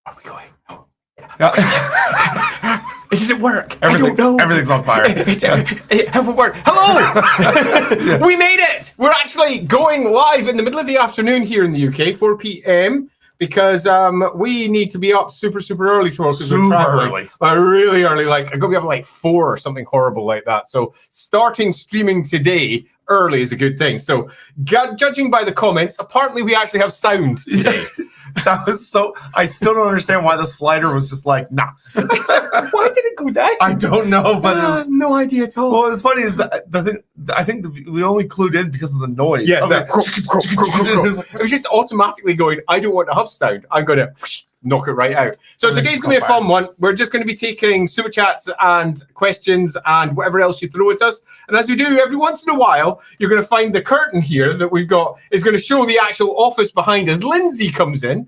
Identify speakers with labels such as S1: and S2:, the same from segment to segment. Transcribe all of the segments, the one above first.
S1: Are we going? Oh.
S2: Yeah.
S1: Does it work? I don't know.
S2: Everything's on fire.
S1: It haven't worked. Hello! Yeah. We made it! We're actually going live in the middle of the afternoon here in the UK, 4 p.m. Because we need to be up super early tomorrow because we're traveling. Really early. Like I'm gonna be up at like 4 or something horrible like that. So starting streaming today early is a good thing. So judging by the comments, apparently we actually have sound today.
S2: That was so. I still don't understand why the slider was just like, nah.
S1: Why did it go down?
S2: I don't know, but it was
S1: no idea at all.
S2: Well, what's funny is that the thing. I think we only clued in because of the noise.
S1: Yeah,
S2: okay.
S1: It was just automatically going. I don't want to have sound. I'm going to knock it right out. So today's going to be a fun one. We're just going to be taking super chats and questions and whatever else you throw at us. And as we do every once in a while, you're going to find the curtain here that we've got is going to show the actual office behind us. Lindsay comes in,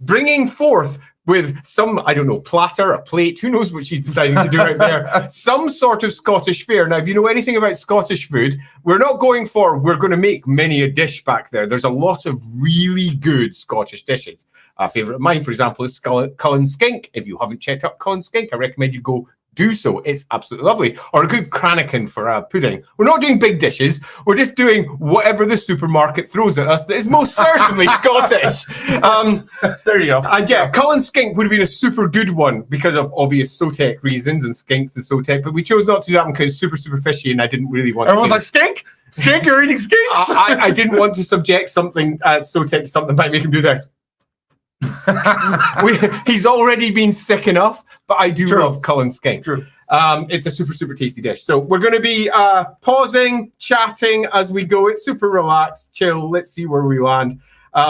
S1: bringing forth with some, I don't know, platter, a plate, who knows what she's deciding to do right there, some sort of Scottish fare. Now, if you know anything about Scottish food, we're going to make many a dish back there. There's a lot of really good Scottish dishes. A favourite of mine, for example, is Cullen Skink. If you haven't checked out Cullen Skink, I recommend you go do so. It's absolutely lovely. Or a good crannikin for a pudding. We're not doing big dishes. We're just doing whatever the supermarket throws at us that is most certainly Scottish.
S2: There you go.
S1: And yeah, Cullen Skink would have been a super good one because of obvious Sotek reasons and skinks and Sotek, but we chose not to do that one because it's super fishy and I didn't really want
S2: Everyone's like, skink? Skink, you're eating skinks?
S1: I didn't want to subject something Sotek to something that might make him do this. He's already been sick enough, but I do love Cullen Skink.
S2: True.
S1: It's a super tasty dish. So we're going to be pausing, chatting as we go. It's super relaxed, chill. Let's see where we land.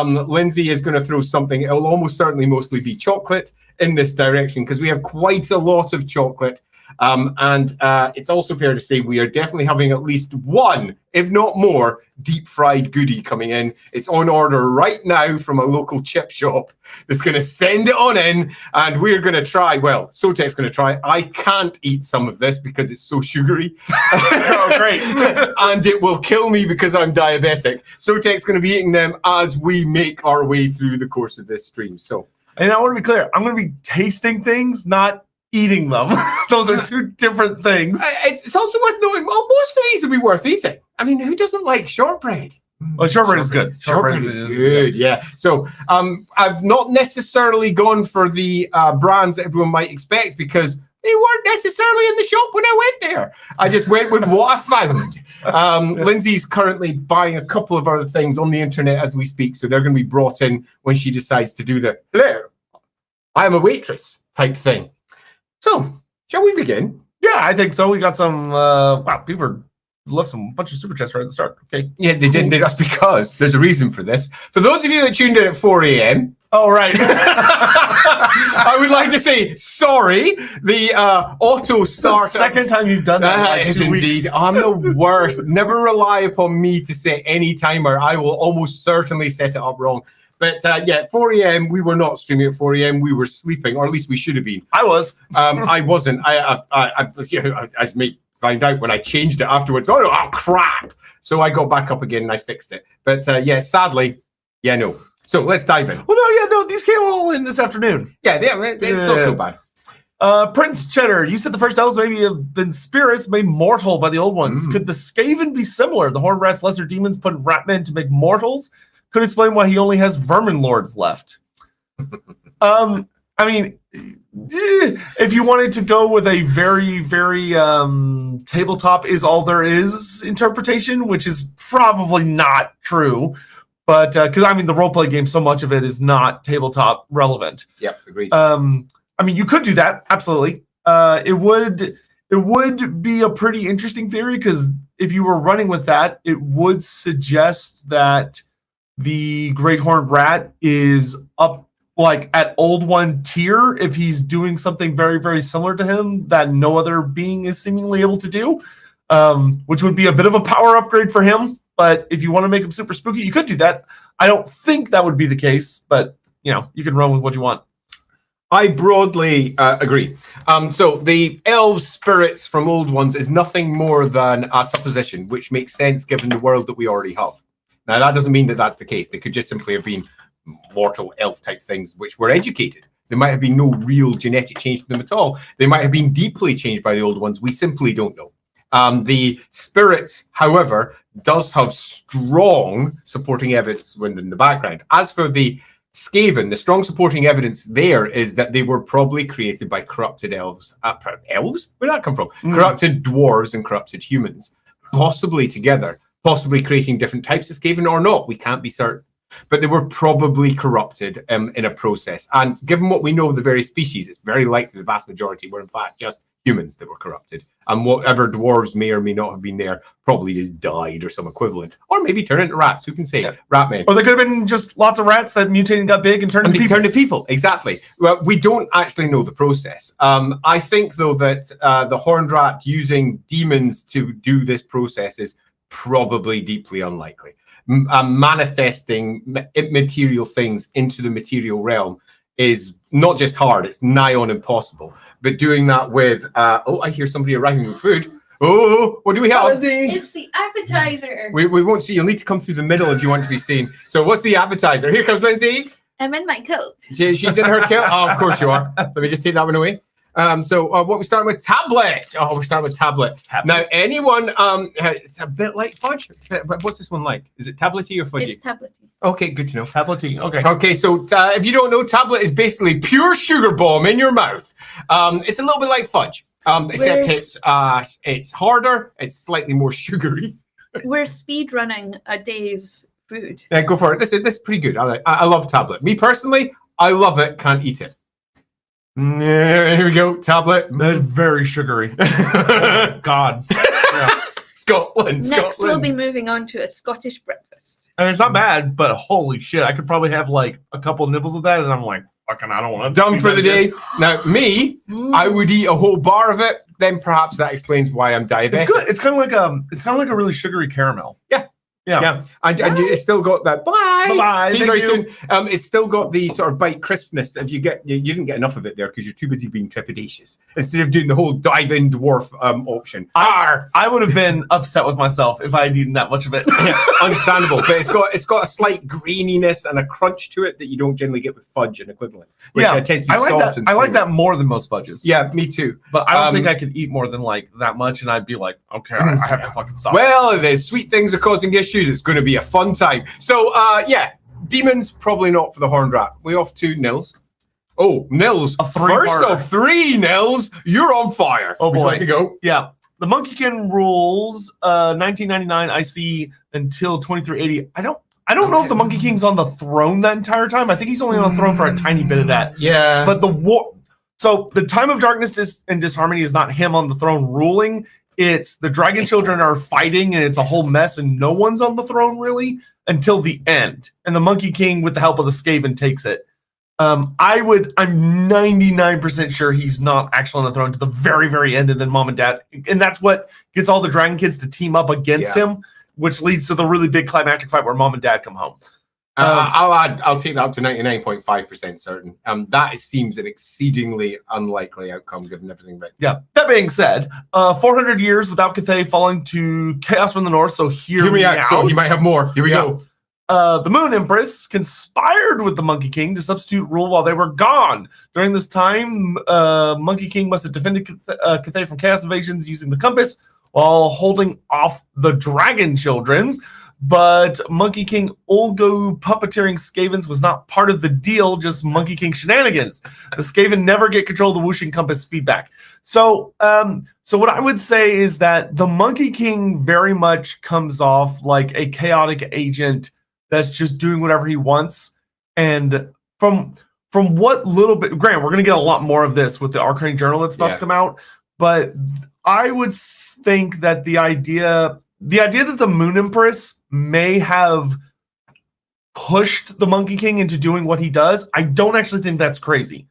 S1: Lindsay is going to throw something. It'll almost certainly mostly be chocolate in this direction because we have quite a lot of chocolate. And it's also fair to say we are definitely having at least one, if not more, deep fried goodie coming in. It's on order right now from a local chip shop that's going to send it on in, and we're going to try. Well, Sotek's going to try. I can't eat some of this because it's so sugary.
S2: Oh, great.
S1: And it will kill me because I'm diabetic. Sotek's going to be eating them as we make our way through the course of this stream. So,
S2: and I want to be clear, I'm going to be tasting things, not eating them. Those are two different things.
S1: It's also worth noting, well, most of these would be worth eating. I mean, who doesn't like shortbread?
S2: Well, shortbread is good.
S1: Shortbread is good, yeah. So I've not necessarily gone for the brands that everyone might expect because they weren't necessarily in the shop when I went there. I just went with what I found. Lindsay's currently buying a couple of other things on the internet as we speak, so they're going to be brought in when she decides to do the, hello, I am a waitress type thing. So, shall we begin?
S2: Yeah, I think so. We got some, people left a bunch of super chats right at the start. Okay.
S1: Yeah, they did. That's because there's a reason for this. For those of you that tuned in at 4 a.m.
S2: Oh, right.
S1: I would like to say sorry. The auto start.
S2: It's the second time you've done that.
S1: That is indeed. I'm the worst. Never rely upon me to set any timer. I will almost certainly set it up wrong. But yeah, 4 a.m. we were not streaming at 4 a.m. We were sleeping, or at least we should have been.
S2: I was.
S1: I wasn't. I may find out when I changed it afterwards. Oh crap! So I got back up again and I fixed it. But yeah, sadly, yeah, no. So let's dive in.
S2: Well, no, these came all in this afternoon.
S1: Yeah, it's not so bad.
S2: Prince Cheddar, you said the first elves maybe have been spirits made mortal by the old ones. Could the Skaven be similar? The Horned Rats, lesser demons, put ratmen to make mortals. Could explain why he only has vermin lords left. I mean, if you wanted to go with a very tabletop is all there is interpretation, which is probably not true, but because I mean the roleplay game, so much of it is not tabletop relevant.
S1: Yep, agreed.
S2: I mean, you could do that, absolutely. It would be a pretty interesting theory because if you were running with that, it would suggest that the Great Horned Rat is up like at Old One tier if he's doing something very similar to him that no other being is seemingly able to do, which would be a bit of a power upgrade for him. But if you want to make him super spooky, you could do that. I don't think that would be the case, but you know, you can run with what you want.
S1: I broadly agree. So the elves' spirits from Old Ones is nothing more than a supposition, which makes sense given the world that we already have. Now, that doesn't mean that that's the case. They could just simply have been mortal elf type things which were educated. There might have been no real genetic change to them at all. They might have been deeply changed by the old ones. We simply don't know. The spirits, however, does have strong supporting evidence in the background. As for the Skaven, the strong supporting evidence there is that they were probably created by corrupted elves. Elves? Where'd that come from? Corrupted dwarves and corrupted humans, possibly together, possibly creating different types of Skaven or not. We can't be certain. But they were probably corrupted in a process. And given what we know of the various species, it's very likely the vast majority were in fact just humans that were corrupted. And whatever dwarves may or may not have been there probably just died or some equivalent. Or maybe turned into rats. Who can say? Yeah. Rat men.
S2: Or there could have been just lots of rats that mutated and got big and turned into people.
S1: Turned to people, exactly. Well, we don't actually know the process. I think, though, that the Horned Rat using demons to do this process is probably deeply unlikely. Manifesting immaterial things into the material realm is not just hard, it's nigh on impossible. But doing that with, I hear somebody arriving with food. Oh, what do we have?
S3: It's the appetizer.
S1: We won't see. You'll need to come through the middle if you want to be seen. So what's the appetizer? Here comes Lindsay.
S3: I'm in my coat.
S1: She's in her coat. Oh, of course you are. Let me just take that one away. So what we start with? Tablet. Oh, we're starting with tablet. Now, anyone, it's a bit like fudge. What's this one like? Is it tablety or fudgy?
S3: It's tablety.
S1: Okay, good to know.
S2: Tablety. Okay.
S1: Okay, so if you don't know, tablet is basically pure sugar bomb in your mouth. It's a little bit like fudge, except it's harder. It's slightly more sugary.
S3: We're speed running a day's food.
S1: Yeah, go for it. This is pretty good. I love tablet. Me personally, I love it. Can't eat it. Here we go, tablet.
S2: That's very sugary. Oh, God.
S1: Yeah. Scotland.
S3: Next, we'll be moving on to a Scottish breakfast.
S2: And it's not bad, but holy shit, I could probably have like a couple nibbles of that, and I'm like, fucking, I don't want to.
S1: Done for the day. Now, me, I would eat a whole bar of it. Then perhaps that explains why I'm diabetic.
S2: It's good. It's kind of like a really sugary caramel.
S1: Yeah. And it's still got that bye. See you very soon. It's still got the sort of bite crispness. If you didn't get enough of it there because you're too busy being trepidatious instead of doing the whole dive-in dwarf option.
S2: I would have been upset with myself if I had eaten that much of it.
S1: Yeah, understandable, but it's got a slight graininess and a crunch to it that you don't generally get with fudge and equivalent. Which tends to be soft and
S2: I like that more than most fudges.
S1: Yeah, me too.
S2: But I don't think I could eat more than like that much, and I'd be like, okay, I have to fucking stop.
S1: Well, if the sweet things are causing issues, it's going to be a fun time. So, demons, probably not for the Horned Rat. We off to Nils. Oh, Nils. First of three, Nils. You're on fire.
S2: Oh, boy.
S1: Would you like to go?
S2: Yeah. The Monkeykin rules, 1999, I see, until 2380. I don't know if the Monkey King's on the throne that entire time. I think he's only on the throne for a tiny bit of that.
S1: Yeah.
S2: But so the time of darkness and disharmony is not him on the throne ruling. It's the dragon children are fighting and it's a whole mess and no one's on the throne really until the end. And the Monkey King, with the help of the Skaven, takes it. I'm 99% sure he's not actually on the throne to the very, very end, and then mom and dad. And that's what gets all the dragon kids to team up against him, which leads to the really big climactic fight where mom and dad come home.
S1: I'll take that up to 99.5% certain. That seems an exceedingly unlikely outcome given everything right.
S2: Yeah. That being said, 400 years without Cathay falling to chaos from the north. So hear me out.
S1: So you might have more. Here we go.
S2: The Moon Empress conspired with the Monkey King to substitute rule while they were gone. During this time, Monkey King must have defended Cathay from chaos invasions using the compass while holding off the dragon children. But Monkey King Olgo puppeteering Skavens was not part of the deal, just Monkey King shenanigans. The Skaven never get control of the whooshing compass feedback. So what I would say is that the Monkey King very much comes off like a chaotic agent that's just doing whatever he wants. And from what little bit, Grant, we're going to get a lot more of this with the Arcane Journal that's about to come out. But I would think that the idea that the Moon Empress may have pushed the Monkey King into doing what he does, I don't actually think that's crazy.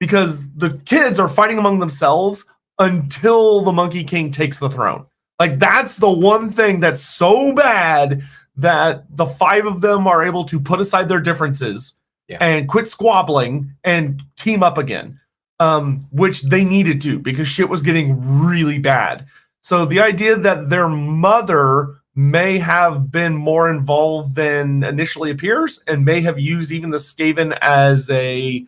S2: Because the kids are fighting among themselves until the Monkey King takes the throne. Like, that's the one thing that's so bad that the five of them are able to put aside their differences and quit squabbling and team up again. Which they needed to, because shit was getting really bad. So the idea that their mother may have been more involved than initially appears and may have used even the Skaven as a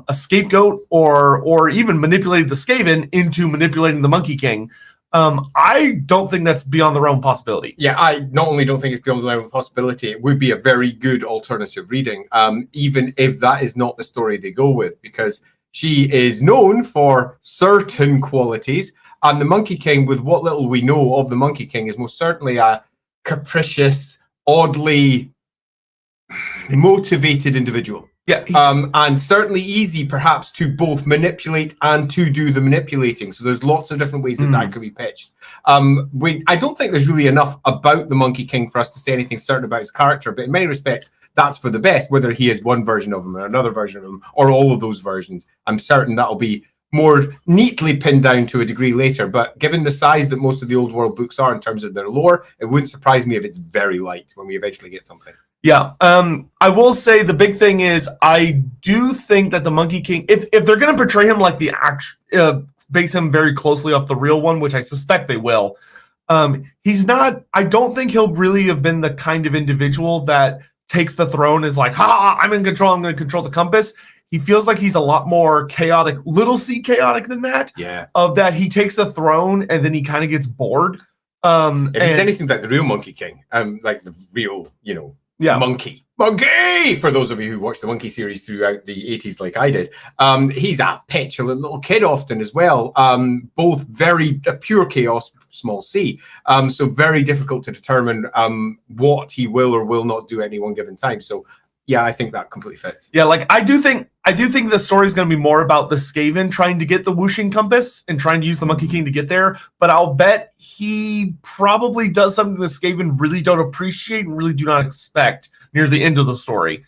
S2: a scapegoat or even manipulated the Skaven into manipulating the Monkey King. I don't think that's beyond the realm of possibility.
S1: Yeah, I not only don't think it's beyond the realm of possibility, it would be a very good alternative reading, even if that is not the story they go with, because she is known for certain qualities, and the Monkey King, with what little we know of the Monkey King, is most certainly a capricious, oddly motivated individual.
S2: Yeah.
S1: And certainly easy, perhaps, to both manipulate and to do the manipulating. So there's lots of different ways that could be pitched. I don't think there's really enough about the Monkey King for us to say anything certain about his character, but in many respects, that's for the best, whether he is one version of him or another version of him, or all of those versions. I'm certain that'll be more neatly pinned down to a degree later. But given the size that most of the old world books are in terms of their lore, it wouldn't surprise me if it's very light when we eventually get something.
S2: Yeah, I will say the big thing is I do think that the Monkey King, if they're going to portray him like the base him very closely off the real one, which I suspect they will, he's not. I don't think he'll really have been the kind of individual that takes the throne is like, I'm in control. I'm going to control the compass. He feels like he's a lot more chaotic, little c chaotic than that.
S1: Yeah.
S2: Of that, he takes the throne and then he kind of gets bored.
S1: If he's anything like the real Monkey King, like the real, Monkey. For those of you who watched the Monkey series throughout the 80s like I did, he's a petulant little kid often as well. Both very pure chaos, small c. So very difficult to determine what he will or will not do at any one given time. So yeah, I think that completely fits.
S2: Yeah, like I do think the story is going to be more about the Skaven trying to get the whooshing compass and trying to use the Monkey King to get there. But I'll bet he probably does something the Skaven really don't appreciate and really do not expect near the end of the story,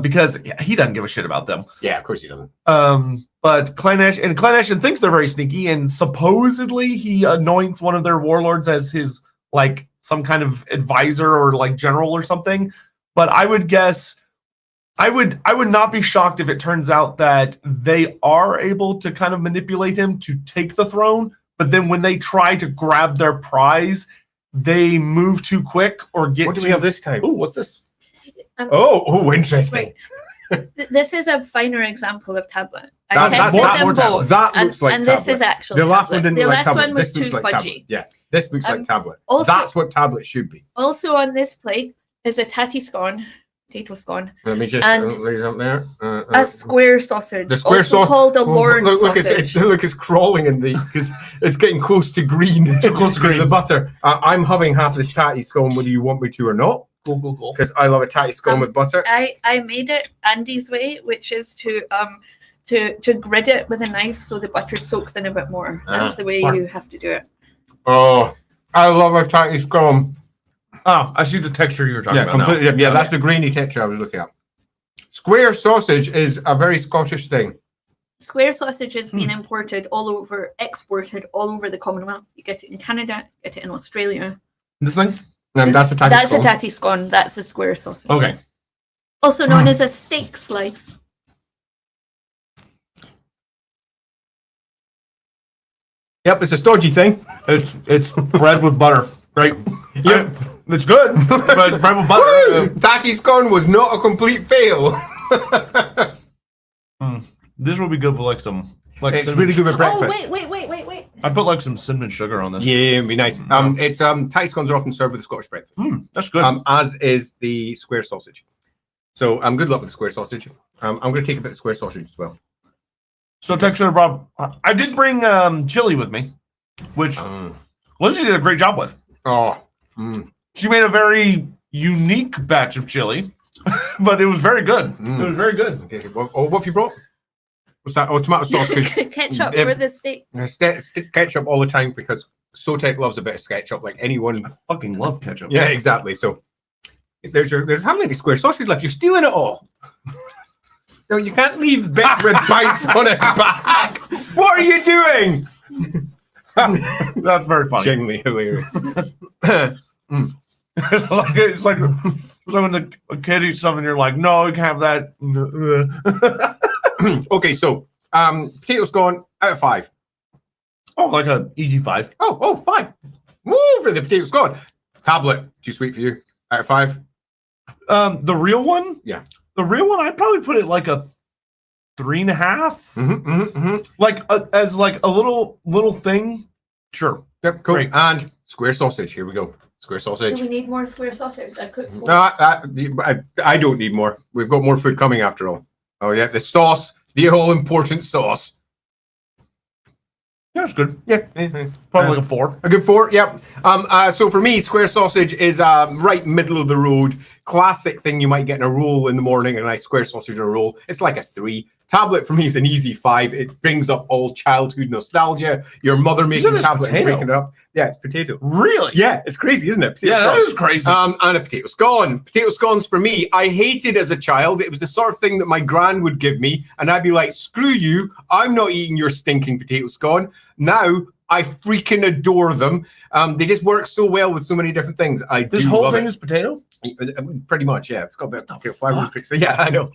S2: because he doesn't give a shit about them.
S1: Yeah, of course he doesn't.
S2: But Clan Ashton thinks they're very sneaky, and supposedly he anoints one of their warlords as his like some kind of advisor or like general or something. But I would guess. I would not be shocked if it turns out that they are able to kind of manipulate him to take the throne, but then when they try to grab their prize, they move too quick or get.
S1: What do we have this time?
S2: Oh, what's this?
S1: Interesting.
S3: Right. This is a finer example of tablet.
S1: That looks like
S3: and
S1: tablet.
S3: This is actual.
S1: The last
S3: tablet.
S1: one didn't
S3: the
S1: look like
S3: last
S1: tablet.
S3: one was
S1: This
S3: too
S1: looks like
S3: fudgy.
S1: tablet. Yeah, this looks like tablet.
S3: Also,
S1: That's what tablet should be.
S3: Also on this plate is a tatty scone. Potato scone.
S1: Let me just lay it up there.
S3: A square sausage.
S1: The square
S3: also
S1: sausage
S3: called a Lorne sausage.
S1: Look, it's crawling in the because it's getting close to green. Too close to green. The butter. I'm having half this tatty scone, whether you want me to or not.
S2: Go.
S1: Because I love a tatty scone with butter.
S3: I made it Andy's way, which is to grid it with a knife so the butter soaks in a bit more. That's the way you have to do it.
S1: Oh, I love a tatty scone.
S2: Oh, I see the texture you were talking about.
S1: Completely. Yeah, that's the grainy texture I was looking at. Square sausage is a very Scottish thing.
S3: Square sausage has been exported all over the Commonwealth. You get it in Canada, you get it in Australia.
S2: This thing?
S1: That's a tatty scone.
S3: That's a tatty scone. That's a square sausage.
S2: Okay.
S3: Also known as a steak slice.
S1: Yep, it's a stodgy thing.
S2: It's bread with butter, right?
S1: Yep.
S2: It's good, but it's bread with butter.
S1: Tatty scone was not a complete fail.
S2: This would be good for like some.
S1: It's really good with breakfast.
S3: Oh, wait.
S2: I put like some cinnamon sugar on this.
S1: Yeah, it'd be nice. Tatty scones are often served with a Scottish breakfast.
S2: That's good.
S1: As is the square sausage. So good luck with the square sausage. I'm going to take a bit of square sausage as well.
S2: So texture, Bob. I did bring chili with me, which Lindsay did a great job with. She made a very unique batch of chili, but it was very good. It was very good.
S1: Okay. What have you brought? What's that? Tomato sauce.
S3: Ketchup for the steak.
S1: Stick ketchup all the time because Sotek loves a bit of ketchup, like anyone.
S2: I fucking love ketchup.
S1: Yeah, exactly. So there's how many square sausage left? You're stealing it all. No, you can't leave bit with bites on it back. What are you doing?
S2: That's very funny.
S1: Genuinely hilarious.
S2: It's like when the kid eats something, you're like, no, you can't have that.
S1: Okay, so potatoes gone out of 5.
S2: Oh, like an easy 5.
S1: Oh, 5. Woo, for the potatoes gone. Tablet, too sweet for you. Out of 5.
S2: The real one?
S1: Yeah.
S2: The real one, I'd probably put it like a 3.5. Like as like a little thing. Sure.
S1: Yep, cool.
S2: Great.
S1: And square sausage. Here we go. Square
S3: Do
S1: sausage.
S3: we need more square sausage? I cooked more.
S1: I don't need more. We've got more food coming after all. Oh yeah, the sauce, the all important sauce.
S2: Yeah, it's good.
S1: Yeah,
S2: Probably like a 4.
S1: A good 4. Yep. So for me, square sausage is right middle of the road. Classic thing you might get in a roll in the morning, a nice square sausage in a roll. It's like a 3. Tablet for me is an easy 5. It brings up all childhood nostalgia. Your mother making tablet and breaking it up. Yeah, it's potato.
S2: Really?
S1: Yeah, it's crazy, isn't it? Potato
S2: yeah,
S1: scone.
S2: that is crazy.
S1: And a potato scone. Potato scones for me, I hated as a child. It was the sort of thing that my gran would give me, and I'd be like, screw you, I'm not eating your stinking potato scone. Now, I freaking adore them. They just work so well with so many different things.
S2: This whole thing is potato?
S1: Pretty much, yeah. It's got a bit of potato flour. So yeah, I know.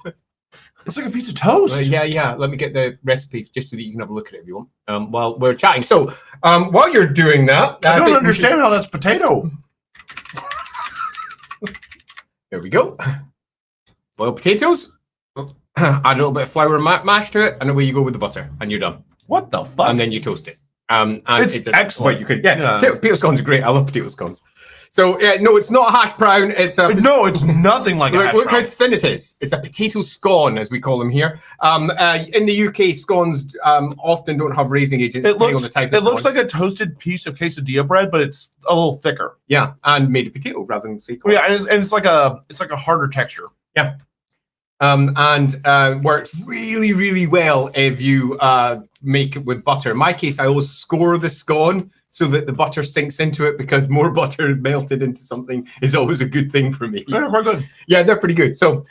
S2: It's like a piece of toast.
S1: Yeah. Let me get the recipe just so that you can have a look at it if you want. While we're chatting. So while you're doing that,
S2: I don't understand how that's potato.
S1: There we go. Boiled potatoes. Add a little bit of flour and mash to it, and away you go with the butter, and you're done.
S2: What the fuck?
S1: And then you toast it. And
S2: it's excellent.
S1: Well, you could, potato scones are great. I love potato scones. So no, it's not a hash brown. It's a
S2: it's nothing like a hash
S1: look
S2: brown.
S1: how thin it is. It's a potato scone, as we call them here. In the UK, scones often don't have raising agents.
S2: It looks,
S1: on the type of
S2: looks like a toasted piece of quesadilla bread, but it's a little thicker.
S1: Yeah, and made of potato rather than say corn.
S2: Yeah, and it's like a harder texture.
S1: Yeah. And works really, really well if you make it with butter. In my case, I always score the scone so that the butter sinks into it, because more butter melted into something is always a good thing for me.
S2: They're quite good.
S1: Yeah, they're pretty good. So,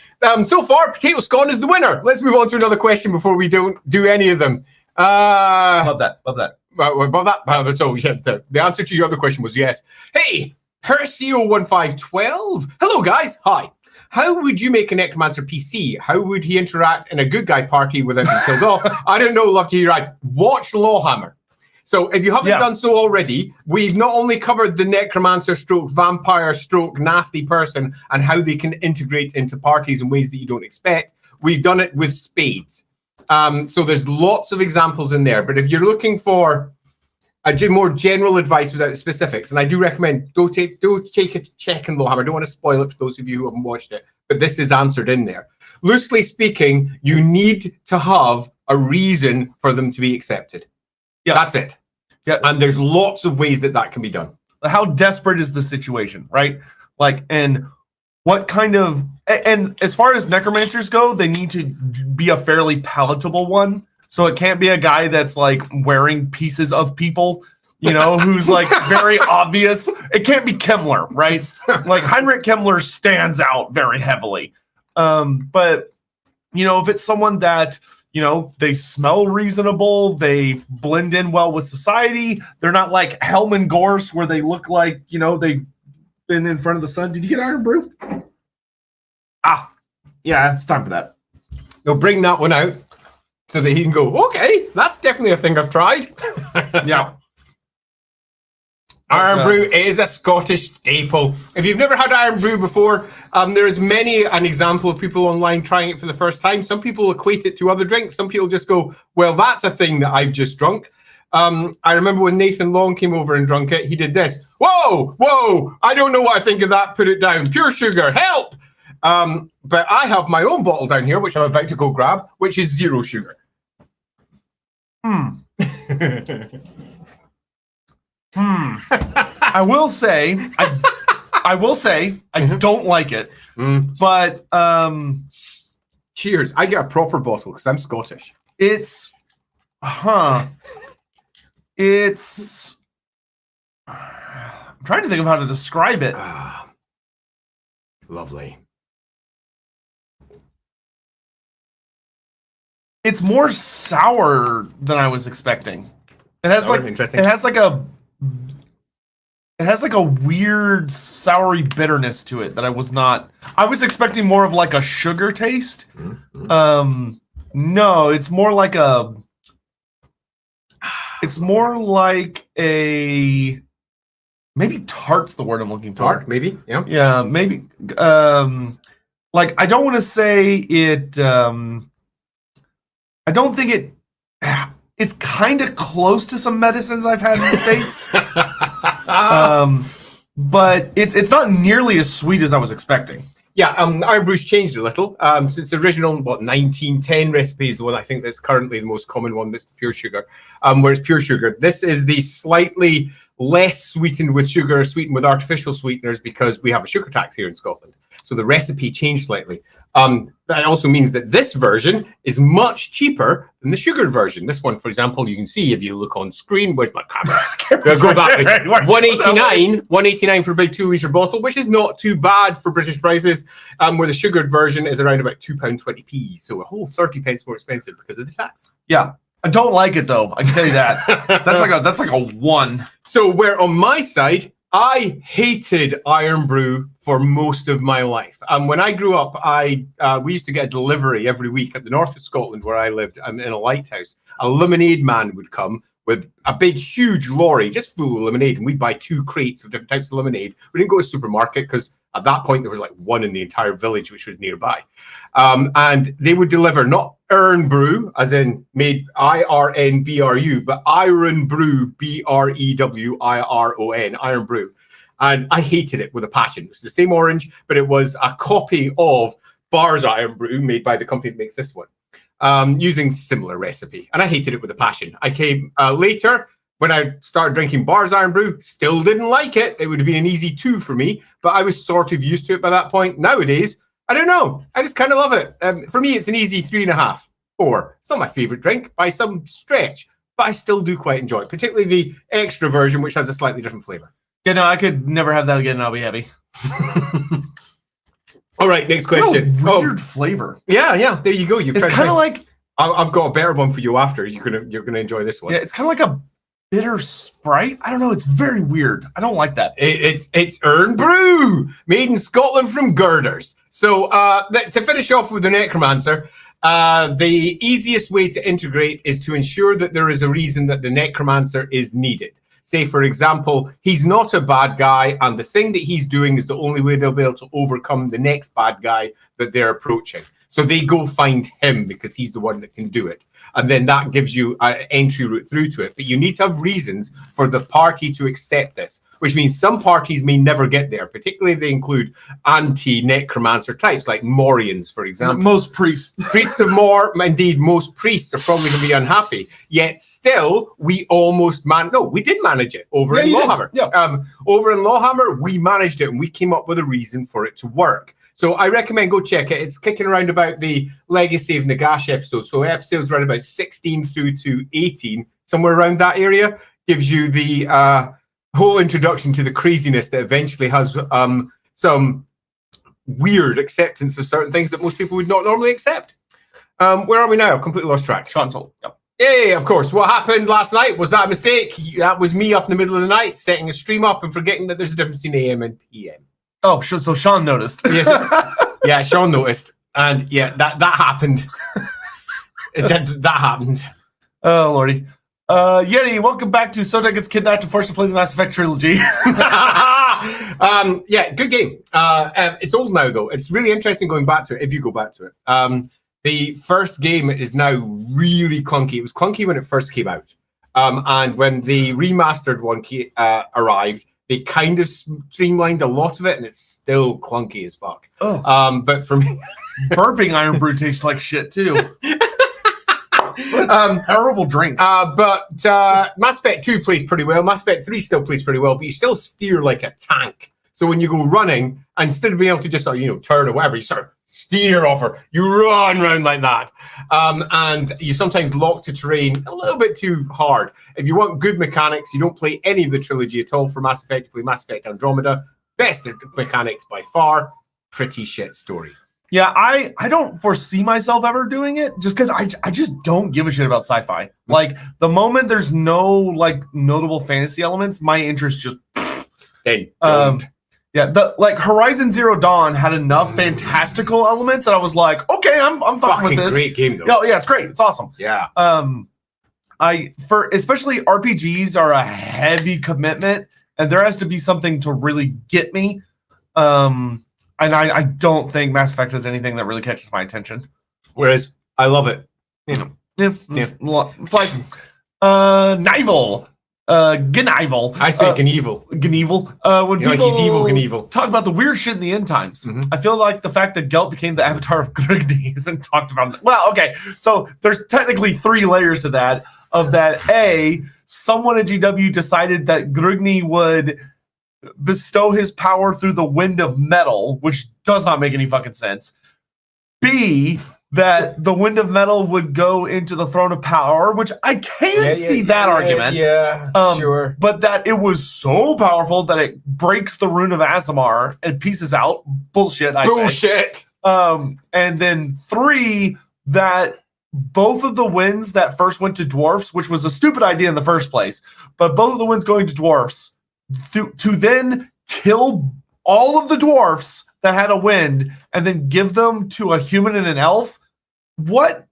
S1: so far, potato scone is the winner. Let's move on to another question before we don't do any of them.
S2: Love that.
S1: Above that. So, yeah, the answer to your other question was yes. Hey, Perseo1512. Hello, guys. Hi. How would you make a Necromancer PC? How would he interact in a good guy party without being killed off? I don't know. Love to hear your eyes. Watch LAWhammer. So if you haven't done so already, we've not only covered the Necromancer stroke vampire stroke nasty person and how they can integrate into parties in ways that you don't expect. We've done it with spades. So there's lots of examples in there. But if you're looking for more general advice without the specifics, and I do recommend go take a check in LAWhammer. I don't want to spoil it for those of you who haven't watched it, but this is answered in there. Loosely speaking, you need to have a reason for them to be accepted. Yeah, that's it. Yeah, and there's lots of ways that can be done.
S2: How desperate is the situation, right? Like, and what kind of, and as far as necromancers go, they need to be a fairly palatable one. So it can't be a guy that's like wearing pieces of people, who's like very obvious. It can't be Kemmler, right? Like Heinrich Kemmler stands out very heavily. But, if it's someone that, they smell reasonable, they blend in well with society, they're not like Hellman Gorse where they look like, they've been in front of the sun. Did you get Iron Brew? Yeah, it's time for that.
S1: They'll bring that one out so that he can go, okay, that's definitely a thing I've tried.
S2: Yeah.
S1: Iron Brew is a Scottish staple. If you've never had Iron Brew before, there's an example of people online trying it for the first time. Some people equate it to other drinks. Some people just go, well, that's a thing that I've just drunk. I remember when Nathan Long came over and drunk it, he did this. Whoa, I don't know what I think of that. Put it down. Pure sugar, help. But I have my own bottle down here, which I'm about to go grab, which is 0 sugar.
S2: I will say I don't like it. But
S1: cheers. I get a proper bottle because I'm Scottish.
S2: It's I'm trying to think of how to describe it.
S1: Lovely.
S2: It's more sour than I was expecting. It has like a weird soury bitterness to it that I was not. I was expecting more of like a sugar taste. No, it's more like a maybe tart's the word I'm looking for.
S1: Tart, maybe. Yeah.
S2: Yeah, maybe. Like I don't want to say it I don't think it. It's kind of close to some medicines I've had in the States. But it's not nearly as sweet as I was expecting.
S1: Yeah, Iron Brew's changed a little since the original 1910 recipe is the one I think that's currently the most common one. That's the pure sugar. Where it's pure sugar. This is the slightly less sweetened with sugar, sweetened with artificial sweeteners because we have a sugar tax here in Scotland. So the recipe changed slightly. That also means that this version is much cheaper than the sugared version. This one, for example, you can see if you look on screen. Where's my camera? Go back. 189 for a big 2-litre bottle, which is not too bad for British prices. Where the sugared version is around about £2.20p, so a whole 30 pence more expensive because of the tax.
S2: Yeah, I don't like it though. I can tell you that. That's like a 1.
S1: So where on my side, I hated Iron Brew for most of my life. When I grew up, we used to get a delivery every week at the north of Scotland where I lived in a lighthouse. A lemonade man would come with a big, huge lorry just full of lemonade, and we'd buy 2 crates of different types of lemonade. We didn't go to a supermarket because at that point there was like one in the entire village which was nearby. And they would deliver not Iron Brew, as in made IRNBRU, but Iron Brew, BREWIRON, Iron Brew. And I hated it with a passion. It was the same orange, but it was a copy of Bar's Iron Brew made by the company that makes this one, using similar recipe. And I hated it with a passion. I came later when I started drinking Bar's Iron Brew, still didn't like it. It would have been an easy 2 for me, but I was sort of used to it by that point. Nowadays, I don't know. I just kind of love it. For me, it's an easy 3.5, 4. It's not my favorite drink by some stretch, but I still do quite enjoy it, particularly the extra version, which has a slightly different flavor.
S2: Yeah, no, I could never have that again and I'll be happy.
S1: All right, next question.
S2: What a weird flavor.
S1: Yeah, there you go.
S2: It's kind of like...
S1: I've got a better one for you after. You're gonna enjoy this one.
S2: Yeah, it's kind of like a bitter Sprite. I don't know. It's very weird. I don't like that.
S1: It's Iron Brew, made in Scotland from girders. So to finish off with the Necromancer, the easiest way to integrate is to ensure that there is a reason that the Necromancer is needed. Say, for example, he's not a bad guy, and the thing that he's doing is the only way they'll be able to overcome the next bad guy that they're approaching. So they go find him because he's the one that can do it. And then that gives you an entry route through to it. But you need to have reasons for the party to accept this, which means some parties may never get there, particularly if they include anti-necromancer types, like Morians, for example.
S2: Most priests.
S1: Priests of Mor, indeed, most priests are probably going to be unhappy. Yet still, we almost we did manage it over in LAWhammer.
S2: Yeah.
S1: Over in LAWhammer, we managed it, and we came up with a reason for it to work. So I recommend go check it. It's kicking around about the Legacy of Nagash episode. So episodes around about 16 through to 18, somewhere around that area, gives you the whole introduction to the craziness that eventually has some weird acceptance of certain things that most people would not normally accept. Where are we now? I've completely lost track.
S2: Sean's old. Yep.
S1: Yeah, of course. What happened last night? Was that a mistake? That was me up in the middle of the night setting a stream up and forgetting that there's a difference between AM and PM.
S2: Oh, so Sean noticed.
S1: Yes. Yeah, Sean noticed. And yeah, that happened. that happened.
S2: Oh, Lordy. Yeti, welcome back to Sotek Gets Kidnapped and Forced to Play the Mass Effect trilogy.
S1: Yeah, good game. It's old now, though. It's really interesting going back to it, if you go back to it. The first game is now really clunky. It was clunky when it first came out. And when the remastered one arrived, they kind of streamlined a lot of it, and it's still clunky as fuck.
S2: Oh.
S1: But for me...
S2: Burping Iron Brew tastes like shit, too. Terrible drink.
S1: But Mass Effect 2 plays pretty well. Mass Effect 3 still plays pretty well, but you still steer like a tank. So when you go running, instead of being able to just turn or whatever, you sort of steer off her. You run around like that. And you sometimes lock to terrain a little bit too hard. If you want good mechanics, you don't play any of the trilogy at all for Mass Effect. You play Mass Effect Andromeda. Best mechanics by far. Pretty shit story.
S2: Yeah, I don't foresee myself ever doing it just because I just don't give a shit about sci-fi. Like, the moment there's no, notable fantasy elements, my interest just...
S1: Then don't.
S2: Yeah, Horizon Zero Dawn had enough fantastical elements that I was like, okay, I'm fucking with this.
S1: Great game though.
S2: Yeah, it's great. It's awesome.
S1: Yeah.
S2: Especially RPGs are a heavy commitment, and there has to be something to really get me. And I don't think Mass Effect has anything that really catches my attention.
S1: Whereas I love it.
S2: Yeah. It's like Knievel. Gnivel.
S1: I say Gnievel.
S2: Gnievel. When
S1: You're
S2: people
S1: like, he's evil Gnievel.
S2: talk about the weird shit in the end times, I feel like the fact that Gelt became the avatar of Grugni isn't talked about. Well, okay, so there's technically 3 layers to that. Of that, A, someone at GW decided that Grugni would bestow his power through the wind of metal, which does not make any fucking sense. B, that the wind of metal would go into the throne of power, which I can see that argument.
S1: Yeah, sure.
S2: But that it was so powerful that it breaks the rune of Azamar and pieces out. Bullshit, I say. And then 3, that both of the winds that first went to dwarfs, which was a stupid idea in the first place, but both of the winds going to dwarfs to then kill all of the dwarfs that had a wind and then give them to a human and an elf. What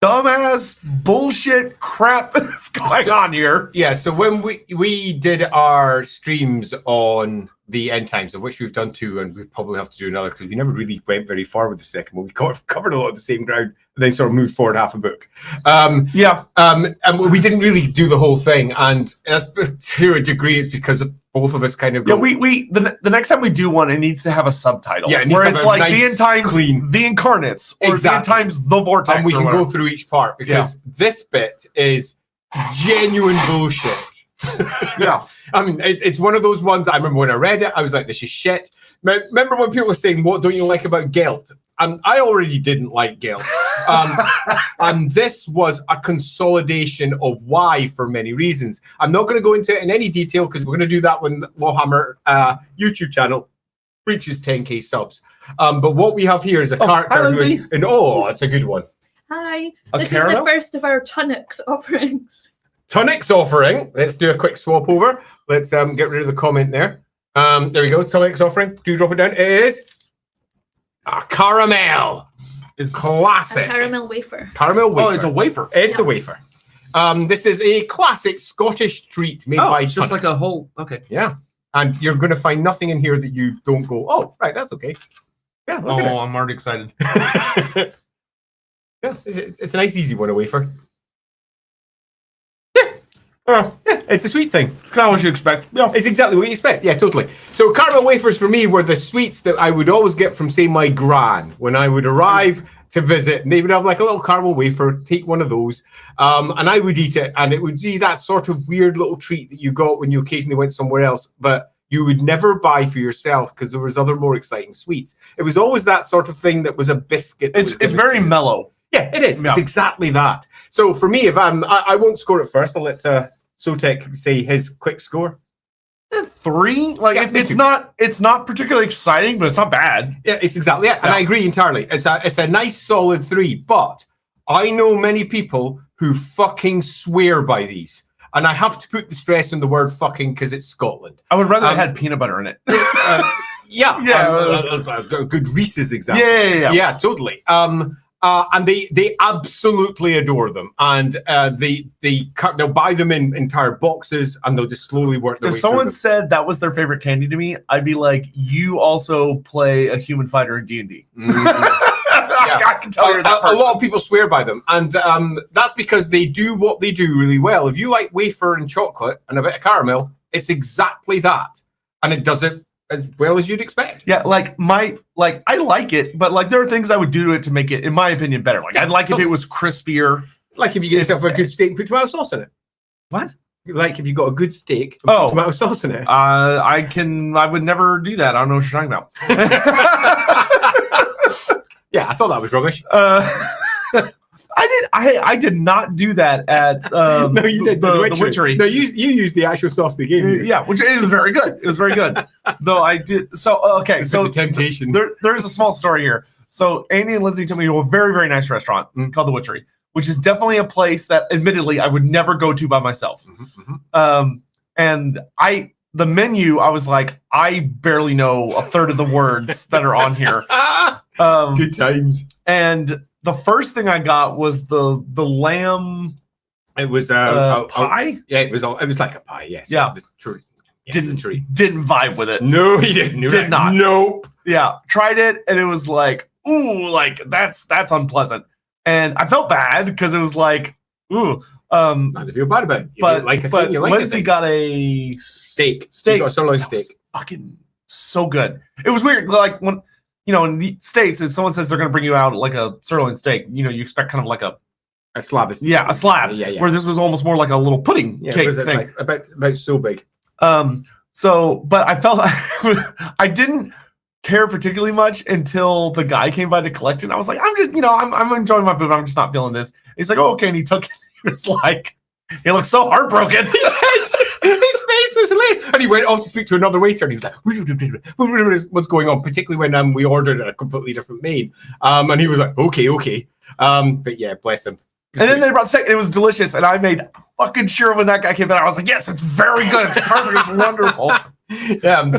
S2: dumbass bullshit crap is going on here?
S1: Yeah, so when we did our streams on the end times, of which we've done 2, and we probably have to do another because we never really went very far with the second one. We covered a lot of the same ground, and then sort of moved forward half a book. And we didn't really do the whole thing, and that's to a degree it's because both of us kind of go.
S2: Yeah, the next time we do one, it needs to have a subtitle.
S1: Yeah,
S2: where it's like
S1: nice,
S2: the end times,
S1: clean,
S2: the incarnates, or the end times, the vortex,
S1: and we can go through each part because this bit is genuine bullshit.
S2: Yeah.
S1: I mean, it's one of those ones. I remember when I read it, I was like, "This is shit." Remember when people were saying, "What don't you like about Gelt?" I already didn't like Gelt, and this was a consolidation of why for many reasons. I'm not going to go into it in any detail because we're going to do that when LAWhammer YouTube channel reaches 10k subs. But what we have here is a character who is, and it's a good one.
S3: Hi, this is the first of our Tunics offerings.
S1: Tunics offering. Let's do a quick swap over. Let's get rid of the comment there. There we go. Tunics offering. Do you drop it down? It is a caramel. It's classic.
S3: A caramel wafer.
S1: Caramel wafer.
S2: Oh, it's a wafer.
S1: It's a wafer. This is a classic Scottish treat made by
S2: just
S1: Tunics.
S2: like a whole. Okay.
S1: Yeah. And you're going to find nothing in here that you don't go, oh, right, that's okay. Yeah. Look at it.
S2: I'm already excited.
S1: Yeah, it's a nice, easy one, a wafer. Yeah, it's a sweet thing.
S2: It's kind of what you expect.
S1: Yeah, it's exactly what you expect. Yeah, totally. So caramel wafers for me were the sweets that I would always get from, say, my gran when I would arrive to visit. And they would have like a little caramel wafer, take one of those, and I would eat it. And it would be that sort of weird little treat that you got when you occasionally went somewhere else, but you would never buy for yourself because there was other more exciting sweets. It was always that sort of thing that was a biscuit.
S2: It's very mellow.
S1: Yeah, it is.
S2: Yeah.
S1: It's exactly that. So for me, if I won't score it first. I'll let Sotek say his quick score.
S2: 3. Like
S1: Yeah,
S2: it's not particularly exciting, but it's not bad.
S1: Yeah, it's exactly it. And I agree entirely. It's a nice solid 3. But I know many people who fucking swear by these. And I have to put the stress on the word fucking because it's Scotland.
S2: I would rather it had peanut butter in it.
S1: A good Reese's example. Yeah, totally. And they absolutely adore them, and they'll buy them in entire boxes, and they'll just slowly work their way
S2: If someone
S1: through them.
S2: said that was their favorite candy to me, I'd be like, "You also play a human fighter in D&D." I can tell you're that person.
S1: A lot of people swear by them, and that's because they do what they do really well. If you like wafer and chocolate and a bit of caramel, it's exactly that, and it does it as well as you'd expect.
S2: Yeah, I like it, but there are things I would do to it to make it, in my opinion, better. I'd like if it was crispier.
S1: Like if you get yourself a good steak and put tomato sauce in it.
S2: What?
S1: Like if you got a good steak and put tomato sauce in it.
S2: I would never do that. I don't know what you're talking about.
S1: Yeah, I thought that was rubbish.
S2: I did not do that at
S1: no, you did
S2: the Witchery.
S1: No, you used the actual sauce they gave you.
S2: Yeah, which it was very good. It was very good. Though I did so
S1: the temptation.
S2: There's a small story here. So Andy and Lindsay took me to a very, very nice restaurant called the Witchery, which is definitely a place that admittedly I would never go to by myself. And the menu, I was like, I barely know a third of the words that are on here.
S1: Good times.
S2: And the first thing I got was the lamb.
S1: It was
S2: pie.
S1: Yeah, it was like a pie. Yes.
S2: Yeah.
S1: The tree. Yeah,
S2: didn't vibe with it.
S1: No, he didn't.
S2: Did not.
S1: Nope.
S2: Yeah, tried it and it was like, ooh, like that's unpleasant. And I felt bad because it was like, ooh.
S1: Not to feel bad about it.
S2: But
S1: Lindsay
S2: got a
S1: steak.
S2: Steak.
S1: She got a sirloin steak.
S2: Fucking so good. It was weird. Like when, in the States, if someone says they're going to bring you out like a sirloin steak, you expect kind of like a
S1: slab.
S2: Yeah, a slab.
S1: Yeah.
S2: Where this was almost more like a little pudding cake thing.
S1: Like about so big.
S2: But I felt I didn't care particularly much until the guy came by to collect it. And I was like, I'm just, I'm enjoying my food. I'm just not feeling this. He's like, oh, okay. And he took it. He was like, he looked so heartbroken. His
S1: face was hilarious. And he went off to speak to another waiter. And he was like, what's going on? Particularly when we ordered a completely different main. And he was like, okay. But yeah, bless him.
S2: And then they brought the steak, and it was delicious. And I made fucking sure when that guy came in, I was like, yes, it's very good. It's perfect. It's wonderful.
S1: Yeah.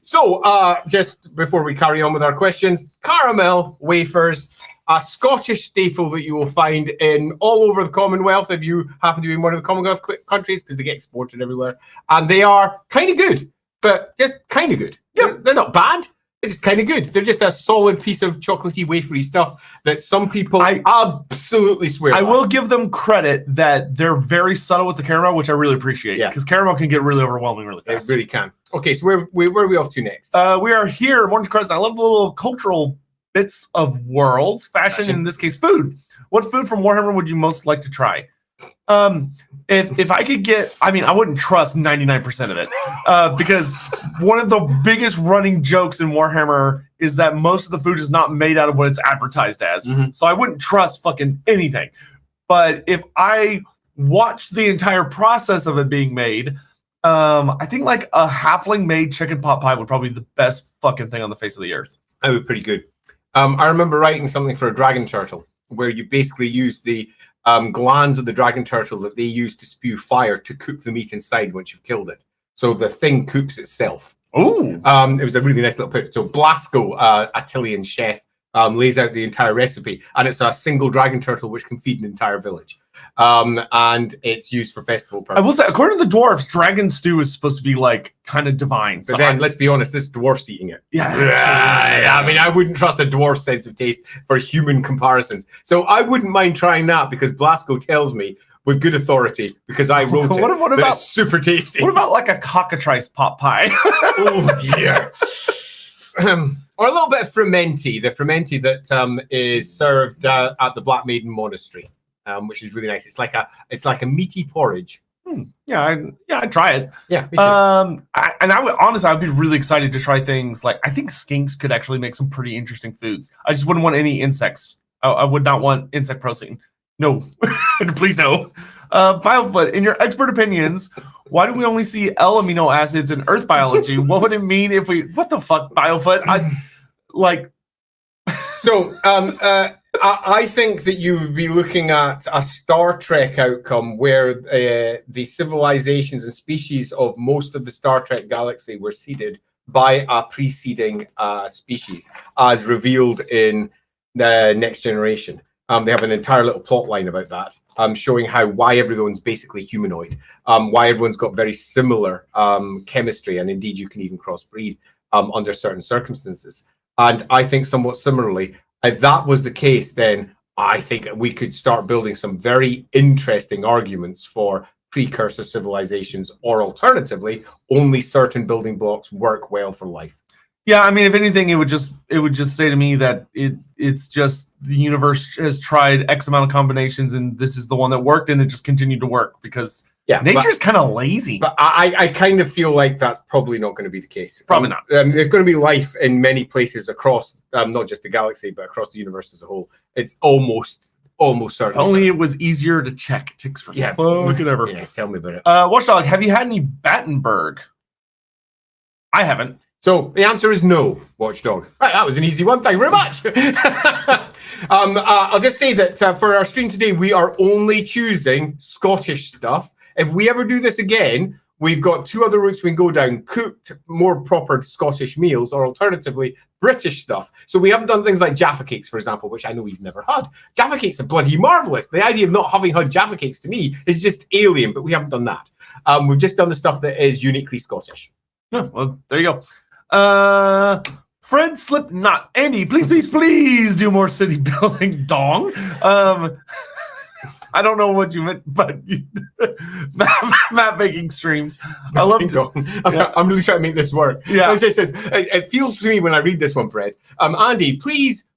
S1: So, just before we carry on with our questions, caramel wafers, a Scottish staple that you will find in all over the Commonwealth if you happen to be in one of the Commonwealth countries, because they get exported everywhere. And they are kind of good, but just kind of good. Yeah. They're not bad. They're just kind of good. They're just a solid piece of chocolatey, wafery stuff that some people absolutely swear by.
S2: I will give them credit that they're very subtle with the caramel, which I really appreciate. Yeah, because caramel can get really overwhelming really fast.
S1: It really can. Okay, so where are we off to next?
S2: We are here, Morning Crescent. I love the little cultural bits of worlds, fashion, in this case, food. What food from Warhammer would you most like to try? If I could get, I wouldn't trust 99% of it, because one of the biggest running jokes in Warhammer is that most of the food is not made out of what it's advertised as. Mm-hmm. So I wouldn't trust fucking anything. But if I watched the entire process of it being made, I think like a halfling made chicken pot pie would probably be the best fucking thing on the face of the earth.
S1: That would be pretty good. I remember writing something for a dragon turtle where you basically use the glands of the dragon turtle that they use to spew fire to cook the meat inside once you've killed it. So the thing cooks itself.
S2: Oh,
S1: it was a really nice little picture. So Blasco, Attilian chef, lays out the entire recipe, and it's a single dragon turtle which can feed an entire village. And it's used for festival purposes.
S2: I will say, according to the dwarves, dragon stew is supposed to be like kind of divine.
S1: But then, let's be honest, this dwarf's eating it.
S2: Yeah.
S1: I wouldn't trust a dwarf's sense of taste for human comparisons. So I wouldn't mind trying that, because Blasco tells me with good authority, because I wrote it.
S2: What about
S1: it's super tasty?
S2: What about like a cockatrice pot pie?
S1: Oh dear. Or a little bit of frumenti, the frumenti that is served at the Black Maiden Monastery, which is really nice. It's like a meaty porridge.
S2: Yeah, I'd try it.
S1: Yeah, me too.
S2: I'd be really excited to try things like, I think skinks could actually make some pretty interesting foods. I just wouldn't want any insects. I would not want insect protein. No, please no. Biofoot, in your expert opinions, why do we only see L amino acids in Earth biology? What would it mean if we? What the fuck, Biofoot?
S1: I think that you would be looking at a Star Trek outcome where the civilizations and species of most of the Star Trek galaxy were seeded by a preceding species, as revealed in the Next Generation. They have an entire little plot line about that, showing why everyone's basically humanoid, why everyone's got very similar chemistry, and indeed you can even crossbreed under certain circumstances. And I think somewhat similarly, if that was the case, then I think we could start building some very interesting arguments for precursor civilizations, or alternatively, only certain building blocks work well for life.
S2: Yeah, if anything, it would just say to me that it's just the universe has tried X amount of combinations, and this is the one that worked, and it just continued to work because nature's kind of lazy.
S1: But I kind of feel like that's probably not going to be the case.
S2: Probably not.
S1: There's going to be life in many places across, not just the galaxy, but across the universe as a whole. It's almost certain.
S2: Only it was easier to check. It takes forever.
S1: Look at ever. Yeah, tell me about it.
S2: Watchdog, have you had any Battenberg? I haven't.
S1: So the answer is no, Watchdog. Right, that was an easy one. Thank you very much. I'll just say that for our stream today, we are only choosing Scottish stuff. If we ever do this again, we've got two other routes we can go down: cooked, more proper Scottish meals, or alternatively, British stuff. So we haven't done things like Jaffa cakes, for example, which I know he's never had. Jaffa cakes are bloody marvellous. The idea of not having had Jaffa cakes to me is just alien, but we haven't done that. We've just done the stuff that is uniquely Scottish.
S2: Oh, well, there you go. Fred Slipknot. Andy, please do more city building. Dong. I don't know what you meant, but map making streams. I love it.
S1: I'm really trying to make this work.
S2: Yeah.
S1: It feels to me when I read this one, Fred. Andy, please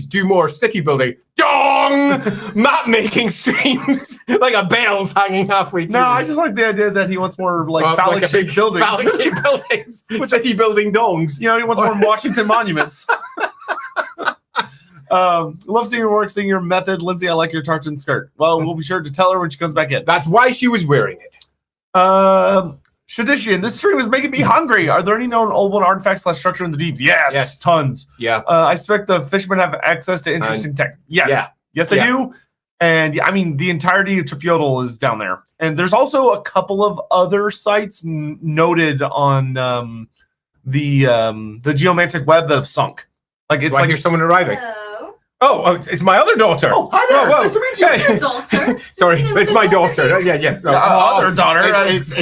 S1: do more city building. Dong! Map making streams. Like a bell's hanging halfway through.
S2: No, I just like the idea that he wants more phallic shaped buildings.
S1: Phallic shaped buildings. City building dongs.
S2: He wants more Washington monuments. Love seeing your work, seeing your method. Lindsay, I like your tartan skirt. Well, we'll be sure to tell her when she comes back in.
S1: That's why she was wearing it.
S2: Shadishian, this stream is making me hungry. Are there any known old one artifacts / structure in the deeps? Yes. Tons.
S1: Yeah.
S2: I expect the fishermen have access to interesting tech. Yes. Yeah. Yes, they do. And I mean, the entirety of Tripyodal is down there. And there's also a couple of other sites noted on the geomantic web that have sunk. Like it's
S1: I hear someone arriving.
S3: Hello.
S1: Oh, it's my other daughter.
S2: Oh, hi there.
S1: Whoa.
S2: Nice to meet you.
S3: Your daughter.
S1: Sorry, it's my daughter. Yeah.
S2: Other daughter.
S1: It's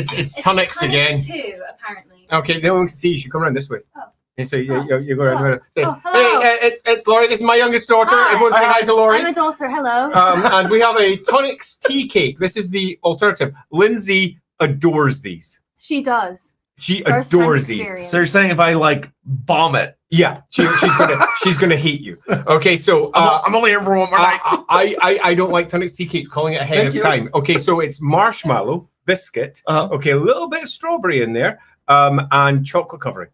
S1: Tunix again.
S3: Too, apparently.
S1: Okay, they won't see you. Should come around this way.
S3: Oh.
S1: And so you go around. Say,
S3: hello.
S1: hey, it's Laurie. This is my youngest daughter.
S3: Hi.
S1: Everyone say hi to Laurie.
S3: I'm a daughter. Hello.
S1: And we have a Tunix tea cake. This is the alternative. Lindsay adores these.
S3: She does.
S1: She
S3: First
S1: adores
S3: time
S1: these.
S3: experience.
S2: So you're saying if I bomb it?
S1: Yeah, she's gonna hate you. Okay, so
S2: I'm only here for one more night.
S1: I don't like Tunix tea cake. Calling it ahead of time. Okay, so it's marshmallow, biscuit. Okay, a little bit of strawberry in there, and chocolate covering.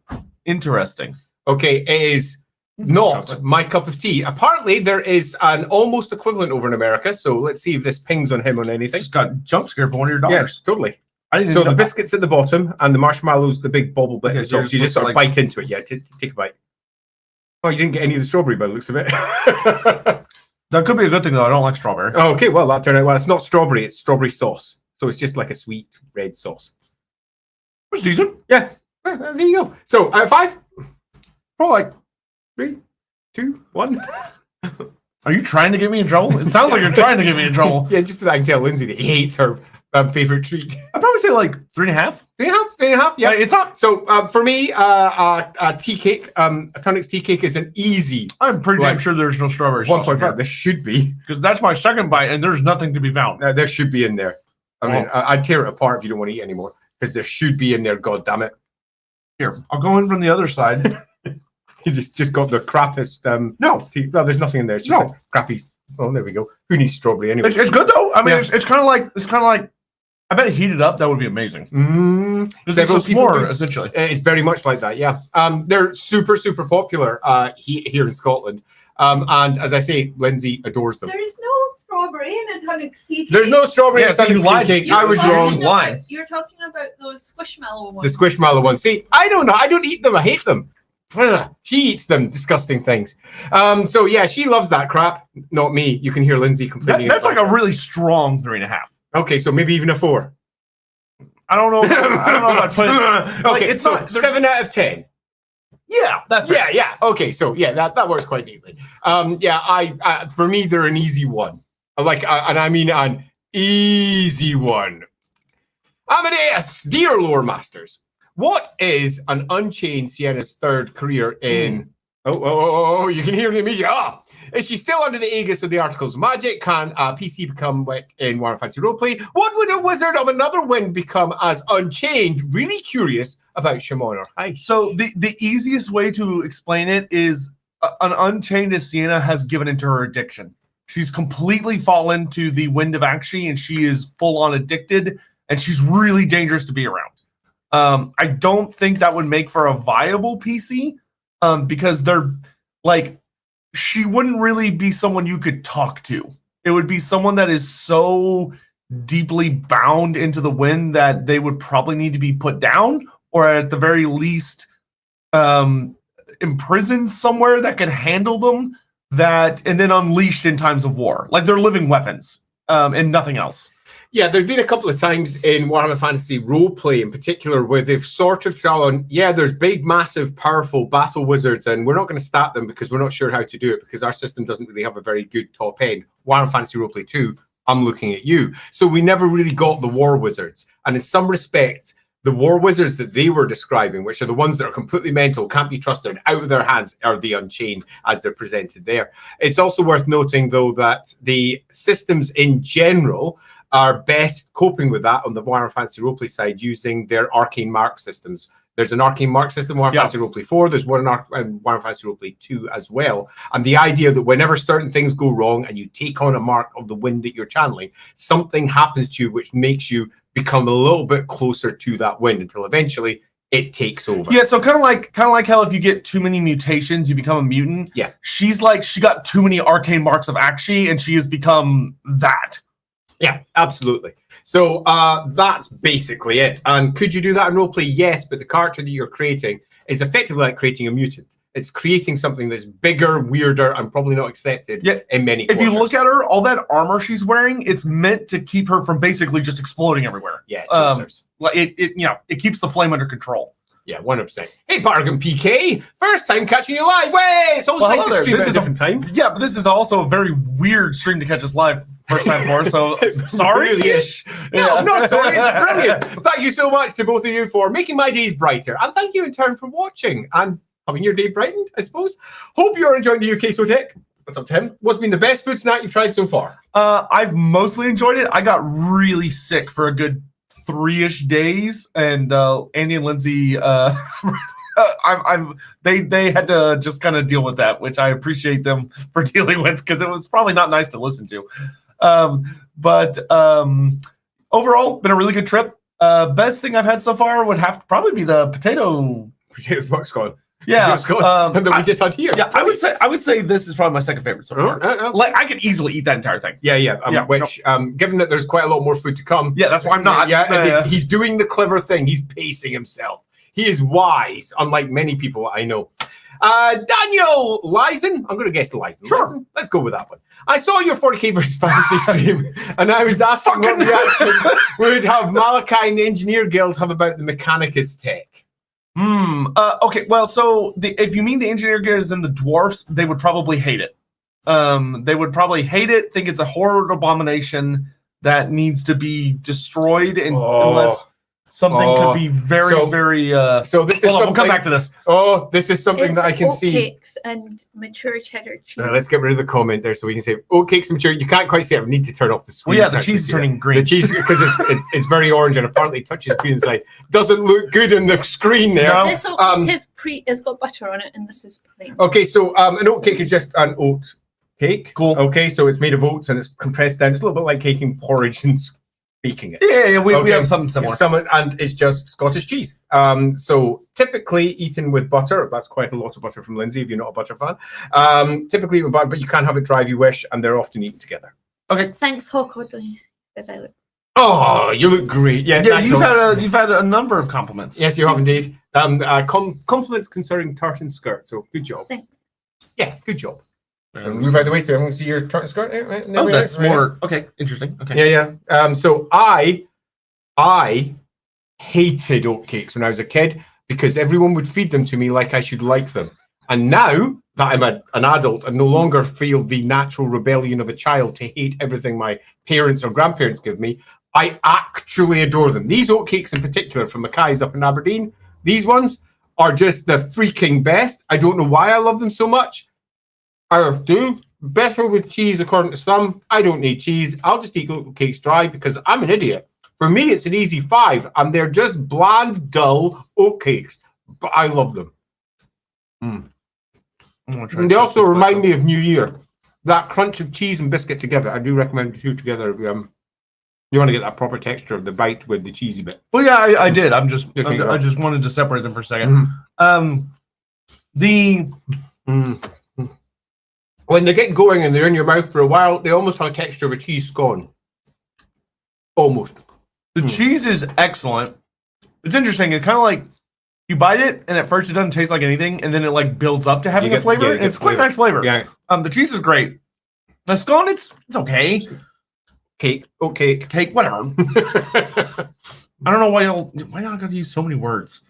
S2: Interesting.
S1: Okay, it is not my cup of tea. Apparently, there is an almost equivalent over in America. So let's see if this pings on him on anything.
S2: Just got jump scared for one of your daughters.
S1: Yes, totally.
S2: I didn't
S1: So
S2: know
S1: the biscuit's at the bottom, and the marshmallow's the big bobble bit.
S2: Okay,
S1: So you just sort of bite into it. Yeah, take a bite. Oh, you didn't get any of the strawberry by the looks of it.
S2: That could be a good thing, though. I don't like strawberry.
S1: Oh, okay, well, that turned out well. It's not strawberry, it's strawberry sauce. So it's just like a sweet red sauce.
S2: It's decent.
S1: Yeah, well, there you go. So, out of 5?
S2: Probably
S1: 3, 2, 1.
S2: Are you trying to get me in trouble? It sounds like you're trying to get me in trouble.
S1: Yeah, just so that I can tell Lindsay that he hates her favorite treat.
S2: I'd probably say 3.5.
S1: 3.5? Yeah.
S2: It's not.
S1: So, for me, a tea cake, a Tunix tea cake is an easy.
S2: I'm pretty damn sure there's no strawberry sauce.
S1: 1.5. There should be.
S2: Because that's my second bite, and there's nothing to be found.
S1: There should be in there. I mean, I'd tear it apart if you don't want to eat anymore. Because there should be in there, God damn it.
S2: Here, I'll go in from the other side.
S1: You just got the crappiest.
S2: No,
S1: there's nothing in there. It's just crappy. Oh, there we go. Who needs strawberry anyway?
S2: It's good though. I mean, it's kind of like. I bet heated up that would be amazing. It's a s'more, essentially.
S1: It's very much like that. Yeah. They're super popular here in Scotland. And as I say, Lindsay adores them.
S3: There's no strawberry in a Tunix tea cake.
S1: There's no strawberry in a Tunix tea cake. I was wrong.
S2: Why?
S3: You're talking about those squishmallow ones.
S1: The squishmallow ones. See, I don't know. I don't eat them. I hate them. She eats them. Disgusting things. So yeah, she loves that crap. Not me. You can hear Lindsay complaining.
S2: That's like a really strong 3.5.
S1: Okay, so maybe even a 4.
S2: I don't know. I don't know if I'd put it.
S1: Okay, it's not 7 out of 10.
S2: Yeah, that's right.
S1: Yeah. Okay, so yeah, that works quite neatly. I for me they're an easy one. And I mean an easy one. Amadeus, dear lore masters, what is an Unchained Sienna's third career in? Oh, you can hear the immediate. Is she still under the aegis of the Articles of Magic? Can a PC become wit in Warhammer Fantasy Roleplay? What would a Wizard of Another Wind become as Unchained? Really curious about Shimon or Heist.
S2: So the easiest way to explain it is an Unchained Sienna has given into her addiction. She's completely fallen to the wind of Akshi, and she is full on addicted, and she's really dangerous to be around. I don't think that would make for a viable PC because they're like, she wouldn't really be someone you could talk to. It would be someone that is so deeply bound into the wind that they would probably need to be put down, or at the very least imprisoned somewhere that could handle them, and then unleashed in times of war. Like they're living weapons and nothing else.
S1: Yeah, there've been a couple of times in Warhammer Fantasy Roleplay in particular where they've sort of gone, there's big, massive, powerful battle wizards, and we're not going to stat them because we're not sure how to do it because our system doesn't really have a very good top end. Warhammer Fantasy Roleplay 2, I'm looking at you. So we never really got the war wizards. And in some respects, the war wizards that they were describing, which are the ones that are completely mental, can't be trusted, out of their hands, are the Unchained as they're presented there. It's also worth noting, though, that the systems in general are best coping with that on the Warhammer Fantasy Roleplay side using their Arcane Mark systems. There's an Arcane Mark system, Warhammer Fantasy Roleplay 4. There's one in Warhammer Fantasy Roleplay 2 as well. And the idea that whenever certain things go wrong and you take on a mark of the wind that you're channeling, something happens to you which makes you become a little bit closer to that wind until eventually it takes over.
S2: Yeah, so kind of like how if you get too many mutations, you become a mutant.
S1: Yeah.
S2: She's like, she got too many arcane marks of Akshi, and she has become that.
S1: Yeah, absolutely. So that's basically it. And could you do that in roleplay? Yes, but the character that you're creating is effectively like creating a mutant. It's creating something that's bigger, weirder, and probably not accepted in many quarters.
S2: If you look at her, all that armor she's wearing, it's meant to keep her from basically just exploding everywhere.
S1: Yeah,
S2: it keeps the flame under control.
S1: Yeah, 100%. Hey, Bargain PK, first time catching you live. Way, it's always nice to stream at a different time.
S2: Yeah, but this is also a very weird stream to catch us live first time for. So sorry.
S1: Really-ish. No, not sorry. It's brilliant. Thank you so much to both of you for making my days brighter, and thank you in turn for watching and having your day brightened, I suppose. Hope you're enjoying the UK Sotek. That's up to him. What's been the best food snack you've tried so far?
S2: I've mostly enjoyed it. I got really sick for a good 3-ish days, and Andy and Lindsay, they had to just kind of deal with that, which I appreciate them for dealing with because it was probably not nice to listen to. But overall, been a really good trip. Best thing I've had so far would have to probably be the potato
S1: box gone.
S2: Yeah,
S1: that we just had here.
S2: Yeah, I would say this is probably my second favorite so far. Like I could easily eat that entire thing.
S1: Given that there's quite a lot more food to come.
S2: Yeah, that's why I'm not.
S1: He's doing the clever thing. He's pacing himself. He is wise, unlike many people I know. Daniel Lysen, I'm going to guess Lysen.
S2: Sure.
S1: Lysen? Let's go with that one. I saw your 40k versus fantasy stream, and I was asking what reaction would have Malachi and the Engineer Guild have about the Mechanicus tech.
S2: Okay, well, so if you mean the Engineer Guild and the dwarfs, they would probably hate it. They would probably hate it, think it's a horrid abomination that needs to be destroyed, unless something could be very.
S1: So this is.
S2: We'll come back to this.
S1: Oh, this is something that I can see.
S3: Oatcakes and mature cheddar cheese.
S1: Let's get rid of the comment there so we can say oatcakes and mature. You can't quite see it. We need to turn off the screen.
S2: Well, yeah, the cheese is turning green.
S1: The cheese because it's very orange and apparently touches green inside. Doesn't look good on the screen there.
S3: No. This oatcake has got butter on it, and this is plain.
S1: Okay, so an oatcake is just an oat cake.
S2: Cool.
S1: Okay, so it's made of oats and it's compressed down. It's a little bit like making porridge and baking it.
S2: Yeah, we have something similar.
S1: And it's just Scottish cheese. So typically eaten with butter. That's quite a lot of butter from Lindsay if you're not a butter fan. Typically with butter, but you can have it dry if you wish, and they're often eaten together. Okay.
S3: Thanks, Hawk. As I look.
S1: Oh, you look great. Yeah,
S2: you've had a number of compliments.
S1: Yes, you have indeed. Compliments concerning tartan skirt. So good job.
S3: Thanks.
S1: Yeah, good job. Move out of the way so everyone can see your tartan skirt. Right?
S2: That's more okay. Interesting. Okay.
S1: Yeah. So I hated oatcakes when I was a kid because everyone would feed them to me like I should like them. And now that I'm an adult and no longer feel the natural rebellion of a child to hate everything my parents or grandparents give me, I actually adore them. These oatcakes in particular from Mackay's up in Aberdeen, these ones are just the freaking best. I don't know why I love them so much. I do better with cheese according to some. I don't need cheese. I'll just eat oatcakes dry because I'm an idiot. For me, it's an easy 5, and they're just bland, dull oatcakes. But I love them. And they also remind me of New Year. That crunch of cheese and biscuit together. I do recommend the two together if you want to get that proper texture of the bite with the cheesy bit.
S2: Well, yeah, I did. I just wanted to separate them for a second.
S1: When they get going and they're in your mouth for a while, they almost have a texture of a cheese scone. Almost.
S2: The cheese is excellent. It's interesting. It's kind of like you bite it, and at first it doesn't taste like anything, and then it like builds up to having a flavor. It's quite a nice flavor.
S1: Yeah.
S2: The cheese is great. The scone, it's okay.
S1: Cake,
S2: whatever. I don't know why y'all gotta use so many words.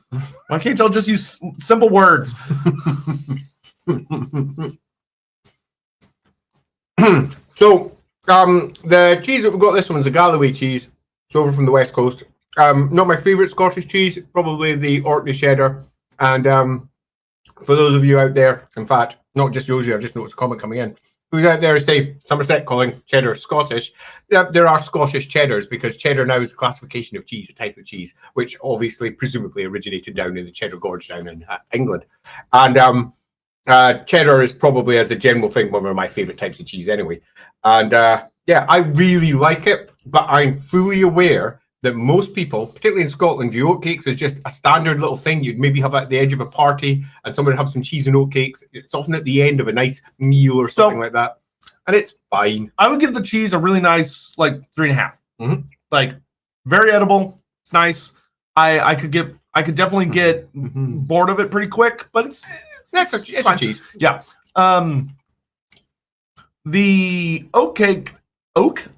S2: Why can't y'all just use simple words?
S1: So, the cheese that we've got, this one's a Galloway cheese. It's over from the West Coast. Not my favorite Scottish cheese, probably the Orkney cheddar. And for those of you out there, in fact, not just Rosie, I've just noticed a comment coming in. Who's out there say Somerset calling cheddar Scottish? There are Scottish cheddars because cheddar now is a classification of cheese, a type of cheese, which obviously presumably originated down in the Cheddar Gorge down in England. And cheddar is probably, as a general thing, one of my favorite types of cheese anyway. And yeah, I really like it, but I'm fully aware that most people, particularly in Scotland, view oatcakes as just a standard little thing you'd maybe have at the edge of a party, and someone would have some cheese and oatcakes. It's often at the end of a nice meal or something like that, and it's fine.
S2: I would give the cheese a really nice, like 3.5.
S1: Mm-hmm.
S2: Like very edible. It's nice. I could definitely get bored of it pretty quick, but it's
S1: a cheese.
S2: Yeah. The oatcake, oat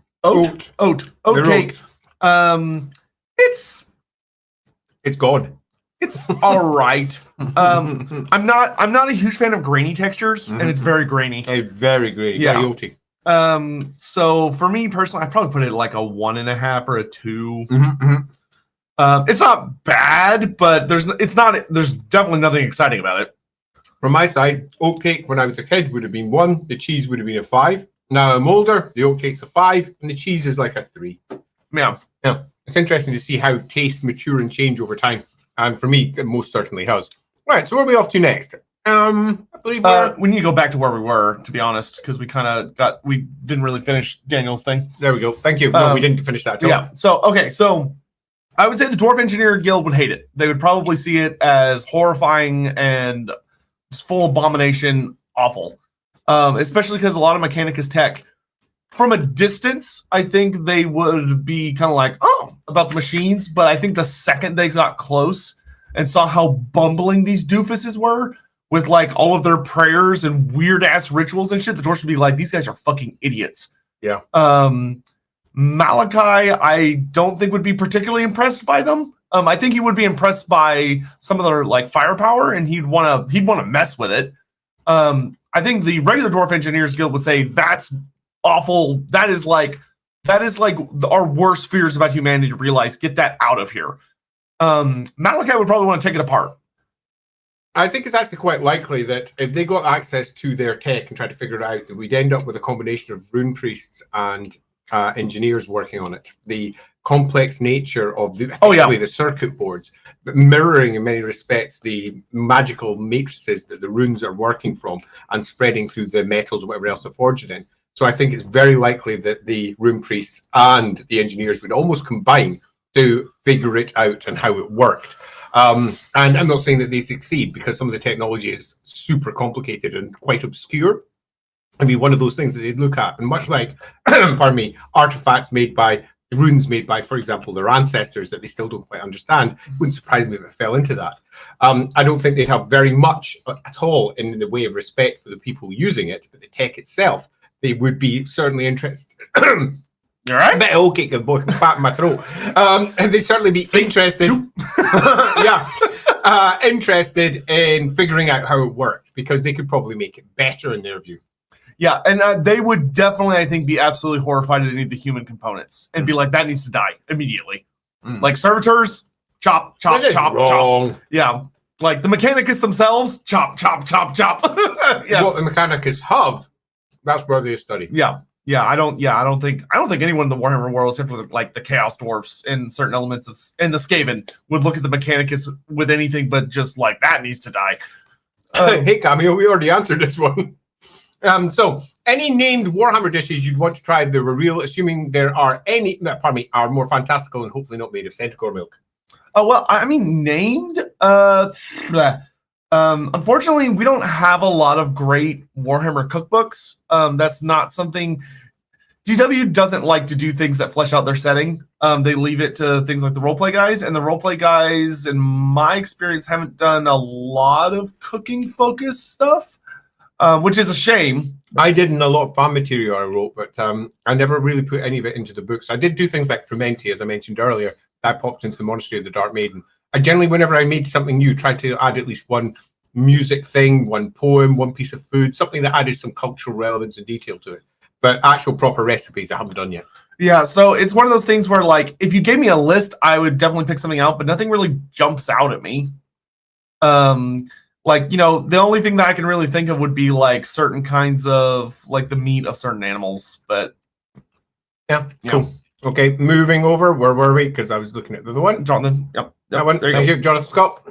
S2: cake.
S1: It's gone.
S2: It's all right. I'm not a huge fan of grainy textures, and it's very grainy.
S1: It's very grainy.
S2: Yeah.
S1: Very oaty.
S2: So for me personally, I'd probably put it like a 1.5 or a 2. It's not bad, but there's definitely nothing exciting about it.
S1: From my side, oatcake when I was a kid would have been 1. The cheese would have been a 5. Now I'm older, the oatcake's a 5, and the cheese is like a 3.
S2: Yeah.
S1: It's interesting to see how tastes mature and change over time. And for me, it most certainly has. Right, so where are we off to next? I believe
S2: we need to go back to where we were, to be honest, because we didn't really finish Daniel's thing.
S1: There we go. Thank you. No, we didn't finish that at all.
S2: Yeah. So I would say the Dwarf Engineer Guild would hate it. They would probably see it as horrifying and full abomination, awful. Especially because a lot of Mechanicus tech, from a distance, I think they would be kind of like, oh, about the machines. But I think the second they got close and saw how bumbling these doofuses were with like all of their prayers and weird ass rituals and shit, the dwarves would be like, these guys are fucking idiots.
S1: Yeah.
S2: Malachi, I don't think would be particularly impressed by them. I think he would be impressed by some of their like firepower, and he'd want to mess with it. I think the regular Dwarf Engineers Guild would say that's awful. That is like our worst fears about humanity to realize. Get that out of here. Malachi would probably want to take it apart.
S1: I think it's actually quite likely that if they got access to their tech and tried to figure it out, that we'd end up with a combination of rune priests and engineers working on it. The complex nature of the circuit boards, but mirroring in many respects the magical matrices that the runes are working from and spreading through the metals or whatever else they're forged in. So I think it's very likely that the rune priests and the engineers would almost combine to figure it out and how it worked. And I'm not saying that they succeed because some of the technology is super complicated and quite obscure. I mean, one of those things that they'd look at, and much like, pardon me, artifacts made by, runes made by, for example, their ancestors that they still don't quite understand, wouldn't surprise me if it fell into that. I don't think they'd have very much at all in the way of respect for the people using it, but the tech itself, they would be certainly interested.
S2: All right.
S1: A bit of okay, good boy, pat in my throat. They'd certainly be interested. Interested in figuring out how it worked because they could probably make it better in their view.
S2: Yeah, and they would definitely, I think, be absolutely horrified at any of the human components and be like, that needs to die immediately. Like servitors, chop, chop, chop,
S1: wrong.
S2: chop. Yeah, like the Mechanicus themselves, chop, chop, chop, chop. Yeah.
S1: What the Mechanicus have, that's worthy of study.
S2: Yeah, I don't think anyone in the Warhammer world, except for the Chaos Dwarfs and certain elements of and the Skaven, would look at the Mechanicus with anything but just like that needs to die.
S1: Hey, Cameo, we already answered this one. So, any named Warhammer dishes you'd want to try that were real, assuming there are any, are more fantastical and hopefully not made of centaur milk?
S2: Oh, well, I mean, named? Unfortunately, we don't have a lot of great Warhammer cookbooks. That's not something... GW doesn't like to do things that flesh out their setting. They leave it to things like the roleplay guys, and the roleplay guys, in my experience, haven't done a lot of cooking-focused stuff. Which is a shame.
S1: I did in a lot of fan material I wrote, but I never really put any of it into the books. I did do things like Frumenti, as I mentioned earlier. That popped into the Monastery of the Dark Maiden. I generally, whenever I made something new, tried to add at least one music thing, one poem, one piece of food, something that added some cultural relevance and detail to it. But actual proper recipes I haven't done yet.
S2: Yeah, so it's one of those things where, like, if you gave me a list, I would definitely pick something out, but nothing really jumps out at me. Like, the only thing that I can really think of would be, like, certain kinds of, like, the meat of certain animals, but...
S1: Yeah, cool. Okay, moving over. Where were we? Because I was looking at the other one.
S2: Jonathan, yep.
S1: That one.
S2: There you
S1: Thank
S2: go.
S1: you, Jonathan Scott.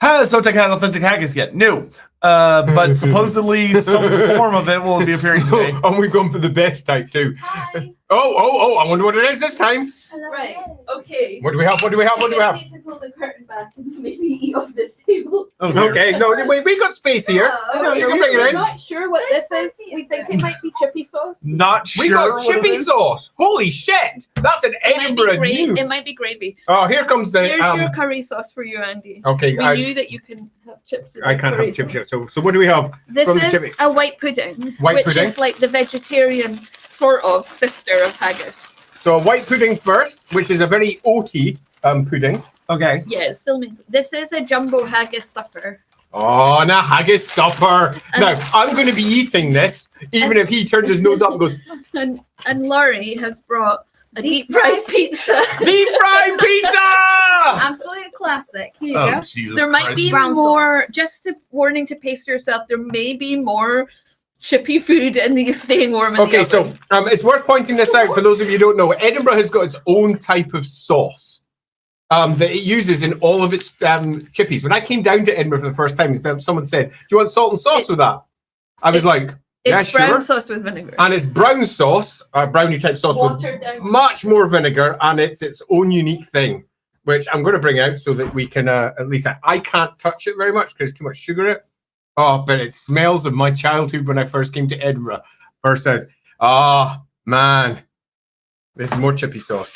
S2: Has Sotek had authentic haggis yet? No. But supposedly some form of it will be appearing today.
S1: And we've gone for the best type too.
S3: Hi.
S1: Oh, I wonder what it is this time.
S3: Right. Okay.
S1: What do we have? What do we have? What do we have?
S3: need to pull the curtain back and maybe eat off this table.
S2: Oh, dear.
S1: Okay, no, we got space here.
S3: Okay,
S1: You can bring it
S3: we're
S1: in.
S3: not sure what this is. We think it might be chippy sauce.
S2: Not sure.
S1: We got
S2: what
S1: chippy
S2: it is.
S1: sauce. Holy shit! That's an
S3: It might be
S1: Edinburgh news.
S3: It might be gravy.
S1: Oh, here comes the.
S3: Here's your curry sauce for you, Andy.
S1: Okay,
S3: We knew that you can have chips. With
S1: I can't
S3: curry
S1: have chips
S3: sauce.
S1: yet. So what do we have?
S3: This
S1: from the
S3: is
S1: chippy?
S3: a white pudding,
S1: White
S3: which
S1: pudding?
S3: is like the vegetarian sort of sister of haggis.
S1: So a white pudding first, which is a very oaty pudding.
S2: Okay.
S3: Yeah, it's still made. This is a jumbo haggis supper.
S1: Oh, and a haggis supper. Now, I'm going to be eating this, even if he turns his nose up and goes,
S3: And Laurie has brought a deep fried pizza.
S1: deep fried pizza!
S4: Absolute classic. Here you
S2: Oh,
S4: go.
S2: Jesus
S3: There might
S2: Christ.
S3: be
S4: Brown
S3: more,
S4: sauce.
S3: just a warning to pace yourself, there may be more chippy food in the staying warm in the
S1: Okay, so
S3: oven.
S1: it's worth pointing this out for those of you who don't know. Edinburgh has got its own type of sauce that it uses in all of its chippies. When I came down to Edinburgh for the first time, someone said, "Do you want salt and sauce with that?" I was like, "Yeah,
S3: It's brown
S1: sure."
S3: sauce with vinegar.
S1: And it's brown sauce, brownie type sauce
S3: Watered
S1: with
S3: down.
S1: much more vinegar, and it's its own unique thing, which I'm going to bring out so that we can at least I can't touch it very much because there's too much sugar in it. Oh, but it smells of my childhood when I first came to Edinburgh. First time, man, this is more chippy sauce.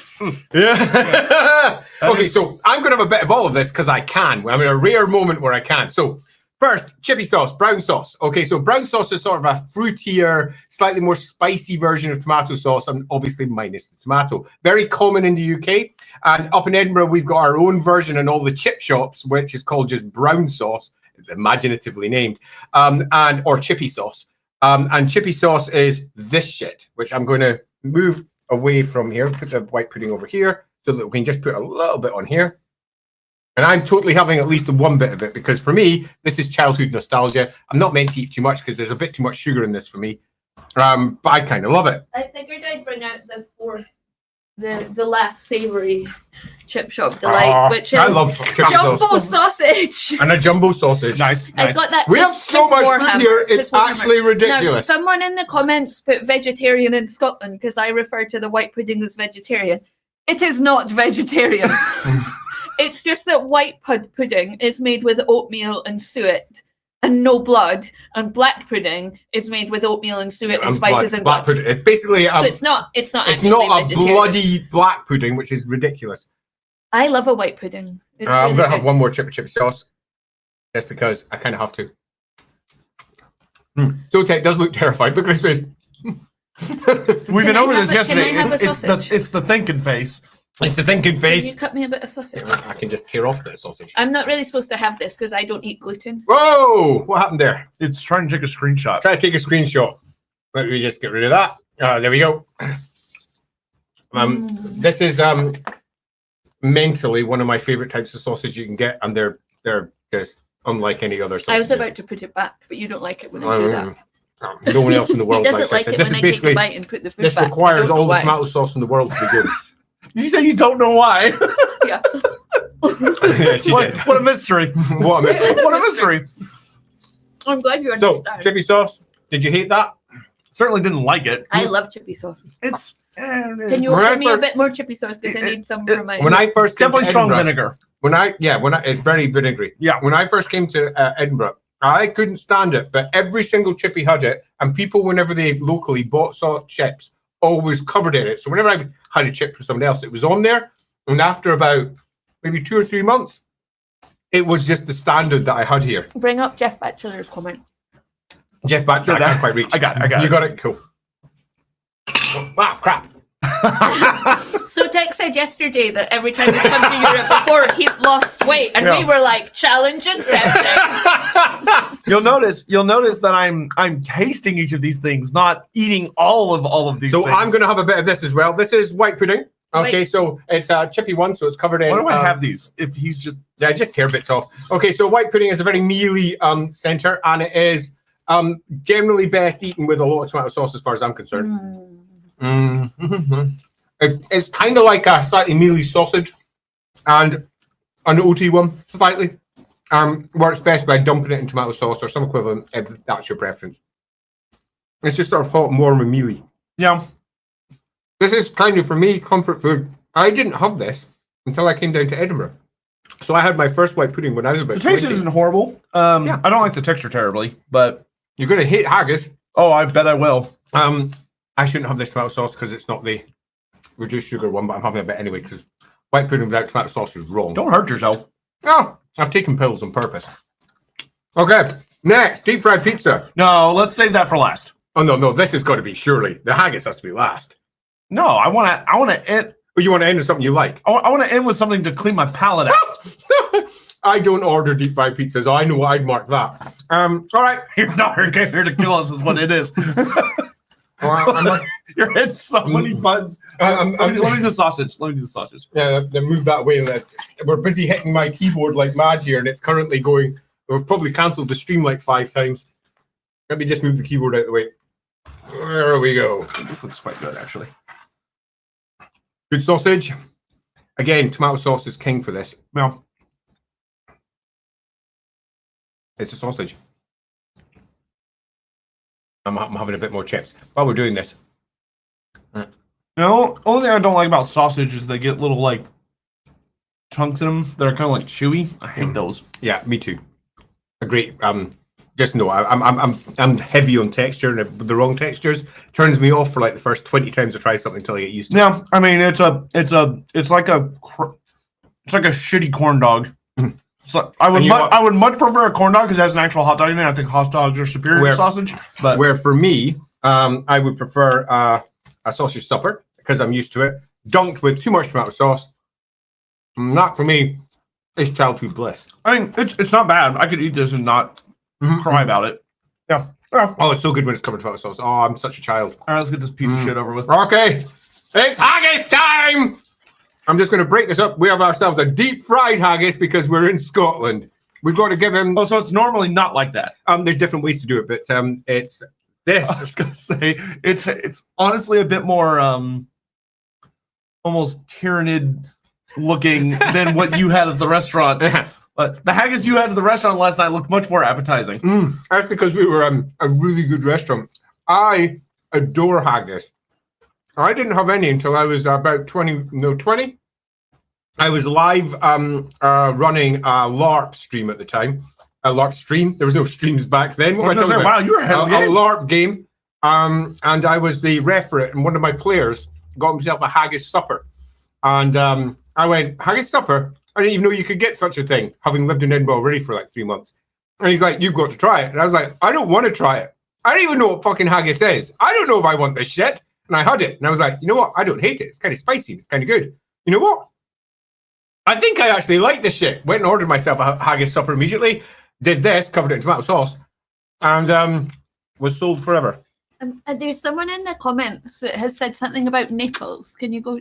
S1: Yeah. Okay, so I'm going to have a bit of all of this because I can. I'm in a rare moment where I can. So first, chippy sauce, brown sauce. Okay, so brown sauce is sort of a fruitier, slightly more spicy version of tomato sauce, and obviously minus the tomato. Very common in the UK. And up in Edinburgh, we've got our own version in all the chip shops, which is called just brown sauce. It's imaginatively named, or chippy sauce. And chippy sauce is this shit, which I'm going to move away from here, put the white pudding over here so that we can just put a little bit on here. And I'm totally having at least one bit of it because for me, this is childhood nostalgia. I'm not meant to eat too much because there's a bit too much sugar in this for me. But I kind of love it.
S3: I figured I'd bring out the fourth, the last savoury chip shop delight, which is
S1: I love chippy
S3: jumbo
S1: sauce.
S3: sausage.
S1: And a jumbo sausage.
S2: Nice,
S3: I've
S2: nice.
S3: got that.
S1: We have so much food
S3: Warhammer.
S1: here, it's
S3: Chris Warhammer.
S1: actually
S3: Now,
S1: ridiculous.
S3: someone in the comments put vegetarian in Scotland because I refer to the white pudding as vegetarian. It is not vegetarian. It's just that white pudding is made with oatmeal and suet and no blood, and black pudding is made with oatmeal and suet and spices and
S1: black
S3: blood.
S1: pudding. It's basically
S3: So it's not
S1: it's
S3: actually
S1: not a
S3: vegetarian.
S1: bloody black pudding, which is ridiculous.
S3: I love a white pudding. It's
S1: I'm
S3: really
S1: gonna have
S3: good.
S1: one more chippy sauce, just because I kind of have to. Sotek does look terrified. Look at his face.
S2: We've been
S3: I
S2: over
S3: have
S2: this
S3: a- can I
S2: yesterday.
S3: have a
S2: It's
S3: sausage?
S2: the thinking face.
S1: It's the thinking
S3: Can
S1: face.
S3: you cut me a bit of sausage?
S1: I can just tear off a bit of sausage.
S3: I'm not really supposed to have this because I don't eat gluten.
S1: Whoa! What happened there?
S2: It's trying to take a screenshot.
S1: Try to take a screenshot. Let me just get rid of that. There we go. This is mentally one of my favorite types of sausage you can get, and they're just unlike any other
S3: I
S1: sausages.
S3: was about to put it back, but you don't like it when I do that.
S1: No one else in the
S3: He
S1: world
S3: doesn't
S1: likes
S3: like
S1: this.
S3: it
S1: This
S3: when
S1: is
S3: I take a
S1: basically
S3: bite and put the food
S1: this
S3: back. I
S1: requires
S3: don't know
S1: all the
S3: why.
S1: tomato sauce in the world to be good.
S2: You say you don't know why.
S3: Yeah.
S1: Yeah, she did.
S2: What a mystery.
S1: What a mystery.
S3: It is a
S2: What a mystery.
S3: I'm glad you
S1: So,
S3: understand.
S1: chippy sauce. Did you hate that?
S2: Certainly didn't like it.
S3: I love chippy sauce.
S2: It's
S3: Can you
S1: When I
S3: open me a
S1: first-
S3: bit more chippy sauce because I need some for my.
S1: When I first came
S2: definitely
S1: to
S2: strong
S1: Edinburgh,
S2: vinegar.
S1: it's very vinegary.
S2: Yeah.
S1: When I first came to Edinburgh, I couldn't stand it, but every single chippy had it, and people, whenever they locally bought salt chips, always covered in it. So whenever I had a chip for somebody else, it was on there, and after about maybe 2 or 3 months, it was just the standard that I had here.
S3: Bring up Jeff Batchelor's comment.
S1: Jeff Batchelor, I can't quite reach.
S2: I got it.
S1: You got it? Cool. Oh, wow, crap.
S3: So Tex said yesterday that every time he's come to Europe before, he's lost weight, and we were like, challenge accepted.
S2: You'll notice that I'm tasting each of these things, not eating all of these.
S1: So
S2: things.
S1: I'm going to have a bit of this as well. This is white pudding. Okay, so it's a chippy one, so it's covered in.
S2: Why do I have these? If he's just
S1: just tear bits off. Okay, so white pudding is a very mealy center, and it is generally best eaten with a lot of tomato sauce, as far as I'm concerned. It's kind of like a slightly mealy sausage, and an OT one slightly. Works best by dumping it in tomato sauce or some equivalent, if that's your preference. It's just sort of hot and warm and mealy.
S2: Yeah.
S1: This is kind of, for me, comfort food. I didn't have this until I came down to Edinburgh. So I had my first white pudding when I was about 20.
S2: The taste isn't horrible. I don't like the texture terribly, but...
S1: You're going to hate haggis.
S2: Oh, I bet I will.
S1: I shouldn't have this tomato sauce because it's not the reduced sugar one, but I'm having a bit anyway because white pudding without tomato sauce is wrong.
S2: Don't hurt yourself.
S1: Oh, I've taken pills on purpose. Okay, next, deep fried pizza.
S2: No, let's save that for last.
S1: Oh, no, this has got to be, surely. The haggis has to be last.
S2: No, I want to end.
S1: Oh, you want to end with something you like?
S2: I want to end with something to clean my palate out.
S1: I don't order deep fried pizzas. I know I'd mark that. All right.
S2: Your daughter came here to kill us is what it is. You're hitting so many buttons. Let me do the sausage. Let me do the sausage.
S1: Yeah, then move that way. We're busy hitting my keyboard like mad here, and it's currently going. We've probably cancelled the stream like 5 times. Let me just move the keyboard out of the way. There we go.
S2: This looks quite good, actually.
S1: Good sausage. Again, tomato sauce is king for this.
S2: Well,
S1: it's a sausage. I'm having a bit more chips while we're doing this.
S2: no, only thing I don't like about sausage is they get little like chunks in them that are kind of like chewy. I hate those.
S1: Yeah, me too. Agree. Just no, I'm heavy on texture, and the wrong textures turns me off for like the first 20 times I try something until I get used to it.
S2: Yeah, I mean it's like a shitty corn dog. So I would much prefer a corn dog because it has an actual hot dog in it. I think hot dogs are superior to sausage. But
S1: where for me, I would prefer a sausage supper because I'm used to it, dunked with too much tomato sauce. Not for me. It's childhood bliss.
S2: I mean, it's not bad. I could eat this and not cry about it. Yeah.
S1: Oh, it's so good when it's covered in tomato sauce. Oh, I'm such a child.
S2: All right, let's get this piece of shit over with.
S1: Okay, it's haggis time. I'm just going to break this up. We have ourselves a deep fried haggis because we're in Scotland. We've got to give him.
S2: Oh, so it's normally not like that.
S1: There's different ways to do it, but it's this.
S2: I was going to say it's honestly a bit more almost tyrannid looking than what you had at the restaurant. But the haggis you had at the restaurant last night looked much more appetizing.
S1: That's because we were a really good restaurant. I adore haggis. I didn't have any until I was about 20. I was live running a LARP stream at the time. A LARP stream. There was no streams back then. What am I talking about?
S2: Wow, you were ahead of the game.
S1: A LARP game. And I was the referee, and one of my players got himself a haggis supper. And I went, haggis supper? I didn't even know you could get such a thing, having lived in Edinburgh already for like 3 months. And he's like, you've got to try it. And I was like, I don't want to try it. I don't even know what fucking haggis is. I don't know if I want this shit. And I had it. And I was like, you know what? I don't hate it. It's kind of spicy. It's kind of good. You know what? I think I actually like this shit. Went and ordered myself a haggis supper immediately. Did this, covered it in tomato sauce. And was sold forever.
S3: There's someone in the comments that has said something about Naples. Can you go?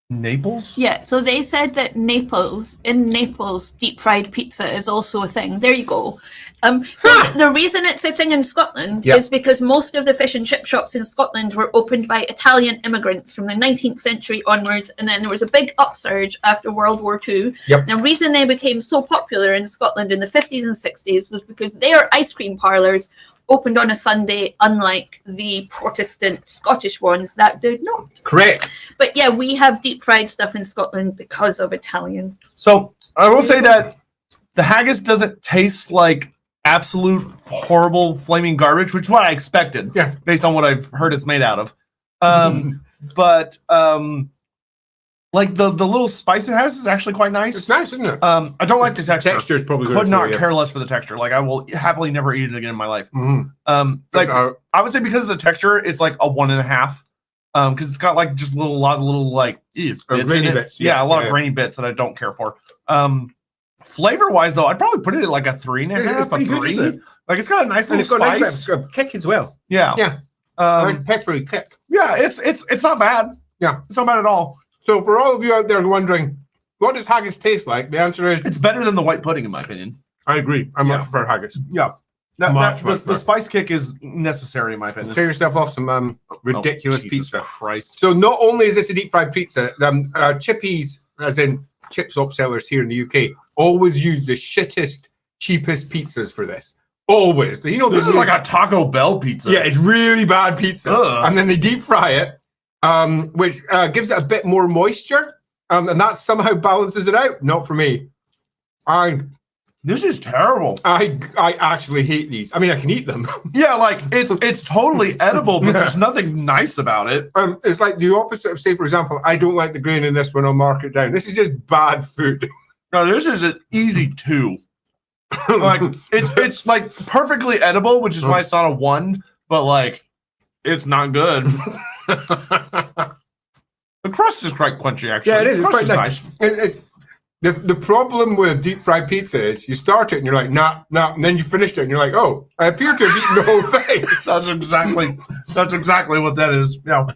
S2: Naples?
S3: Yeah, so they said that in Naples, deep fried pizza is also a thing. There you go. The reason it's a thing in Scotland is because most of the fish and chip shops in Scotland were opened by Italian immigrants from the 19th century onwards, and then there was a big upsurge after World War II. The reason they became so popular in Scotland in the 50s and 60s was because their ice cream parlours opened on a Sunday, unlike the Protestant Scottish ones that did not.
S1: Correct.
S3: But yeah, we have deep fried stuff in Scotland because of Italian.
S2: So I will say that the haggis doesn't taste like absolute horrible flaming garbage, which is what I expected.
S1: Yeah,
S2: based on what I've heard it's made out of. But like the little spice it has is actually quite nice.
S1: It's nice, isn't it?
S2: I don't like the texture.
S1: Texture is probably good.
S2: Could not care less for the texture. Like I will happily never eat it again in my life.
S1: Mm-hmm.
S2: Like I would say because of the texture, it's like a 1.5. because it's got like just a lot of little like bits
S1: grainy
S2: in it.
S1: bits.
S2: Yeah, a lot of grainy bits that I don't care for. Flavor wise though, I'd probably put it at like a 3.5, a 3. Like it's got a nice little
S1: got a
S2: spice.
S1: nice bit of kick as well.
S2: Yeah.
S1: Yeah. Peppery kick.
S2: Yeah, it's not bad.
S1: Yeah.
S2: It's not bad at all.
S1: So for all of you out there wondering, what does haggis taste like? The answer is
S2: It's better than the white pudding in my opinion.
S1: I agree. I much prefer haggis.
S2: Yeah.
S1: Much
S2: The spice kick is necessary in my opinion.
S1: Tear yourself off some ridiculous
S2: Jesus
S1: pizza.
S2: Christ.
S1: So not only is this a deep fried pizza, Chippies, as in chips upsellers here in the UK, always use the shittest, cheapest pizzas for this. Always. You know,
S2: This is like a Taco Bell pizza.
S1: yeah, it's really bad pizza.
S2: Ugh.
S1: And then they deep fry it, which gives it a bit more moisture, and that somehow balances it out. Not for me.
S2: This is terrible.
S1: I actually hate these. I mean, I can eat them.
S2: Yeah, like it's totally edible, but there's nothing nice about it.
S1: It's like the opposite of, say, for example, I don't like the grain in this one. I'll mark it down. This is just bad food.
S2: No, this is an easy 2. Like it's like perfectly edible, which is why it's not a 1, but like it's not good. The crust is quite crunchy, actually.
S1: Yeah, it is.
S2: The
S1: It's
S2: crust
S1: quite nice. The problem with deep fried pizza is you start it and you're like, nah, and then you finished it and you're like, oh, I appear to have eaten the whole thing.
S2: That's exactly what that is. Yeah.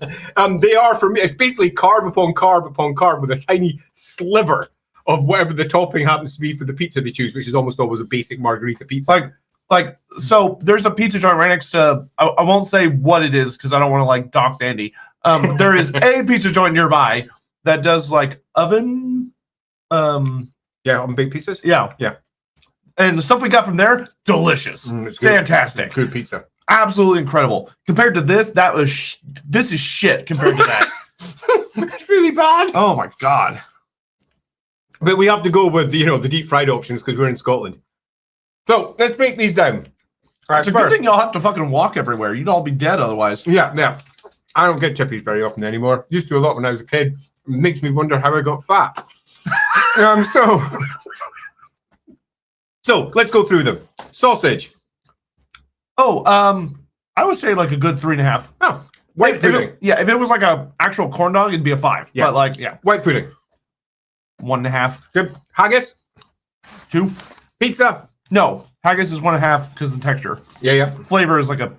S1: They are, for me, it's basically carb upon carb upon carb with a tiny sliver of whatever the topping happens to be for the pizza they choose, which is almost always a basic margarita pizza.
S2: Like so there's a pizza joint right next to, I won't say what it is because I don't want to like dox Andy. There is a pizza joint nearby that does like oven.
S1: Yeah, on big pizzas.
S2: Yeah. And the stuff we got from there, delicious,
S1: It's good.
S2: fantastic,
S1: Good pizza.
S2: absolutely incredible. Compared to this, this is shit compared to that.
S1: It's really bad.
S2: Oh my god.
S1: But we have to go with the deep fried options because we're in Scotland. So let's break these down. All right,
S2: It's a good thing y'all have to fucking walk everywhere. You'd all be dead otherwise.
S1: Yeah. I don't get chippies very often anymore. Used to a lot when I was a kid. It makes me wonder how I got fat. So let's go through them. Sausage.
S2: Oh, I would say like a good 3.5.
S1: Oh, white pudding.
S2: If it was like a actual corn dog, it'd be a 5.
S1: Yeah.
S2: But like, yeah,
S1: White pudding.
S2: 1.5.
S1: Good. Haggis.
S2: 2.
S1: Pizza.
S2: No, haggis is 1.5 because of the texture.
S1: Yeah.
S2: Flavor is like a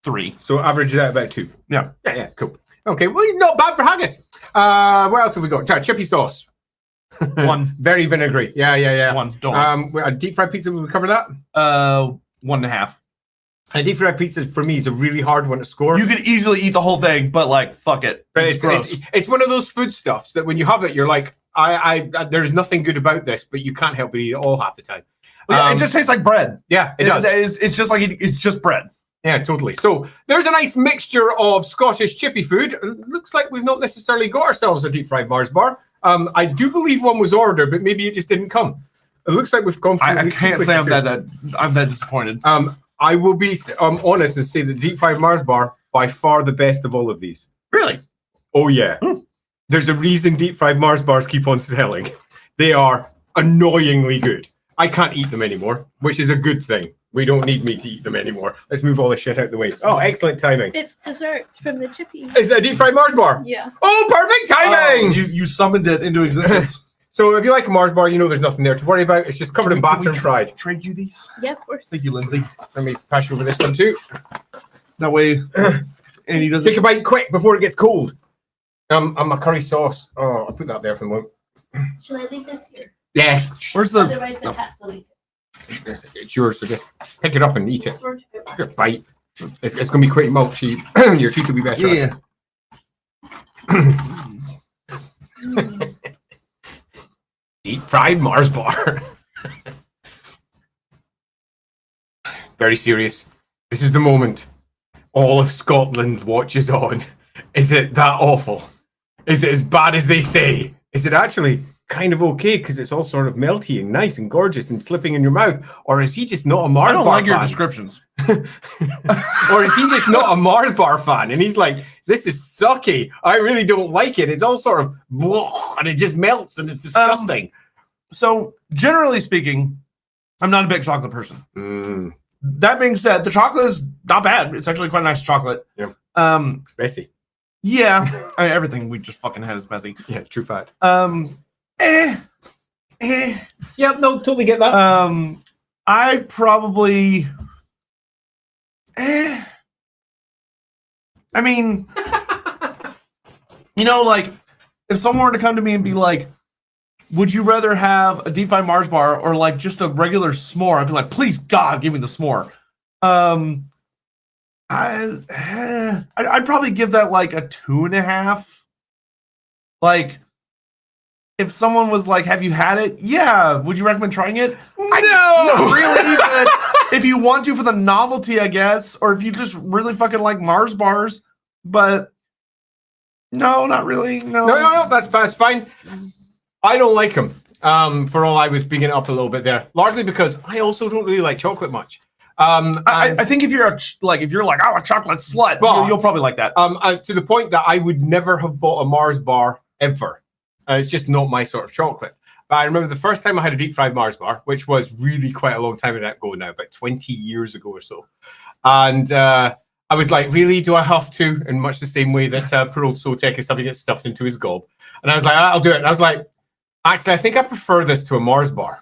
S2: 3.
S1: So average that about 2.
S2: Yeah.
S1: Yeah. Cool. Okay. Well, not bad for haggis. What else have we got? Chippy sauce.
S2: 1.
S1: Very vinegary. Yeah.
S2: 1. Don't worry.
S1: A deep fried pizza. Will we cover that?
S2: 1.5.
S1: A deep fried pizza for me is a really hard one to score.
S2: You could easily eat the whole thing, but like, fuck it.
S1: But
S2: It's gross.
S1: it's one of those foodstuffs that when you have it, you're like, I there's nothing good about this, but you can't help but eat it all half the time.
S2: It just tastes like bread.
S1: Yeah, it does.
S2: It's just like it's just bread.
S1: Yeah, totally. So there's a nice mixture of Scottish chippy food. It looks like we've not necessarily got ourselves a deep fried Mars bar. I do believe one was ordered, but maybe it just didn't come. It looks like we've gone through.
S2: I can't say I'm that disappointed.
S1: I will be honest and say the deep fried Mars bar by far the best of all of these.
S2: Really?
S1: Oh yeah. There's a reason deep fried Mars bars keep on selling. They are annoyingly good. I can't eat them anymore, which is a good thing. We don't need me to eat them anymore. Let's move all this shit out the way. Oh, excellent timing.
S3: It's dessert from the chippy.
S1: Is it a deep fried Mars bar?
S3: Yeah.
S1: Oh, perfect timing!
S2: You summoned it into existence.
S1: So if you like a Mars bar, you know there's nothing there to worry about. It's just covered in batter and fried.
S2: Trade you these?
S3: Yeah, of course.
S2: Thank you, Lindsay.
S1: Let me pass you over this one too.
S2: That way, Andy doesn't.
S1: Take a bite quick before it gets cold. And my curry sauce. Oh, I'll put that there for a moment.
S4: Should I leave this here?
S1: Yeah.
S2: Where's the?
S4: Otherwise, the cats will eat it.
S1: It's yours, so just pick it up and eat it.
S4: Sort of it.
S1: Just bite. It's going to be quite milky. Your teeth will be better.
S2: Yeah.
S1: Deep fried Mars bar. Very serious. This is the moment. All of Scotland watches on. Is it that awful? Is it as bad as they say? Is it actually kind of okay because it's all sort of melty and nice and gorgeous and slipping in your mouth? Or is he just not a Mars
S2: I don't
S1: bar
S2: like your
S1: fan?
S2: descriptions.
S1: Or is he just not a Mars bar fan? And he's like, this is sucky. I really don't like it. It's all sort of blah, and it just melts and it's disgusting.
S2: So generally speaking, I'm not a big chocolate person.
S1: Mm,
S2: That being said, the chocolate is not bad. It's actually quite nice chocolate.
S1: Yeah. Spicy.
S2: Yeah, I mean, everything we just fucking had is messy.
S1: Yeah, true fact.
S5: Yeah, no, totally get that.
S2: I probably. I mean, like, if someone were to come to me and be like, would you rather have a deep fried Mars bar or like just a regular s'more? I'd be like, please God, give me the s'more. I'd probably give that like a 2.5. Like, if someone was like, have you had it? Yeah. Would you recommend trying it?
S1: No!
S2: Not really, but if you want to for the novelty, I guess, or if you just really fucking like Mars bars, but no, not really. No,
S1: that's fine. I don't like them. For all I was bigging it up a little bit there, largely because I also don't really like chocolate much.
S2: I think if you're like, oh, a chocolate slut,
S1: but,
S2: you'll probably like that.
S1: To the point that I would never have bought a Mars bar ever. It's just not my sort of chocolate. But I remember the first time I had a deep fried Mars bar, which was really quite a long time ago now, about 20 years ago or so. And I was like, really, do I have to? In much the same way that poor old Sotek is having it stuffed into his gob. And I was like, I'll do it. And I was like, actually, I think I prefer this to a Mars bar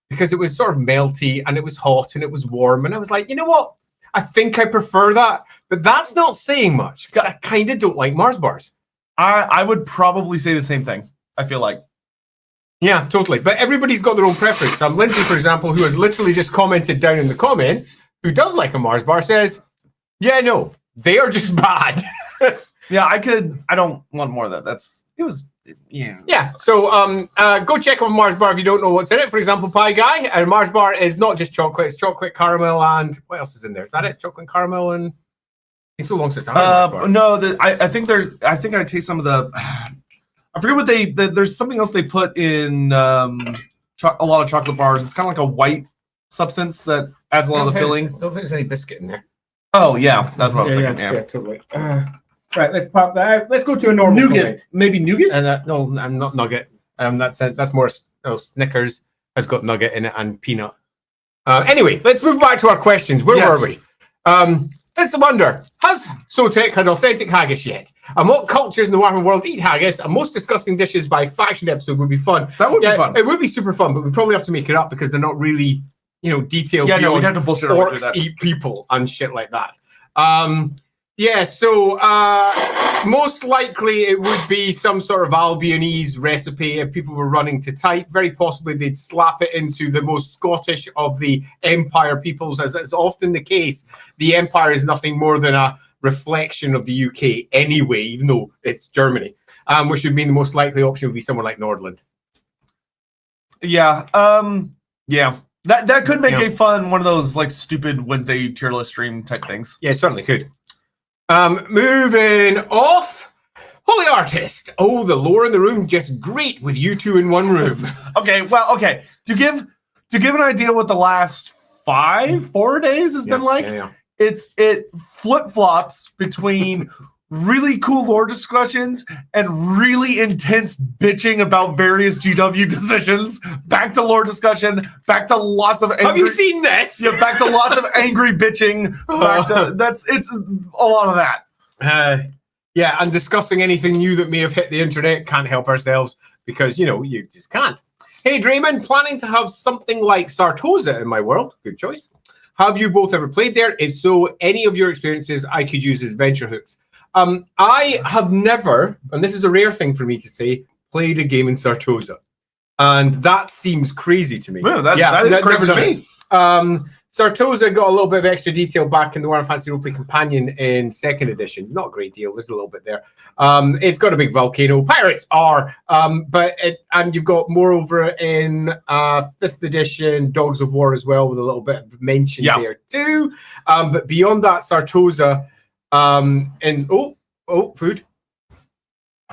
S1: because it was sort of melty and it was hot and it was warm. And I was like, you know what? I think I prefer that. But that's not saying much because I kind of don't like Mars bars.
S2: I would probably say the same thing. I feel like.
S1: Yeah, totally. But everybody's got their own preference. Lindsay, for example, who has literally just commented down in the comments, who does like a Mars bar, says, yeah, no, they are just bad.
S2: Yeah, I don't want more of that. Yeah.
S1: So go check out Mars bar if you don't know what's in it. For example, Pie Guy. And Mars bar is not just chocolate, it's chocolate, caramel, and what else is in there? Is that it? Chocolate, caramel, and it's so long since I had a Mars bar.
S2: No, I think I taste some of the I forget what there's something else they put in a lot of chocolate bars. It's kind of like a white substance that adds a lot of the filling.
S1: I don't think there's any biscuit in there.
S2: Oh yeah, that's what I was thinking. Yeah,
S1: totally. Right, let's pop that out. Let's go to a normal
S2: nougat.
S1: Comment.
S2: Maybe nougat.
S1: No, I'm not nugget. That's more Snickers has got nugget in it and peanut. Anyway, let's move back to our questions. Where were we? Let's wonder, has Sotek had authentic haggis yet? And what cultures in the Warhammer world eat haggis? And most disgusting dishes by faction episode would be fun.
S2: That would be fun.
S1: It would be super fun, but we probably have to make it up because they're not really, detailed.
S2: Yeah, no, we'd have to bullshit our way through
S1: orcs
S2: that.
S1: eat people and shit like that. So most likely it would be some sort of Albionese recipe if people were running to type. Very possibly they'd slap it into the most Scottish of the Empire peoples, as is often the case. The Empire is nothing more than a reflection of the UK anyway, even though it's Germany, which would mean the most likely option would be somewhere like Nordland.
S2: Yeah. Yeah. That could make a fun one of those like stupid Wednesday tier list stream type things.
S1: Yeah, it certainly could. Moving off. Holy Artist. Oh, the lore in the room just great with you two in one room.
S2: Okay. To give an idea what the last 4 days has been like, it flip-flops between really cool lore discussions and really intense bitching about various GW decisions, back to lore discussion, back to lots of angry...
S1: Have you seen this?
S2: Yeah, back to lots of angry bitching. It's a lot of that.
S1: Yeah, and discussing anything new that may have hit the internet, can't help ourselves because, you just can't. Hey, Draymond, planning to have something like Sartosa in my world. Good choice. Have you both ever played there? If so, any of your experiences I could use as venture hooks. I have never, and this is a rare thing for me to say, played a game in Sartosa. And that seems crazy to me.
S2: Well, that is crazy to me.
S1: Sartosa got a little bit of extra detail back in the Warhammer Fantasy Roleplay Companion in 2nd edition. Not a great deal. There's a little bit there. It's got a big volcano. Pirates are. And you've got more over in 5th edition, Dogs of War as well, with a little bit of mention there too. But beyond that, Sartosa... food.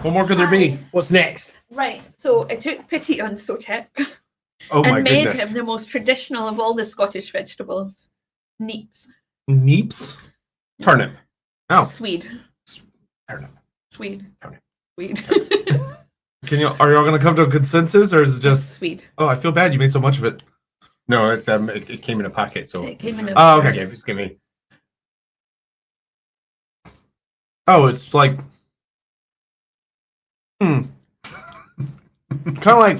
S2: What more could there be?
S1: What's next?
S3: Right, so I took pity on Sotek
S1: and
S3: made him the most traditional of all the Scottish vegetables. Neeps.
S2: Neeps?
S1: Turnip.
S2: Oh.
S3: Swede.
S1: Turnip.
S3: Swede.
S1: Turnip.
S3: Swede.
S2: Are y'all going to come to a consensus, or is it just...
S3: Swede.
S2: Oh, I feel bad you made so much of it.
S1: No, it's it came in a packet, so...
S3: It came in a
S2: Oh, okay.
S1: Yeah, just give me...
S2: Oh, it's like Kind of like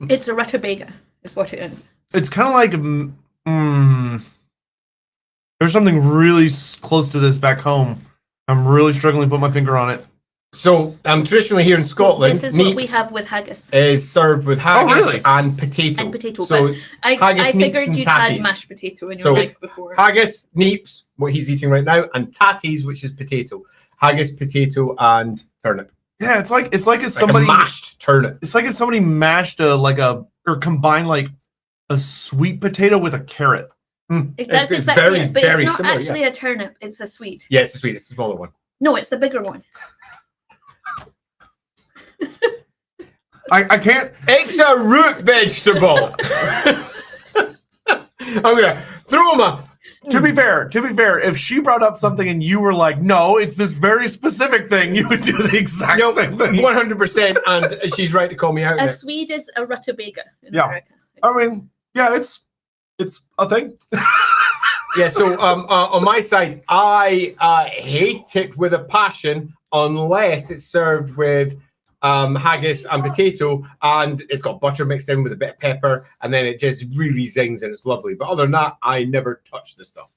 S3: It's a rutabaga, is what it is.
S2: it's kind of like there's something really close to this back home. I'm really struggling to put my finger on it.
S1: So, traditionally here in Scotland,
S3: This is what we
S1: neeps
S3: have with haggis
S1: is served with haggis
S2: really?
S1: and potato.
S3: and potato.
S1: So,
S3: But I
S1: haggis, neeps,
S3: figured
S1: and
S3: you'd had
S1: tatties.
S3: mashed potato in your
S1: So,
S3: life before.
S1: haggis, neeps, what he's eating right now, and tatties, which is potato. Haggis, potato, and turnip.
S2: Yeah, it's like
S1: Like
S2: somebody
S1: a mashed turnip.
S2: It's like if somebody mashed or combined like a sweet potato with a carrot.
S3: That's
S1: it's
S3: exactly
S1: very,
S3: it, but
S1: very
S3: it's not
S1: similar,
S3: actually a turnip, it's a sweet.
S1: Yeah, it's the sweet. It's the smaller one.
S3: No, it's the bigger one.
S2: I can't.
S1: It's a root vegetable. I'm gonna throw him a.
S2: To be fair, if she brought up something and you were like, "No, it's this very specific thing," you would do the exact same thing.
S1: 100%, and she's right to call me out.
S3: A
S1: on it.
S3: Swede is a rutabaga in
S2: Yeah.
S3: America.
S2: I mean, yeah, it's a thing.
S1: Yeah, so on my side, I hate it with a passion unless it's served with haggis and potato, and it's got butter mixed in with a bit of pepper, and then it just really zings and it's lovely. But other than that, I never touch the stuff.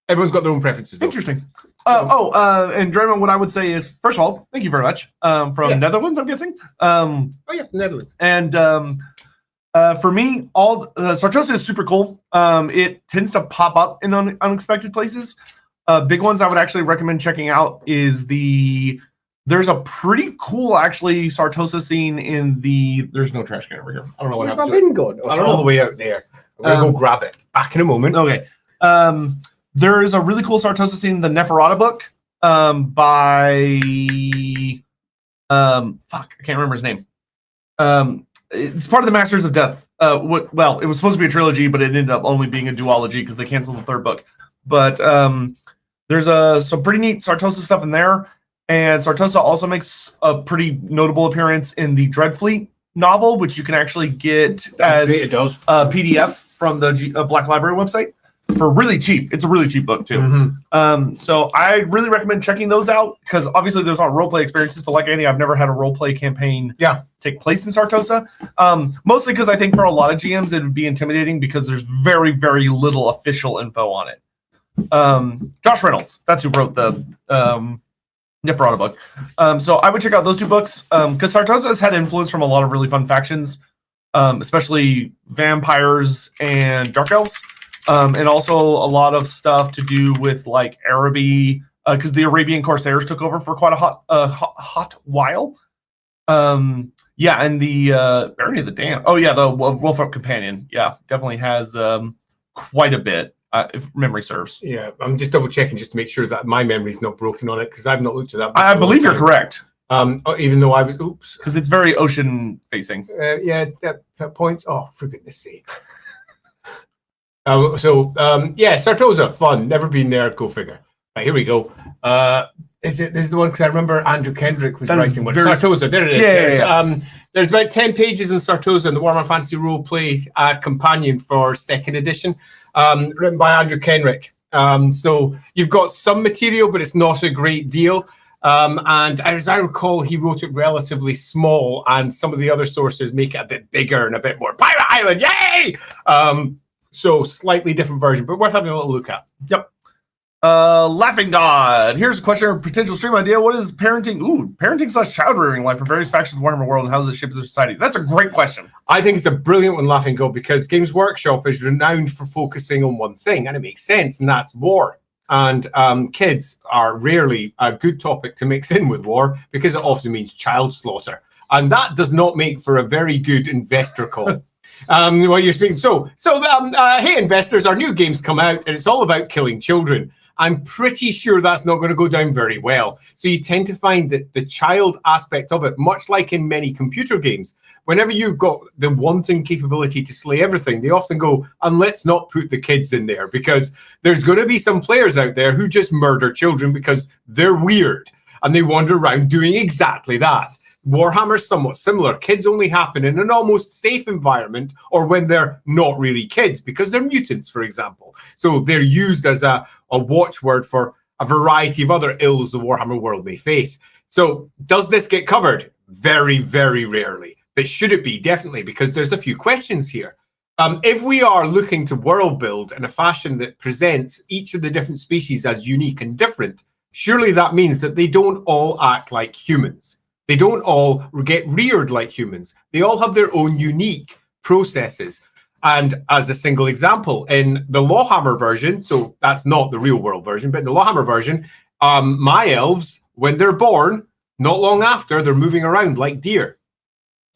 S1: Everyone's got their own preferences, though.
S2: Interesting. And Draymond, what I would say is, first of all, thank you very much. From Netherlands, I'm guessing.
S1: Oh yeah, Netherlands.
S2: And for me, all Sartosa is super cool. It tends to pop up in unexpected places. Big ones I would actually recommend checking out is there's a pretty cool actually Sartosa scene in there's no trash can over here. I don't know what happened to it.
S1: Gone.
S2: I don't know.
S1: All the way out there. I'm gonna go grab it. Back in a moment.
S2: Okay. There is a really cool Sartosa scene in the Neferata book by I can't remember his name. It's part of the Masters of Death. It was supposed to be a trilogy, but it ended up only being a duology because they canceled the third book. But there's some pretty neat Sartosa stuff in there. And Sartosa also makes a pretty notable appearance in the Dreadfleet novel, which you can actually get as
S1: it does.
S2: a PDF from the Black Library website for really cheap. It's a really cheap book, too.
S1: Mm-hmm.
S2: So I really recommend checking those out because obviously those aren't roleplay experiences, but like Andy, I've never had a roleplay campaign take place in Sartosa. Mostly because I think for a lot of GMs it would be intimidating because there's very, very little official info on it. Josh Reynolds, that's who wrote the Neferata book. So I would check out those two books because Sartosa has had influence from a lot of really fun factions, especially vampires and dark elves. And also a lot of stuff to do with like Araby, because the Arabian Corsairs took over for quite a hot while. And the Barony of the Damned. Oh yeah, the Wolf-Up Companion. Yeah, definitely has quite a bit, if memory serves.
S1: Yeah, I'm just double checking just to make sure that my memory's not broken on it because I've not looked at that.
S2: I believe you're correct.
S1: Even though I was,
S2: because it's very ocean facing.
S1: That points. Oh, for goodness sake. Sartosa, fun. Never been there. Go figure. Right, here we go. This is the one because I remember Andrew Kendrick was writing one. Sartosa, there it is. There's about 10 pages in Sartosa in the Warhammer Fantasy Roleplay companion for 2nd edition, written by Andrew Kendrick. So you've got some material, but it's not a great deal. And as I recall, he wrote it relatively small, and some of the other sources make it a bit bigger and a bit more Pirate Island, yay! So slightly different version, but worth having a little look at.
S2: Yep. Laughing God. Here's a question or potential stream idea. What is parenting / child rearing like for various factions of the Warhammer world, and how does it shape their society? That's a great question.
S1: I think it's a brilliant one, Laughing God, because Games Workshop is renowned for focusing on one thing, and it makes sense, and that's war. And kids are rarely a good topic to mix in with war because it often means child slaughter. And that does not make for a very good investor call. While you're speaking. Hey, investors, our new game's come out, and it's all about killing children. I'm pretty sure that's not going to go down very well. So you tend to find that the child aspect of it, much like in many computer games, whenever you've got the wanton capability to slay everything, they often go, and let's not put the kids in there, because there's going to be some players out there who just murder children because they're weird, and they wander around doing exactly that. Warhammer's somewhat similar. Kids only happen in an almost safe environment or when they're not really kids because they're mutants, for example. So they're used as a watchword for a variety of other ills the Warhammer world may face. So does this get covered? Very, very rarely. But should it be? Definitely, because there's a few questions here. If we are looking to world build in a fashion that presents each of the different species as unique and different, surely that means that they don't all act like humans. They don't all get reared like humans. They all have their own unique processes. And as a single example, in the LAWhammer version, so that's not the real world version, but in the LAWhammer version, my elves, when they're born, not long after, they're moving around like deer.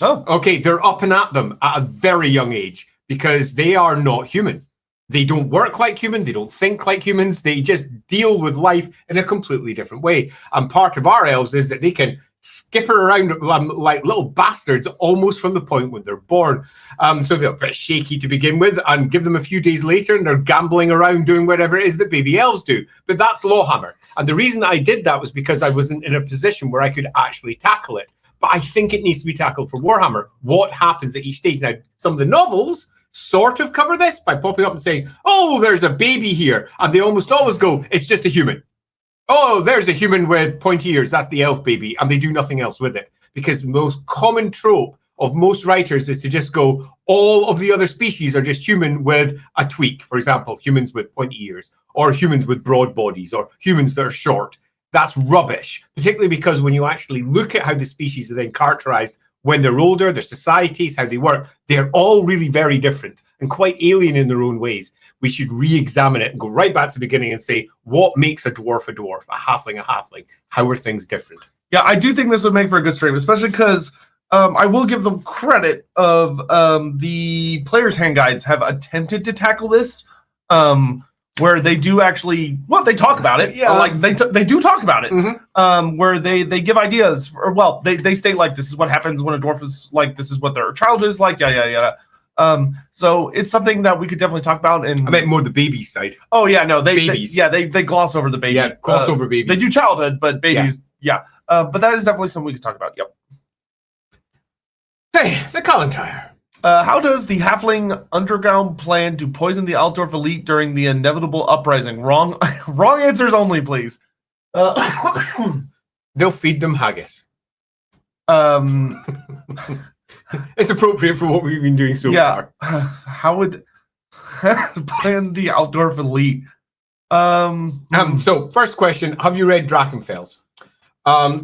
S2: Oh,
S1: okay, they're up and at them at a very young age because they are not human. They don't work like human. They don't think like humans. They just deal with life in a completely different way. And part of our elves is that they can skipper around like little bastards almost from the point when they're born. So they're a bit shaky to begin with, and give them a few days later and they're gambling around doing whatever it is that baby elves do. But that's LAWhammer. And the reason I did that was because I wasn't in a position where I could actually tackle it. But I think it needs to be tackled for Warhammer. What happens at each stage? Now, some of the novels sort of cover this by popping up and saying, oh, there's a baby here. And they almost always go, it's just a human. Oh, there's a human with pointy ears. That's the elf baby. And they do nothing else with it. Because the most common trope of most writers is to just go, all of the other species are just human with a tweak. For example, humans with pointy ears, or humans with broad bodies, or humans that are short. That's rubbish, particularly because when you actually look at how the species are then characterized when they're older, their societies, how they work, they're all really very different and quite alien in their own ways. We should re-examine it and go right back to the beginning and say, what makes a dwarf, a halfling a halfling? How are things different?
S2: Yeah, I do think this would make for a good stream, especially because I will give them credit of the players' hand guides have attempted to tackle this, where they do actually, well, they talk about it.
S1: Yeah.
S2: Like they do talk about it,
S1: Mm-hmm.
S2: where they give ideas, or well, they state like this is what happens when a dwarf is like, this is what their childhood is like, yada. So it's something that we could definitely talk about. And
S1: I meant more the baby side.
S2: oh yeah, no,
S1: babies.
S2: They gloss over the baby.
S1: Yeah, gloss over babies.
S2: They do childhood, but babies, yeah. But that is definitely something we could talk about. Yep.
S1: Hey, the Kalentire.
S2: How does the Halfling Underground plan to poison the Altdorf elite during the inevitable uprising? Wrong answers only, please.
S1: They'll feed them haggis. It's appropriate for what we've been doing so far.
S2: How would plan the Altdorf elite?
S1: So first question, have you read Drachenfels?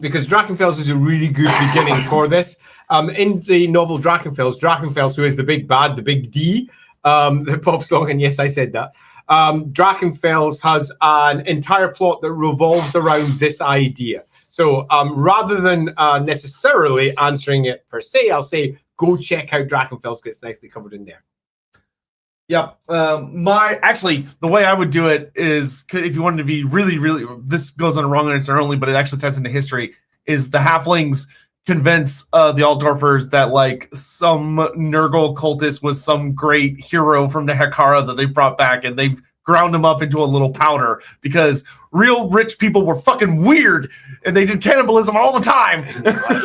S1: Because Drachenfels is a really good beginning for this. In the novel Drachenfels, who is the big bad, the big D, that pops along, and yes, I said that. Drachenfels has an entire plot that revolves around this idea. So rather than necessarily answering it per se, I'll say go check out Drachenfels, gets nicely covered in there.
S2: Yep. The way I would do it is, if you wanted to be really, this goes on a wrong answer only, but it actually ties into history, is the Halflings convince the Altdorfers that like some Nurgle cultist was some great hero from the Hekara that they brought back, and they've ground him up into a little powder because real rich people were fucking weird and they did cannibalism all the time.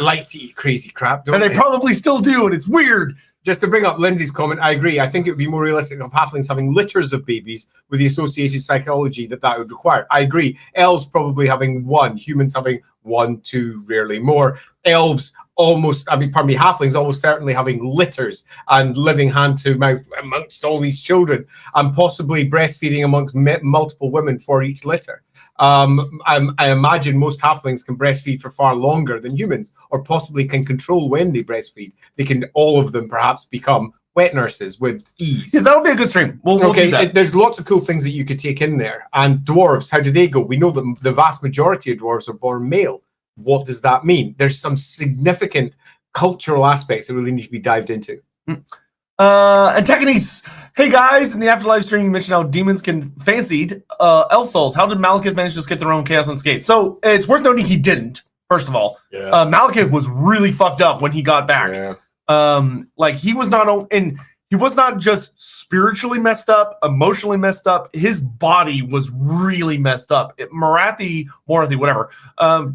S1: Like to eat crazy crap, don't
S2: and they probably still do, and it's weird.
S1: Just to bring up Lindsay's comment, I agree. I think it would be more realistic of halflings having litters of babies with the associated psychology that would require. I agree. Elves probably having one, humans having 1, 2, rarely more. Elves halflings almost certainly having litters and living hand to mouth amongst all these children, and possibly breastfeeding amongst multiple women for each litter. I imagine most halflings can breastfeed for far longer than humans, or possibly can control when they breastfeed. They can, all of them perhaps, become wet nurses with ease.
S2: Yeah, that would be a good stream. We'll do that.
S1: There's lots of cool things that you could take in there. And dwarves, how do they go? We know that the vast majority of dwarves are born male. What does that mean? There's some significant cultural aspects that really need to be dived into.
S2: Antagonist. Hey guys, in the Afterlife stream you mentioned how demons can fancied elf souls. How did Malekith manage to just get their own chaos unscathed? So it's worth noting he didn't, first of all.
S1: Yeah.
S2: Malekith was really fucked up when he got back.
S1: Yeah.
S2: Like he was not just spiritually messed up, emotionally messed up. His body was really messed up. Morathi, whatever,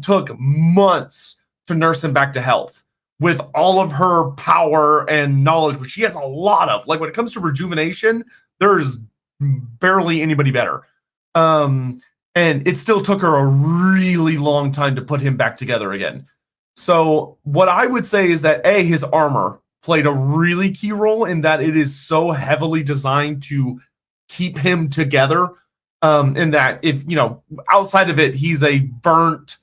S2: took months to nurse him back to health with all of her power and knowledge, which she has a lot of. Like when it comes to rejuvenation, there's barely anybody better. and it still took her a really long time to put him back together again. So what I would say is that his armor played a really key role in that it is so heavily designed to keep him together. In that, if outside of it, he's a burnt,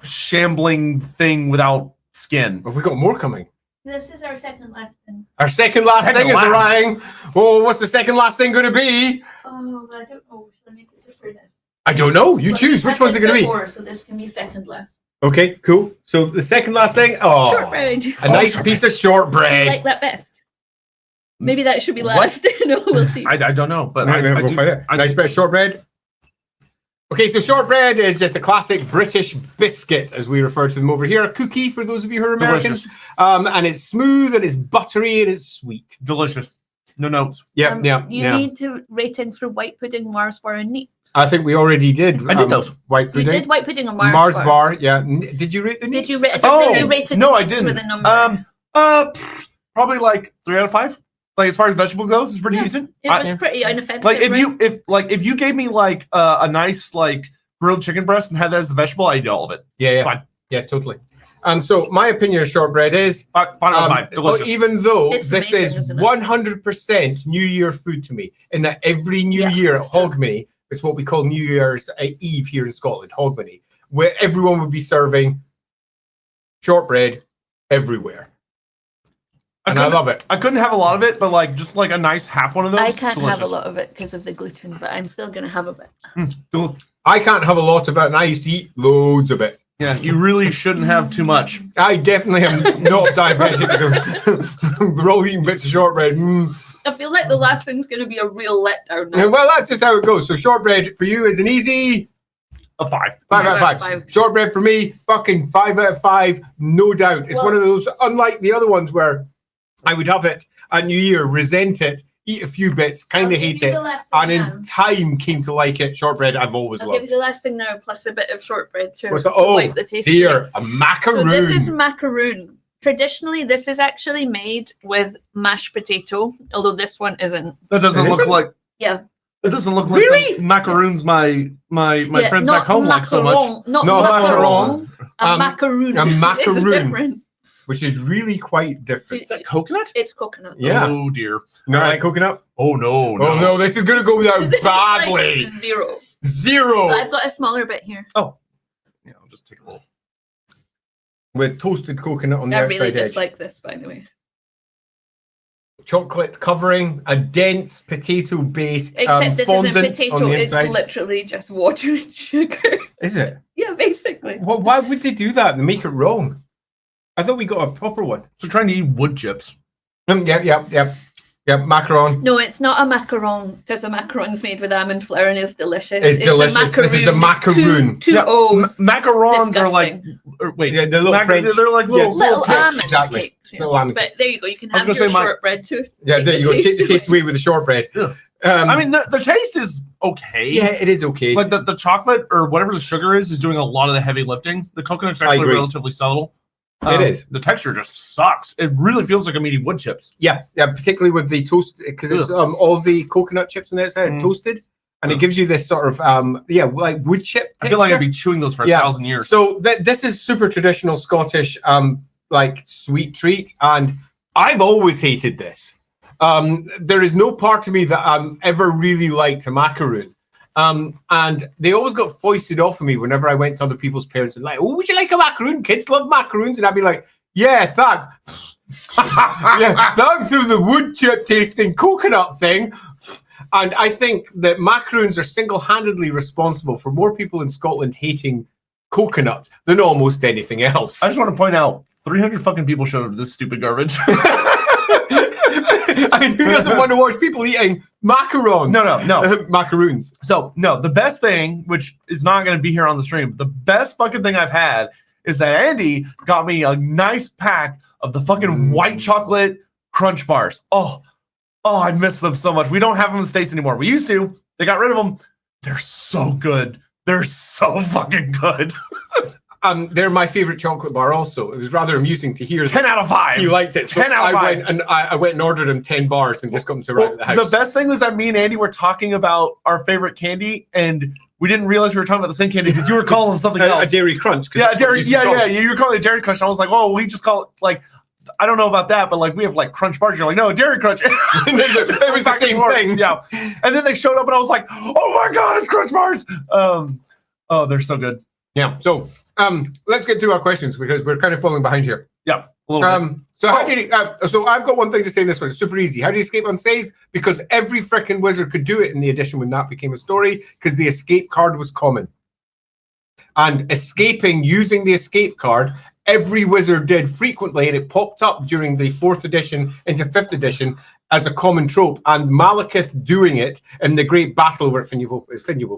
S2: shambling thing without skin.
S1: But we got more coming.
S4: This is our second last thing.
S1: Our second last thing is arriving. Oh, what's the second last thing going to be?
S4: Oh, I don't know. Should I make it just for this?
S1: I don't know. You
S4: But
S1: choose.
S4: we
S1: Which
S4: had
S1: one's it
S4: this
S1: going to be?
S4: before, so this can be second last.
S1: Okay, cool. So the second last thing. Oh,
S3: Shortbread.
S1: a nice piece of
S3: I
S1: shortbread.
S3: like that best. Maybe that should be last. No, we'll see.
S2: I don't know, but I
S1: we'll
S2: do-
S1: find it. A nice bit of shortbread. Okay, so shortbread is just a classic British biscuit, as we refer to them over here. A cookie, for those of you who are Americans.
S2: Delicious.
S1: And it's smooth, and it's buttery, and it's sweet.
S2: Delicious. No notes.
S1: Yeah,
S3: You need to ratings for white pudding, Mars bar, and neeps.
S1: I think we already did.
S2: I did those.
S1: White
S3: You
S1: pudding.
S3: did white pudding on Mars,
S1: Mars
S3: bar.
S1: bar. Yeah. Did you rate the
S3: Did you
S1: neeps?
S3: rate? I don't think you rated
S2: no,
S3: the
S2: I
S3: neeps
S2: didn't.
S3: with a number.
S2: Probably like 3 out of 5. Like as far as vegetable goes, it's pretty
S3: Yeah.
S2: decent.
S3: It was pretty inoffensive.
S2: Like
S3: right?
S2: if you gave me like a nice like grilled chicken breast and had that as the vegetable, I'd eat all of it.
S1: Yeah.
S2: Fine.
S1: Yeah, totally. So my opinion of shortbread is,
S2: 5 out of 5. Delicious.
S1: even though
S3: It's
S1: this
S3: amazing,
S1: is
S3: isn't it?
S1: 100% New Year food to me, in that every New
S3: Yeah,
S1: Year at
S3: it's true.
S1: Hogmanay, it's what we call New Year's Eve here in Scotland, Hogmanay, where everyone would be serving shortbread everywhere. And I love it.
S2: I couldn't have a lot of it, but like just like a nice half one of those.
S3: I can't
S2: delicious.
S3: have a lot of it because of the gluten, but I'm still gonna have a bit.
S1: I can't have a lot of it, and I used to eat loads of it.
S2: Yeah, you really shouldn't have too much.
S1: I definitely am not diabetic. We're all eating bits of shortbread.
S3: I feel like the last thing's gonna be a real letdown now.
S1: Well, that's just how it goes. So shortbread for you is an easy
S2: A 5.
S1: 5 out of 5.
S3: Five.
S1: Shortbread for me, fucking 5 out of 5, no doubt. It's
S3: Well-
S1: one of those, unlike the other ones where I would have it at New Year, resent it, eat a few bits, kind of hate it, and in time came to like it. Shortbread I've always
S3: I'll give
S1: loved.
S3: you the last thing now, plus a bit of shortbread to,
S1: What's that?
S3: to
S1: Oh,
S3: wipe the taste
S1: Dear,
S3: away.
S1: a macaroon.
S3: So this is macaroon. Traditionally, this is actually made with mashed potato, although this one isn't.
S2: That doesn't
S1: It
S2: look
S1: isn't?
S2: like.
S3: Yeah.
S2: It doesn't look like
S1: Really?
S2: the macaroons my
S3: Yeah,
S2: friends
S3: not
S2: back home like so much.
S3: macaron, Not
S1: No,
S3: macaron. A
S1: Um,
S3: macaroon.
S1: a
S3: It's
S1: macaroon.
S3: different.
S1: Which is really quite different.
S2: Is that coconut?
S3: It's coconut.
S1: Yeah.
S2: Oh dear.
S1: No, like coconut?
S2: Oh no.
S1: Oh no, this is going to go down
S3: This is
S1: badly.
S3: like 0.
S1: Zero.
S3: But I've got a smaller bit here.
S2: Yeah, I'll just take a little.
S1: With toasted coconut on the
S3: I
S1: outside
S3: really
S1: edge.
S3: dislike this, by the way.
S1: Chocolate covering, a dense potato based
S3: Except this isn't
S1: fondant on
S3: potato,
S1: the
S3: it's
S1: inside.
S3: literally just water and sugar.
S1: Is it?
S3: Yeah, basically.
S1: Well, why would they do that and make it wrong? I thought we got a proper one.
S2: So trying to eat wood chips.
S1: Yeah, macaron.
S3: No, it's not a macaron because a macaron's made with almond flour and is delicious.
S1: It's delicious. This is a macaroon.
S3: Two
S2: Yeah,
S3: O's.
S2: Macarons are like.
S3: Disgusting.
S2: Wait,
S1: Yeah, the little French.
S2: They're like little.
S3: Little
S1: cakes,
S3: almond
S1: exactly.
S3: cakes. You
S1: Little
S3: know.
S1: almond
S3: But
S1: cakes.
S3: there you go. You can
S2: I was
S3: have
S2: gonna
S3: your
S2: say my-
S3: shortbread too.
S1: Yeah, there you go. Take the taste away with the shortbread.
S2: Ugh. I mean, the taste is okay.
S1: yeah, it is okay.
S2: Like the chocolate or whatever the sugar is doing a lot of the heavy lifting. The coconut's actually
S1: agree.
S2: relatively subtle.
S1: It is.
S2: The texture just sucks. It really feels like I'm eating wood chips.
S1: Yeah, particularly with the toast, because it's all the coconut chips on the outside are toasted, and it gives you this sort of like wood chip.
S2: I feel like I'd
S1: texture.
S2: be chewing those for
S1: Yeah.
S2: 1,000 years.
S1: So this is super traditional Scottish like sweet treat, and I've always hated this. There is no part of me that ever really liked a macaroon. And they always got foisted off of me whenever I went to other people's parents and like, oh, would you like a macaroon? Kids love macaroons. And I'd be like, yeah, thanks. Yeah, thanks for the wood chip tasting coconut thing. And I think that macaroons are single-handedly responsible for more people in Scotland hating coconut than almost anything else.
S2: I just want to point out 300 fucking people showed up to this stupid garbage.
S1: I mean, who doesn't want to watch people eating macarons?
S2: No.
S1: Macaroons.
S2: So, no, the best thing, which is not going to be here on the stream, the best fucking thing I've had is that Andy got me a nice pack of the fucking white chocolate crunch bars. Oh, I miss them so much. We don't have them in the States anymore. We used to. They got rid of them. They're so good. They're so fucking good.
S1: They're my favorite chocolate bar also. It was rather amusing to hear
S2: 10 out of 5.
S1: he liked it. So
S2: 10 out of 5.
S1: I went and ordered him 10 bars and just got them to arrive at the house.
S2: The best thing was that me and Andy were talking about our favorite candy, and we didn't realize we were talking about the same candy because you were calling them something else.
S1: A dairy crunch.
S2: Yeah, dairy. Yeah. You were calling it dairy crunch. And I was like, oh, we just call it like. I don't know about that, but like we have like crunch bars. You're like, no, dairy crunch.
S1: It was the same thing.
S2: Yeah. And then they showed up, and I was like, oh my god, it's crunch bars. Oh, they're so good.
S1: Yeah. So let's get through our questions because we're kind of falling behind here.
S2: Yeah. A little bit.
S1: So how did he, so I've got one thing to say in this one. It's super easy. How do you escape on saves? Because every freaking wizard could do it in the edition when that became a story because the escape card was common. And escaping using the escape card, every wizard did frequently, and it popped up during the 4th edition into 5th edition as a common trope. And Malekith doing it in the great battle where Finuval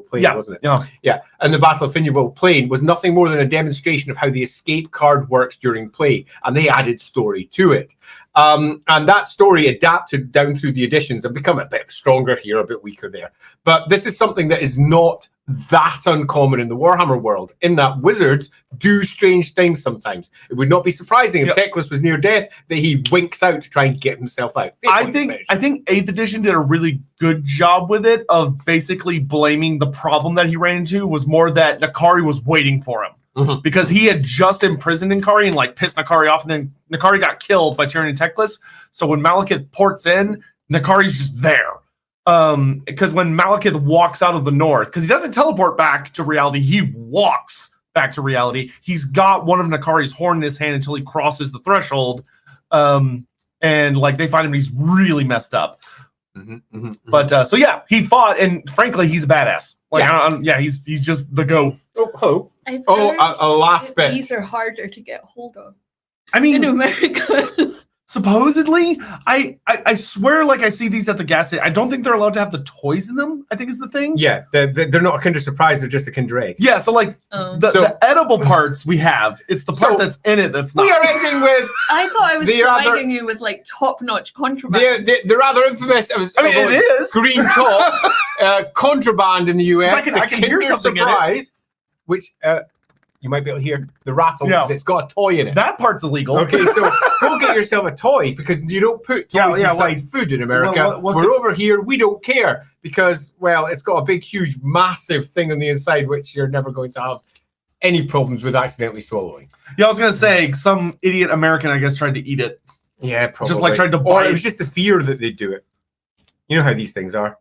S1: Plain, wasn't it? Yeah. And the Battle of Finuval Plain was nothing more than a demonstration of how the escape card works during play. And they added story to it. And that story adapted down through the editions and become a bit stronger here, a bit weaker there. But this is something that is not that uncommon in the Warhammer world, in that wizards do strange things sometimes. It would not be surprising if Teclis was near death that he winks out to try and get himself out.
S2: I think 8th edition did a really good job with it of basically blaming the problem that he ran into was more that Nakari was waiting for him. Because he had just imprisoned Nakari and like pissed Nakari off, and then Nakari got killed by Tyrion and Teclis. So when Malekith ports in, Nakari's just there. Because when Malekith walks out of the north, because he doesn't teleport back to reality, he walks back to reality. He's got one of Nakari's horn in his hand until he crosses the threshold. And like they find him, he's really messed up. But so yeah, he fought, and frankly, he's a badass. Like he's just the go.
S3: A
S1: last bit.
S3: These are harder to get hold of.
S2: I mean,
S3: in America.
S2: Supposedly, I swear, like I see these at the gas station. I don't think they're allowed to have the toys in them. I think is the thing.
S1: Yeah, they're not a Kinder Surprise. They're just a Kinder Egg.
S2: Yeah, so like the edible parts we have, it's the part that's in it that's not.
S1: We are ending with.
S3: I thought I was providing you with like top-notch contraband.
S1: The rather infamous.
S2: It is
S1: green top contraband in the US.
S2: I can hear something
S1: Surprise, in it. Which. You might be able to hear the rattle because it's got a toy in it.
S2: That part's illegal.
S1: Okay, so go get yourself a toy because you don't put toys inside food in America. We're over here, we don't care because, well, it's got a big, huge, massive thing on the inside which you're never going to have any problems with accidentally swallowing.
S2: Yeah, I was going to say, some idiot American, I guess, tried to eat it.
S1: Yeah, probably.
S2: Just like tried to buy
S1: Or it was just the fear that they'd do it. You know how these things are.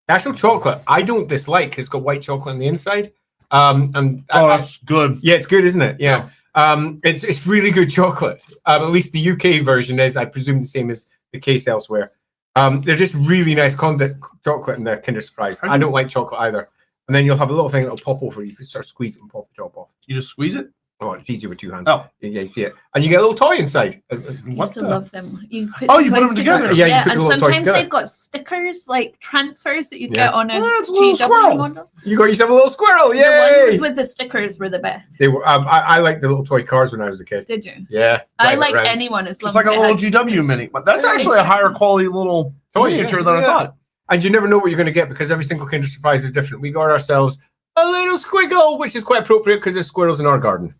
S1: Actual chocolate, I don't dislike. It's got white chocolate on the inside.
S2: That's good.
S1: Yeah, it's good, isn't it? Yeah. It's really good chocolate. At least the UK version is, I presume, the same as the case elsewhere. They're just really nice chocolate in the Kinder Surprise. I don't like chocolate either. And then you'll have a little thing that'll pop over. You can start squeeze it and pop the top off.
S2: You just squeeze it?
S1: Oh, it's easier with 2 hands.
S2: Oh.
S1: Yeah, you see it. And you get a little toy inside.
S3: I used to love them. You put
S2: you put them together.
S1: Yeah, you put
S3: and
S1: the little toys
S3: sometimes
S1: together.
S3: they've got stickers, like transfers that you get on a
S2: little squirrel.
S3: model.
S1: You got yourself a little squirrel.
S3: The
S1: Yay!
S3: ones with the stickers were the best.
S1: They were. I liked the little toy cars when I was a kid.
S3: Did you?
S1: Yeah.
S3: I like anyone as long
S2: it's like
S3: as
S2: a little GW mini, but that's actually a higher quality little miniature than I thought.
S1: And you never know what you're going to get because every single Kinder Surprise is different. We got ourselves a little squiggle, which is quite appropriate because there's squirrels in our garden.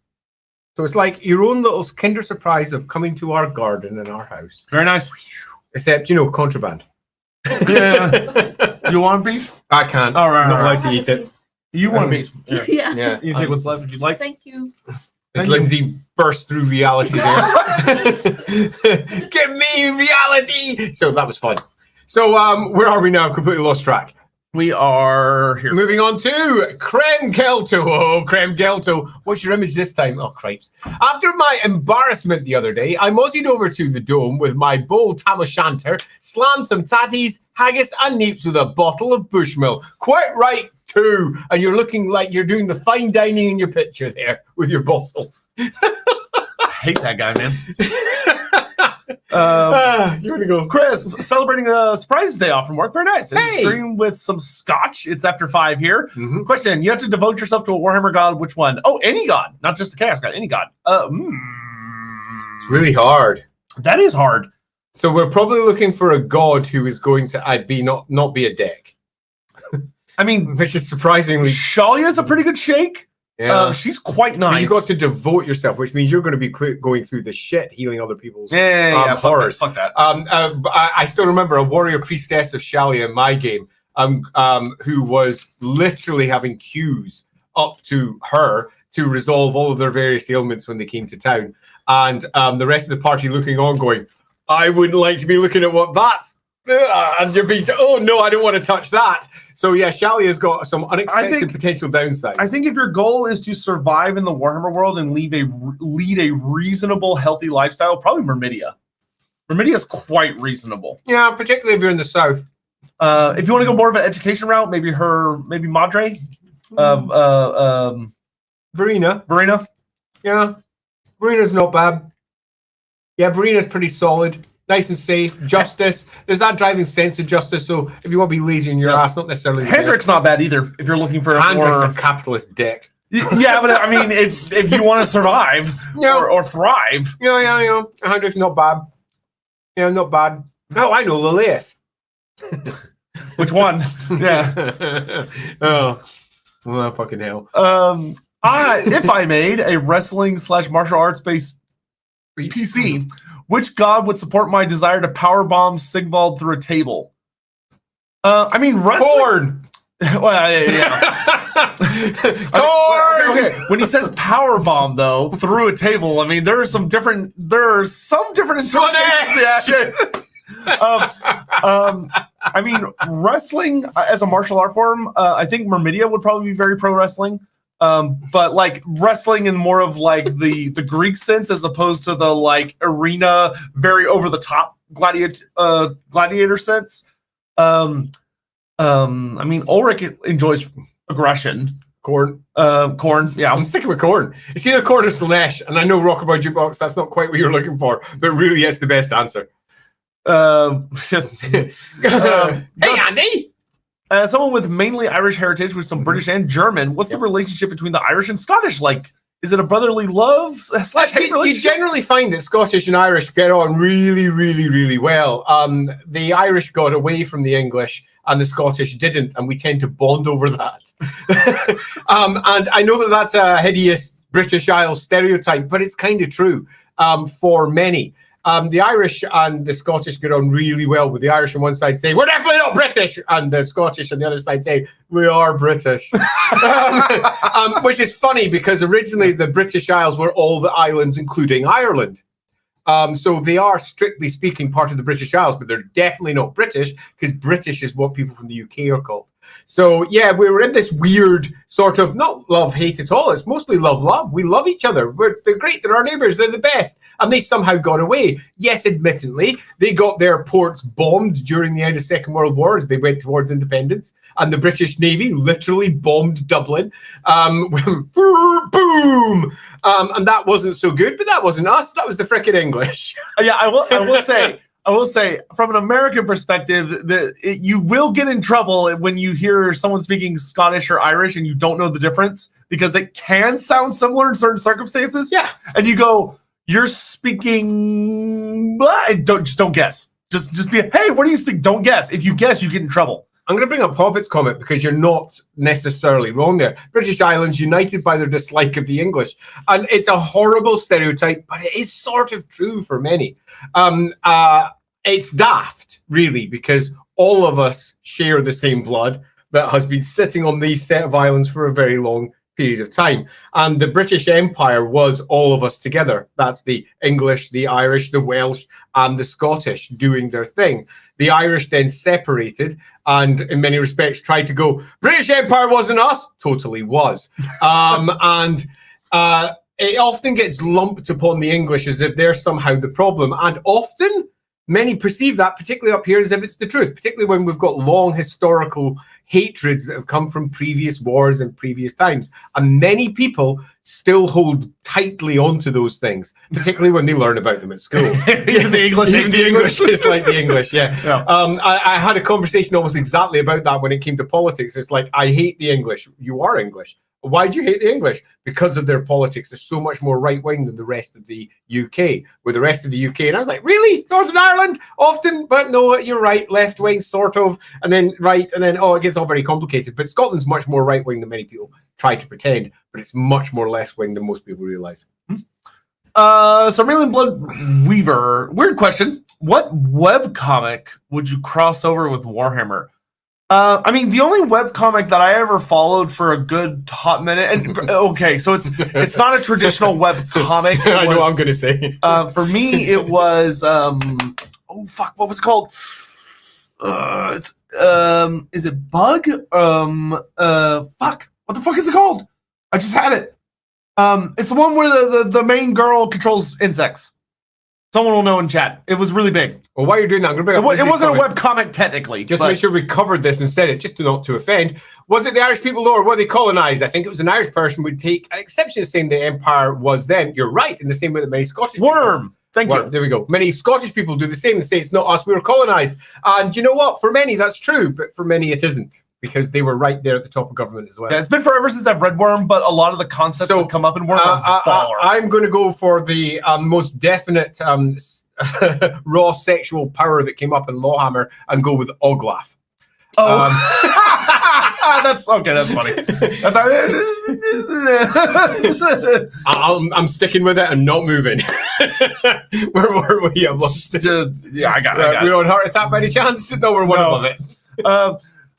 S1: So it's like your own little Kinder Surprise of coming to our garden in our house.
S2: Very nice.
S1: Except, contraband.
S2: Yeah. You want a piece?
S1: I can't.
S2: All right.
S1: Not allowed to eat it.
S2: You want a piece?
S3: Yeah.
S1: Yeah.
S2: You can take what's left if you'd like.
S3: Thank you.
S1: As Lindsay burst through reality there. Give me reality! So that was fun. So where are we now? Completely lost track.
S2: We are here.
S1: Moving on to Creme Gelto. Oh, Creme Gelto. What's your image this time? Oh, cripes. After my embarrassment the other day, I moseyed over to the Dome with my bowl tam o' shanter, slammed some tatties, haggis, and neeps with a bottle of Bushmill. Quite right, too. And you're looking like you're doing the fine dining in your picture there with your bottle.
S2: I hate that guy, man.
S1: You're gonna go,
S2: Chris, celebrating a surprise day off from work. Very nice. And stream with some scotch. It's after 5 here. Question: you have to devote yourself to a Warhammer god. Which one? Oh, any god, not just a chaos god. Any god.
S1: It's really hard.
S2: That is hard.
S1: So we're probably looking for a god who is going to be not be a dick.
S2: I mean,
S1: which is surprisingly.
S2: Shalia's a pretty good shake.
S1: Yeah,
S2: she's quite nice.
S1: But you got to devote yourself, which means you're going to be going through the shit, healing other people's
S2: horrors.
S1: Fuck that. I still remember a warrior priestess of Shalia in my game. who was literally having queues up to her to resolve all of their various ailments when they came to town. And the rest of the party looking on going, I wouldn't like to be looking at what that's. And you're being, oh no, I don't want to touch that. So yeah, Shally has got some unexpected potential downsides.
S2: I think if your goal is to survive in the Warhammer world and lead a reasonable, healthy lifestyle, probably Myrmidia. Myrmidia is quite reasonable.
S1: Yeah, particularly if you're in the south.
S2: If you want to go more of an education route, maybe Madre,
S1: Verena. Yeah, Verena's not bad. Yeah, Verena's pretty solid. Nice and safe. Justice. There's that driving sense of justice. So if you want to be lazy in your ass, not necessarily.
S2: Hendrick's not bad either. If you're looking for
S1: Hendrick's a capitalist dick.
S2: Yeah, but I mean, if you want to survive or thrive.
S1: Yeah. Hendrick's not bad. Yeah, not bad. Oh, I know Lilith.
S2: Which one? Yeah.
S1: Oh, well, fucking hell.
S2: If I made a wrestling / martial arts based PC, which god would support my desire to powerbomb Sigvald through a table? I mean, wrestling.
S1: Korn.
S2: Well, yeah.
S1: Korn.
S2: Okay. When he says powerbomb though through a table, I mean there are some different interpretations. Yeah. I mean, wrestling as a martial art form, I think Myrmidia would probably be very pro wrestling. But like wrestling in more of like the Greek sense as opposed to the like arena, very over the top gladiator sense. I mean, Ulrich enjoys aggression.
S1: Korn.
S2: Yeah.
S1: I'm thinking with Korn. It's either Korn or Slanesh, and I know Rockabye Jukebox, that's not quite what you're looking for, but really it's the best answer. Hey, Andy!
S2: Someone with mainly Irish heritage with some British and German, what's the relationship between the Irish and Scottish like? Is it a brotherly love / hate relationship?
S1: You generally find that Scottish and Irish get on really, really, really well. The Irish got away from the English and the Scottish didn't, and we tend to bond over that. And I know that that's a hideous British Isles stereotype, but it's kind of true for many. The Irish and the Scottish get on really well, with the Irish on one side saying, we're definitely not British, and the Scottish on the other side saying, we are British. Which is funny because originally the British Isles were all the islands, including Ireland. So they are, strictly speaking, part of the British Isles, but they're definitely not British, because British is what people from the UK are called. So, yeah, we were in this weird sort of, not love-hate at all, it's mostly love-love. We love each other. They're great. They're our neighbours. They're the best. And they somehow got away. Yes, admittedly, they got their ports bombed during the end of Second World War as they went towards independence. And the British Navy literally bombed Dublin. Boom! And that wasn't so good, but that wasn't us. That was the frickin' English.
S2: Yeah, I will say, from an American perspective, you will get in trouble when you hear someone speaking Scottish or Irish and you don't know the difference, because it can sound similar in certain circumstances.
S1: Yeah.
S2: And you go, you're speaking, just don't guess. Just be, hey, what do you speak? Don't guess. If you guess, you get in trouble.
S1: I'm going to bring up Hobbit's comment because you're not necessarily wrong there. British Islands united by their dislike of the English. And it's a horrible stereotype, but it is sort of true for many. It's daft, really, because all of us share the same blood that has been sitting on these set of islands for a very long period of time. And the British Empire was all of us together. That's the English, the Irish, the Welsh, and the Scottish doing their thing. The Irish then separated and in many respects tried to go, British Empire wasn't us. Totally was. And it often gets lumped upon the English as if they're somehow the problem. And often many perceive that, particularly up here, as if it's the truth, particularly when we've got long historical hatreds that have come from previous wars and previous times. And many people still hold tightly onto those things, particularly when they learn about them at school.
S2: Even the English
S1: is like the English, yeah. I had a conversation almost exactly about that when it came to politics. It's like, I hate the English. You are English. Why do you hate the English? Because of their politics. They're so much more right-wing than the rest of the UK. With the rest of the UK, and I was like, really? Northern Ireland? Often? But no, you're right. Left-wing, sort of. And then right, and then, it gets all very complicated. But Scotland's much more right-wing than many people try to pretend. But it's much more left-wing than most people realise.
S2: Sarmelian Blood Weaver. Weird question. What webcomic would you cross over with Warhammer? I mean, the only webcomic that I ever followed for a good hot minute, and okay, so it's not a traditional webcomic.
S1: I know what I'm going to say.
S2: For me, it was oh fuck, what was it called? It's is it Bug? Fuck, what the fuck is it called? I just had it. It's the one where the main girl controls insects. Someone will know in chat. It was really big.
S1: Well, while you're doing that, I'm going to bring up
S2: It wasn't a webcomic technically.
S1: Just to make sure we covered this and said it, just not to offend. Was it the Irish people, or were they colonized? I think it was an Irish person would take an exception to saying the empire was them. You're right, in the same way that many Scottish
S2: Worm. Thank you.
S1: There we go. Many Scottish people do the same and say it's not us, we were colonized. And you know what? For many, that's true, but for many, it isn't, because they were right there at the top of government as well.
S2: Yeah, it's been forever since I've read Worm, but a lot of the concepts that come up in Worm are baller.
S1: I'm going to go for the most definite raw sexual power that came up in LAWhammer and go with Oglaf.
S2: That's okay. That's funny.
S1: I'm sticking with it and not moving. Where were we? I've lost it.
S2: I got it.
S1: We're on Heart Attack by any chance? No, we're one above it.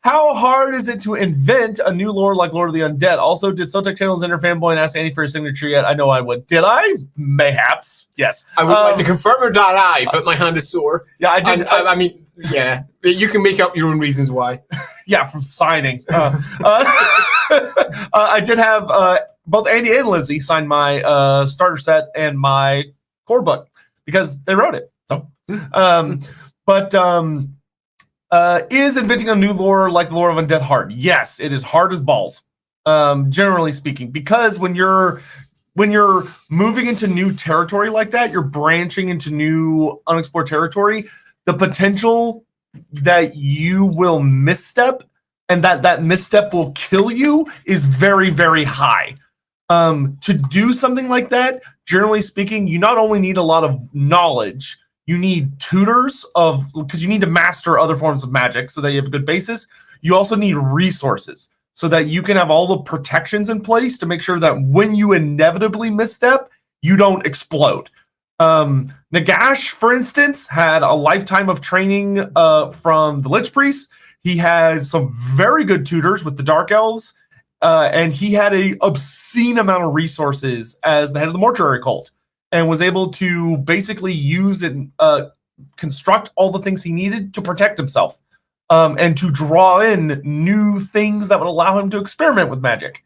S2: How hard is it to invent a new lore like Lord of the Undead? Also, did Sotek Channels enter fanboy and ask Andy for his signature yet? I know I would. Did I? Mayhaps. Yes.
S1: I would like to confirm or deny, but my hand is sore.
S2: Yeah, I did.
S1: I mean, yeah. You can make up your own reasons why.
S2: Yeah, from signing. I did have both Andy and Lizzie sign my starter set and my core book because they wrote it. So, is inventing a new lore like the Lore of Undead hard? Yes, it is hard as balls, generally speaking, because when you're moving into new territory like that, you're branching into new unexplored territory, the potential that you will misstep and that misstep will kill you is very, very high. To do something like that, generally speaking, you not only need a lot of knowledge, you need tutors because you need to master other forms of magic so that you have a good basis. You also need resources so that you can have all the protections in place to make sure that when you inevitably misstep, you don't explode. Nagash, for instance, had a lifetime of training from the Lich Priest. He had some very good tutors with the Dark Elves, and he had an obscene amount of resources as the head of the Mortuary Cult, and was able to basically use and construct all the things he needed to protect himself, and to draw in new things that would allow him to experiment with magic.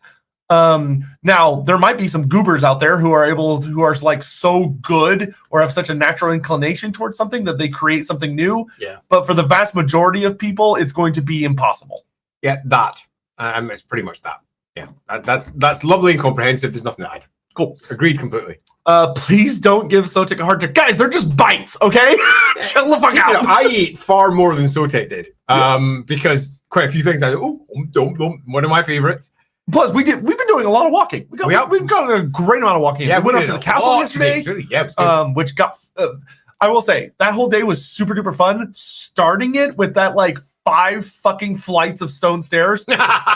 S2: Now, there might be some goobers out there who are like so good or have such a natural inclination towards something that they create something new.
S1: Yeah.
S2: But for the vast majority of people, it's going to be impossible.
S1: Yeah, that. It's pretty much that. Yeah, that's lovely and comprehensive. There's nothing to add. Cool. Agreed completely.
S2: Please don't give Sotek a hard time. Guys, they're just bites, okay? Chill the fuck out.
S1: I ate far more than Sotek did. Because quite a few things one of my favorites.
S2: Plus, we've been doing a lot of walking. We've got a great amount of walking.
S1: Yeah,
S2: we went up to the castle yesterday.
S1: Yeah, it was good.
S2: Which got I will say that whole day was super duper fun. Starting it with that like 5 fucking flights of stone stairs.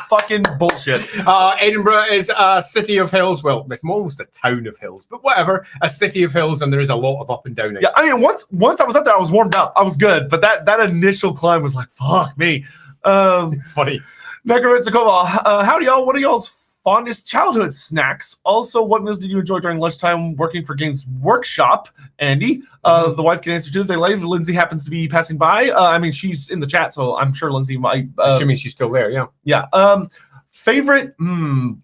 S2: Fucking bullshit.
S1: Edinburgh is a city of hills. Well, it's almost a town of hills, but whatever. A city of hills, and there is a lot of up and down.
S2: Yeah, I mean, once I was up there, I was warmed up. I was good, but that initial climb was like, fuck me.
S1: Funny.
S2: Necromancer Cobalt, howdy y'all. What are y'all's fondest childhood snacks? Also, what meals did you enjoy during lunchtime working for Games Workshop? Andy, the wife can answer too if they like. Lindsay happens to be passing by. I mean, she's in the chat, so I'm sure Lindsay might.
S1: Assuming she's still there, yeah.
S2: Yeah. Favorite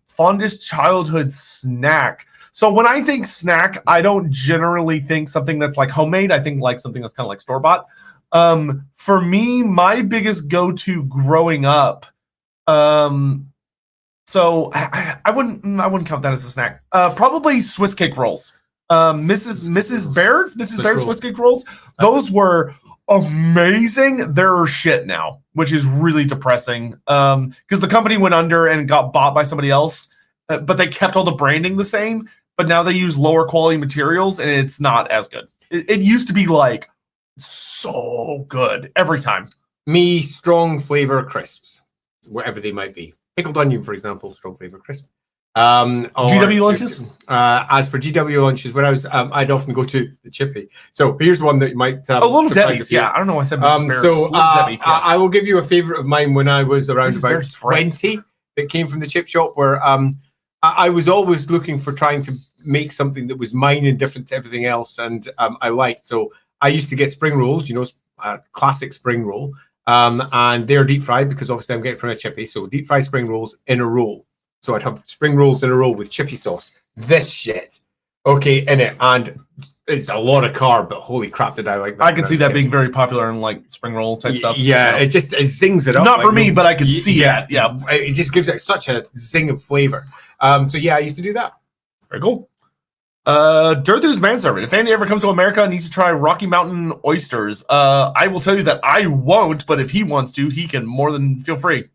S2: fondest childhood snack. So when I think snack, I don't generally think something that's like homemade. I think like something that's kind of like store-bought. For me, my biggest go-to growing up. So I wouldn't count that as a snack. Probably Swiss cake rolls. Mrs. Baird's Swiss cake rolls. Those were amazing. They're shit now, which is really depressing. Because the company went under and got bought by somebody else, but they kept all the branding the same. But now they use lower quality materials, and it's not as good. It used to be like so good every time.
S1: Me, strong flavor crisps, whatever they might be. Pickled onion, for example, strong flavor crisp. Or,
S2: GW lunches?
S1: As for GW lunches, when I was, I'd often go to the Chippy. So here's one that you might.
S2: A little
S1: surprise
S2: Debbie's.
S1: a few.
S2: Yeah, I don't know why I said Spares.
S1: So
S2: Little Debbie, yeah.
S1: I will give you a favorite of mine when I was around
S2: Mrs.
S1: about
S2: Bear's bread.
S1: 20 that came from the chip shop, where I was always looking for trying to make something that was mine and different to everything else, and I liked. So I used to get spring rolls, classic spring roll, and they're deep fried because obviously I'm getting from a chippy. So deep fried spring rolls in a roll. So I'd have spring rolls in a roll with chippy sauce. This shit, okay, in it, and it's a lot of carb, but holy crap, did I like that?
S2: I can see that being very popular in like spring roll type stuff.
S1: Yeah, it zings it up.
S2: Not for me, but I can see that. Yeah,
S1: it just gives it such a zing of flavor. So yeah, I used to do that.
S2: Very cool. Dirthu's manservant. If Andy ever comes to America and needs to try Rocky Mountain oysters, I will tell you that I won't. But if he wants to, he can more than feel free.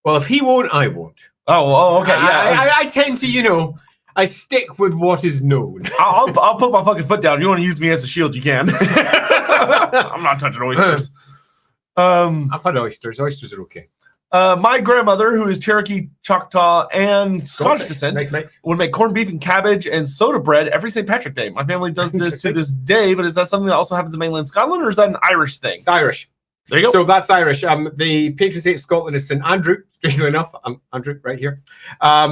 S1: Well, if he won't, I won't.
S2: Oh, okay. Yeah,
S1: I tend to, I stick with what is known.
S2: I'll put my fucking foot down. If you want to use me as a shield, you can. I'm not touching oysters.
S1: I've had oysters. Oysters are okay.
S2: My grandmother, who is Cherokee, Choctaw, and Scottish descent,
S1: nice mix.
S2: would make corned beef and cabbage and soda bread every St. Patrick's Day. My family does this to this day, but is that something that also happens in mainland Scotland, or is that an Irish thing?
S1: It's Irish.
S2: There you go.
S1: So that's Irish. The patron saint of Scotland is St. Andrew, strangely enough. Andrew, right here.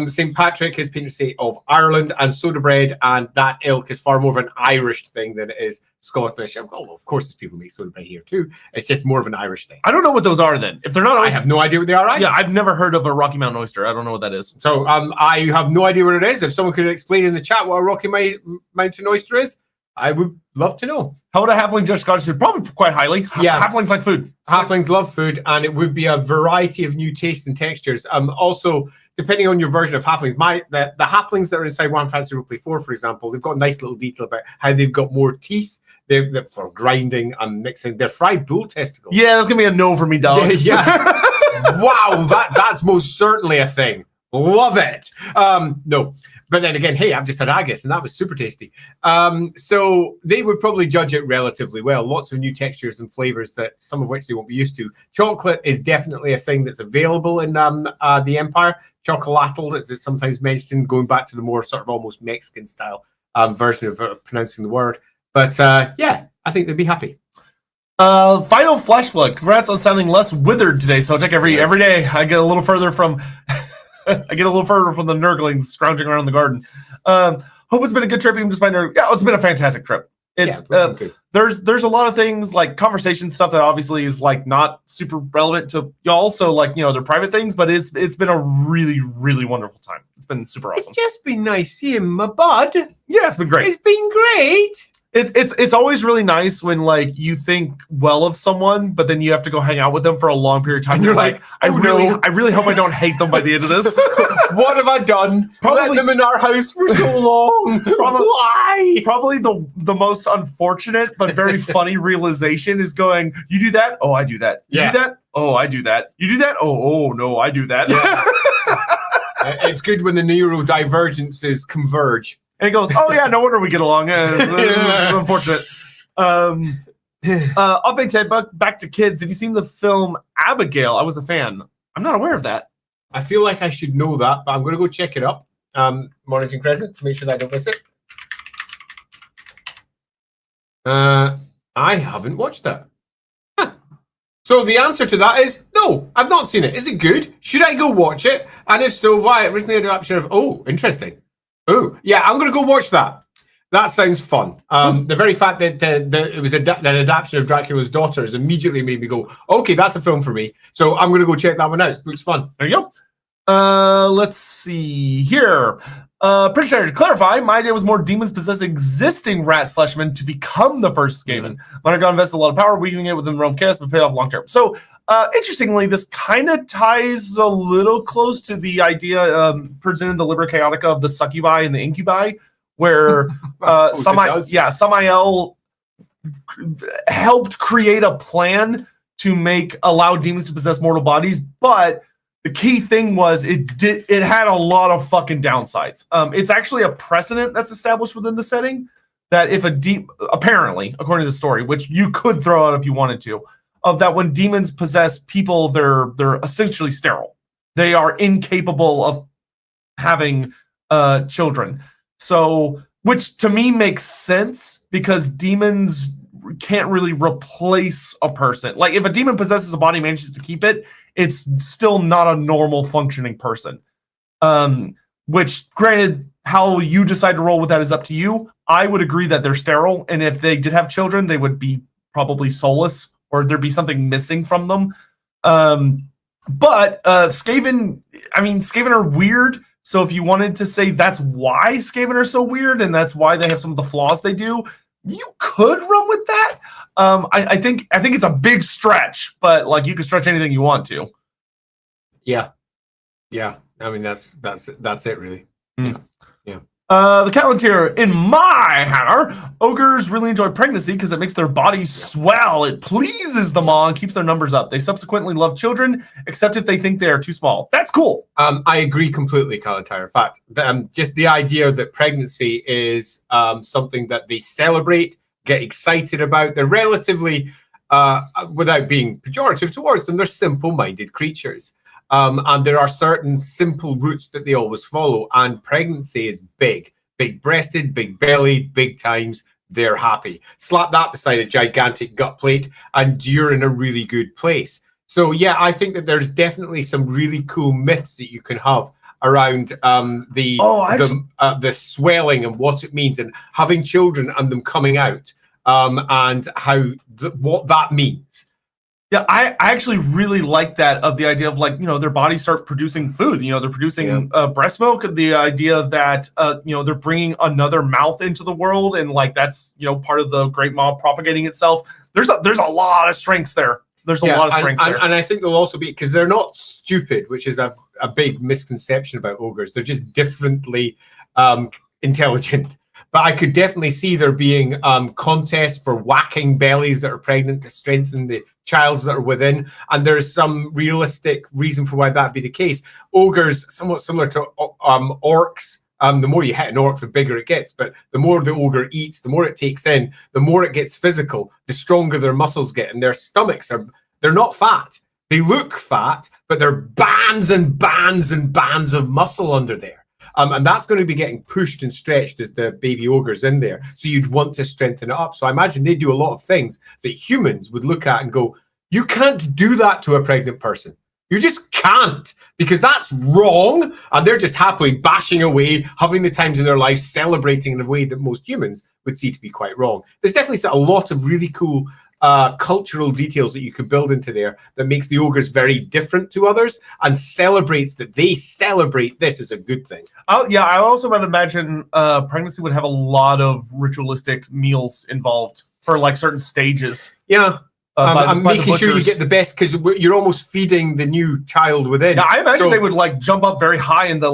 S1: St. Patrick is patron saint of Ireland, and soda bread and that ilk is far more of an Irish thing than it is Scottish. Oh, of course, there's people who make soda bread here too. It's just more of an Irish thing.
S2: I don't know what those are then. If they're not oysters,
S1: I have no idea what they are. Either.
S2: Yeah, I've never heard of a Rocky Mountain oyster. I don't know what that is.
S1: So I have no idea what it is. If someone could explain in the chat what a Rocky Mountain oyster is, I would love to know.
S2: How would a halfling judge Scottish food? Probably quite highly.
S1: Yeah.
S2: Halflings like food.
S1: Halflings love food, and it would be a variety of new tastes and textures. Also, depending on your version of halflings, the halflings that are inside Warhammer Fantasy Roleplay 4, for example, they've got a nice little detail about how they've got more teeth. They're for grinding and mixing. They're fried bull testicles.
S2: Yeah, that's gonna be a no for me, dog.
S1: Yeah. Wow, that's most certainly a thing. Love it. No. But then again, hey, I've just had haggis, and that was super tasty. So they would probably judge it relatively well. Lots of new textures and flavors that some of which they won't be used to. Chocolate is definitely a thing that's available in the Empire. Chocolatl, as it's sometimes mentioned, going back to the more sort of almost Mexican style version of pronouncing the word. But yeah, I think they'd be happy.
S2: Final flash flood. Congrats on sounding less withered today, Sotek. Every day I get a little further from the nurglings scrounging around the garden. Hope it's been a good trip, even despite it's been a fantastic trip. It's there's a lot of things like conversation stuff that obviously is like not super relevant to y'all, so like their private things, but it's been a really, really wonderful time. It's been super awesome.
S1: It's just been nice seeing my bud.
S2: Yeah, it's been great.
S1: It's been great.
S2: It's always really nice when like you think well of someone, but then you have to go hang out with them for a long period of time. And you're like, I really hope I don't hate them by the end of this.
S1: What have I done? Let them in our house for so long. Why?
S2: Probably the most unfortunate but very funny realization is going, you do that? Oh, I do that. You do that? Oh, I do that. You do that? Oh no, I do that. Yeah.
S1: It's good when the neurodivergences converge.
S2: And he goes, oh yeah, no wonder we get along. It's unfortunate. Up Ted, back to kids. Did you see the film Abigail? I was a fan. I'm not aware of that.
S1: I feel like I should know that, but I'm going to go check it up. Mornington Crescent to make sure that I don't miss it. I haven't watched that. Huh. So the answer to that is no, I've not seen it. Is it good? Should I go watch it? And if so, why? Originally an adaptation of, oh, interesting. Oh, yeah, I'm going to go watch that. That sounds fun. The very fact that it was an adaptation of Dracula's Daughters immediately made me go, okay, that's a film for me. So I'm going to go check that one out. It looks fun.
S2: There you go. Let's see here. Pretty sure to clarify, my idea was more demons possess existing rat/men to become the first Skaven. Monarch invested a lot of power, weakening it within the realm of chaos, but paid off long term. So, interestingly, this kind of ties a little close to the idea presented in the Liber Chaotica of the succubi and the incubi, where Samael helped create a plan to allow demons to possess mortal bodies, but the key thing was it had a lot of fucking downsides. It's actually a precedent that's established within the setting that if apparently, according to the story, which you could throw out if you wanted to, of that when demons possess people, they're essentially sterile. They are incapable of having children. So, which to me makes sense because demons can't really replace a person. Like if a demon possesses a body and manages to keep it, it's still not a normal functioning person. Which, granted, how you decide to roll with that is up to you. I would agree that they're sterile, and if they did have children, they would be probably soulless, or there'd be something missing from them. But Skaven, Skaven are weird. So if you wanted to say that's why Skaven are so weird, and that's why they have some of the flaws they do, you could run with that. I think it's a big stretch, but like you can stretch anything you want to.
S1: Yeah. I mean, that's it, really. Yeah.
S2: The Callantir, in my hammer, ogres really enjoy pregnancy because it makes their bodies swell. It pleases them all and keeps their numbers up. They subsequently love children, except if they think they are too small. That's cool.
S1: I agree completely, Callantir. In fact, just the idea that pregnancy is something that they celebrate, get excited about. They're relatively, without being pejorative towards them, they're simple-minded creatures. And there are certain simple routes that they always follow. And pregnancy is big-breasted, big-bellied, big times. They're happy. Slap that beside a gigantic gut plate, and you're in a really good place. So, yeah, I think that there's definitely some really cool myths that you can have around the swelling and what it means, and having children and them coming out, and what that means.
S2: Yeah, I actually really like that, of the idea of like, their bodies start producing food. They're producing breast milk. The idea that, they're bringing another mouth into the world, and like that's, part of the Great Maw propagating itself. There's a lot of strengths there. There's a lot of strengths there.
S1: And I think they'll also be, because they're not stupid, which is a big misconception about ogres. They're just differently intelligent. But I could definitely see there being contests for whacking bellies that are pregnant to strengthen the childs that are within. And there's some realistic reason for why that'd be the case. Ogres, somewhat similar to orcs. The more you hit an orc, the bigger it gets. But the more the ogre eats, the more it takes in, the more it gets physical, the stronger their muscles get. And their stomachs they're not fat. They look fat, but they're bands and bands and bands of muscle under there. And that's going to be getting pushed and stretched as the baby ogre's in there. So you'd want to strengthen it up. So I imagine they do a lot of things that humans would look at and go, you can't do that to a pregnant person. You just can't, because that's wrong. And they're just happily bashing away, having the times in their life, celebrating in a way that most humans would see to be quite wrong. There's definitely a lot of really cool cultural details that you could build into there that makes the ogres very different to others and celebrates that they celebrate this as a good thing.
S2: I also would imagine pregnancy would have a lot of ritualistic meals involved for like certain stages.
S1: Yeah. I'm making sure you get the best, because you're almost feeding the new child within.
S2: Now, I imagine they would like jump up very high in the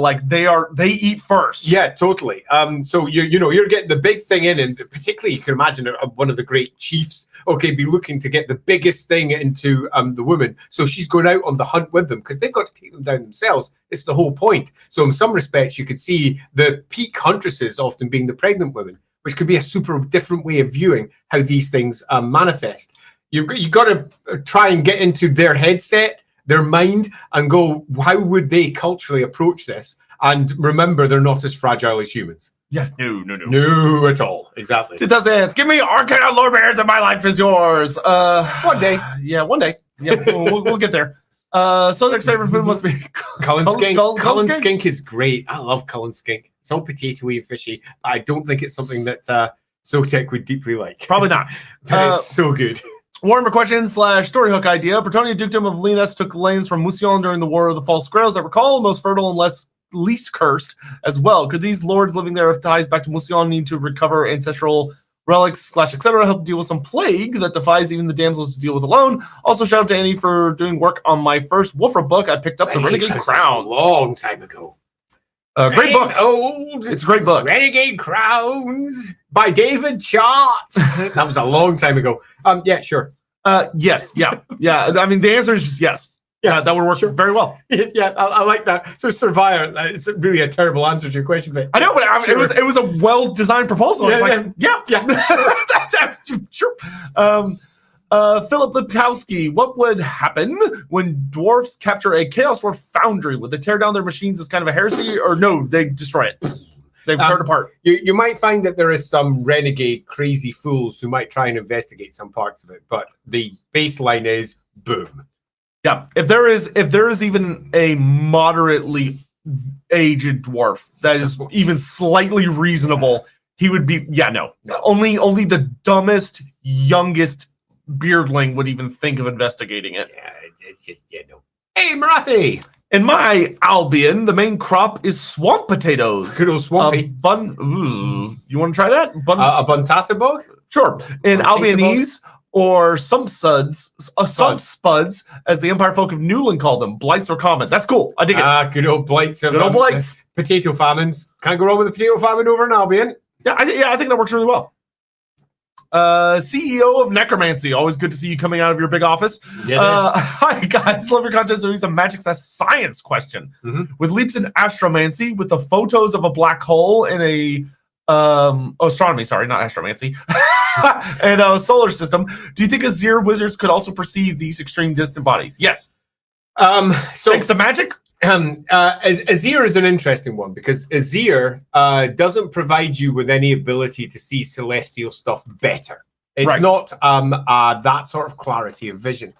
S2: they eat first.
S1: Yeah, totally. So you're getting the big thing in, and particularly you can imagine one of the great chiefs, be looking to get the biggest thing into the woman. So she's going out on the hunt with them because they've got to take them down themselves. It's the whole point. So in some respects, you could see the peak huntresses often being the pregnant women, which could be a super different way of viewing how these things manifest. You've got to try and get into their headset, their mind, and go, how would they culturally approach this? And remember, they're not as fragile as humans.
S2: Yeah, no.
S1: No, at all. Exactly.
S2: 2000. Give me Arcana Lorebeards and my life is yours.
S1: One day.
S2: Yeah, one day. Yeah, we'll get there. Sotek's favorite food must be
S1: Cullen skink. Cullen skink is great. I love Cullen skink. It's all potatoey and fishy. But I don't think it's something that Sotek would deeply like.
S2: Probably not.
S1: But it's so good.
S2: Warhammer question / storyhook idea. Bretonnia Dukedom of Linus took lands from Musion during the War of the False Grails. I recall, most fertile and least cursed as well. Could these lords living there with ties back to Musion need to recover ancestral relics / etc. help deal with some plague that defies even the damsels to deal with alone? Also, shout out to Annie for doing work on my first Wolfra book. I picked up the Renegade Crowns.
S1: A long time ago.
S2: Great book. It's a great book.
S1: Renegade Crowns by David Chart. That was a long time ago. Yeah, sure.
S2: Yes. Yeah. I mean, the answer is just yes. Yeah, that would work very well.
S1: Yeah, I like that. So Survivor, it's really a terrible answer to your question, but
S2: I know, but it was a well-designed proposal. It's
S1: yeah.
S2: Sure. Philip Lipkowski, what would happen when dwarfs capture a Chaos Dwarf foundry? Would they tear down their machines as kind of a heresy, or no, they destroy it? They tear it apart.
S1: You might find that there is some renegade crazy fools who might try and investigate some parts of it, but the baseline is boom.
S2: Yeah, if there is even a moderately aged dwarf that is even slightly reasonable, he would be no. Only the dumbest, youngest beardling would even think of investigating it.
S1: Yeah, it's just no. Hey, Marathi!
S2: In my Albion, the main crop is swamp potatoes.
S1: Good old swampy.
S2: You want to try that?
S1: A buntata bug?
S2: Sure. In Albionese, or some spuds, as the Empire folk of Newland call them. Blights are common. That's cool. I dig it.
S1: Good old blights.
S2: Good old blights.
S1: Potato famines. Can't go wrong with a potato famine over in Albion.
S2: Yeah, I think that works really well. CEO of Necromancy. Always good to see you coming out of your big office. Hi, guys. Love your content. So here's a magic science question. With leaps in astromancy, with the photos of a black hole in a astronomy, sorry, not astromancy, and a solar system, do you think Azir wizards could also perceive these extreme distant bodies? Yes.
S1: So
S2: thanks to magic?
S1: Azir is an interesting one because Azir doesn't provide you with any ability to see celestial stuff better. It's not that sort of clarity of vision.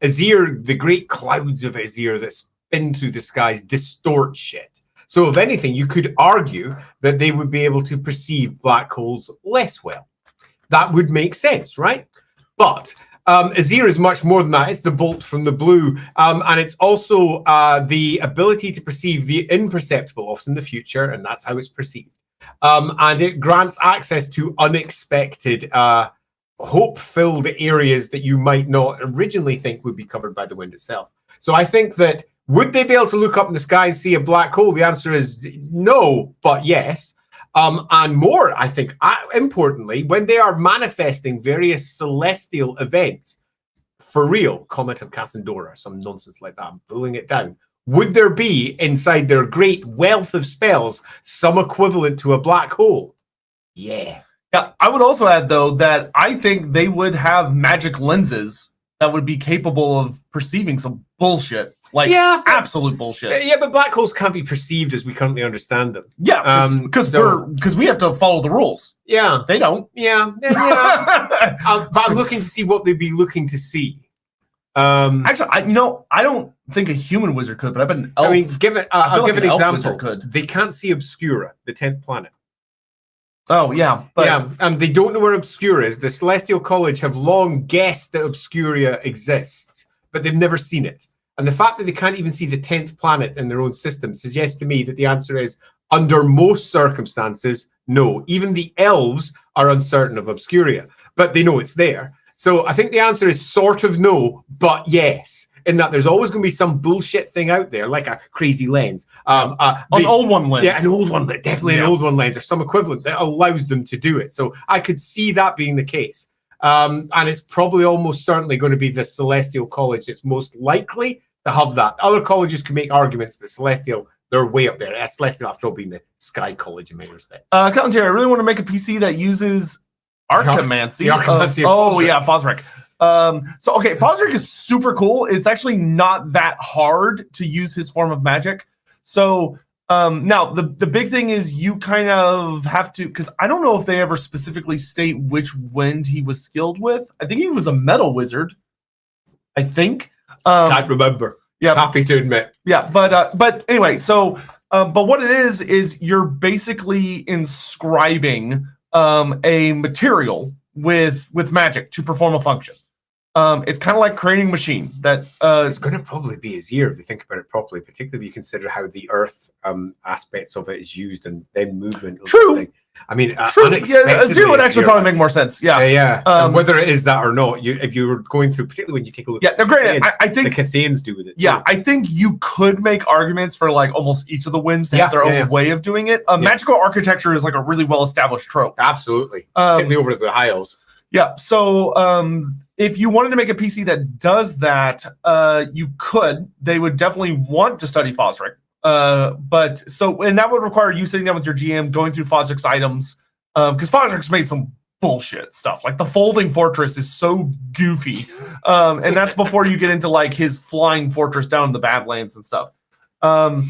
S1: Azir, the great clouds of Azir that spin through the skies, distort shit. So if anything, you could argue that they would be able to perceive black holes less well. That would make sense, right? But Azir is much more than that. It's the bolt from the blue. And it's also the ability to perceive the imperceptible, often the future, and that's how it's perceived. And it grants access to unexpected, hope-filled areas that you might not originally think would be covered by the wind itself. So I think that, would they be able to look up in the sky and see a black hole? The answer is no, but yes. And more, I think, importantly, when they are manifesting various celestial events, for real, Comet of Cassandra, some nonsense like that, I'm pulling it down, would there be, inside their great wealth of spells, some equivalent to a black hole? Yeah.
S2: Yeah, I would also add, though, that I think they would have magic lenses that would be capable of perceiving some bullshit. Like, absolute bullshit.
S1: Yeah, but black holes can't be perceived as we currently understand them.
S2: Yeah, because we have to follow the rules.
S1: Yeah.
S2: They don't.
S1: Yeah. But I'm looking to see what they'd be looking to see.
S2: Actually, I don't think a human wizard could, but I bet an elf.
S1: I mean, I'll give an example.
S2: Could.
S1: They can't see Obscura, the 10th planet.
S2: Oh, yeah. But
S1: they don't know where Obscura is. The Celestial College have long guessed that Obscura exists, but they've never seen it. And the fact that they can't even see the 10th planet in their own system suggests to me that the answer is, under most circumstances, no. Even the elves are uncertain of Obscuria, but they know it's there. So I think the answer is sort of no, but yes, in that there's always going to be some bullshit thing out there, like a crazy lens.
S2: An old one lens.
S1: Yeah, an old one, but definitely an old one lens or some equivalent that allows them to do it. So I could see that being the case. And it's probably almost certainly going to be the Celestial College that's most likely to have that. Other colleges can make arguments, but Celestial, they're way up there. Celestial, after all, being the Sky College in many respects.
S2: Calentary, I really want to make a PC that uses Archimancy. Fosric. Fosric is super cool. It's actually not that hard to use his form of magic. So now the big thing is you kind of have to, because I don't know if they ever specifically state which wind he was skilled with. I think he was a metal wizard. I think.
S1: Can't remember.
S2: Yeah,
S1: happy to admit.
S2: Yeah, but anyway, so but what it is you're basically inscribing a material with magic to perform a function. It's kind of like creating a machine that
S1: it's going to probably be Azir if you think about it properly, particularly if you consider how the earth aspects of it is used and then movement.
S2: True.
S1: Something. I mean,
S2: Azir would actually probably make more sense. Yeah.
S1: Whether it is that or not, if you were going through, particularly when you take a look.
S2: Yeah, they're great. I think
S1: the Cathains do with it.
S2: Yeah,
S1: too.
S2: I think you could make arguments for like almost each of the winds to have their own way of doing it. Magical architecture is like a really well-established trope.
S1: Absolutely, particularly over the High Elves.
S2: Yeah. So if you wanted to make a PC that does that, you could. They would definitely want to study Fosric. And that would require you sitting down with your GM, going through Fosric's items, because Fosric's made some bullshit stuff. Like the folding fortress is so goofy, and that's before you get into like his flying fortress down in the Badlands and stuff. I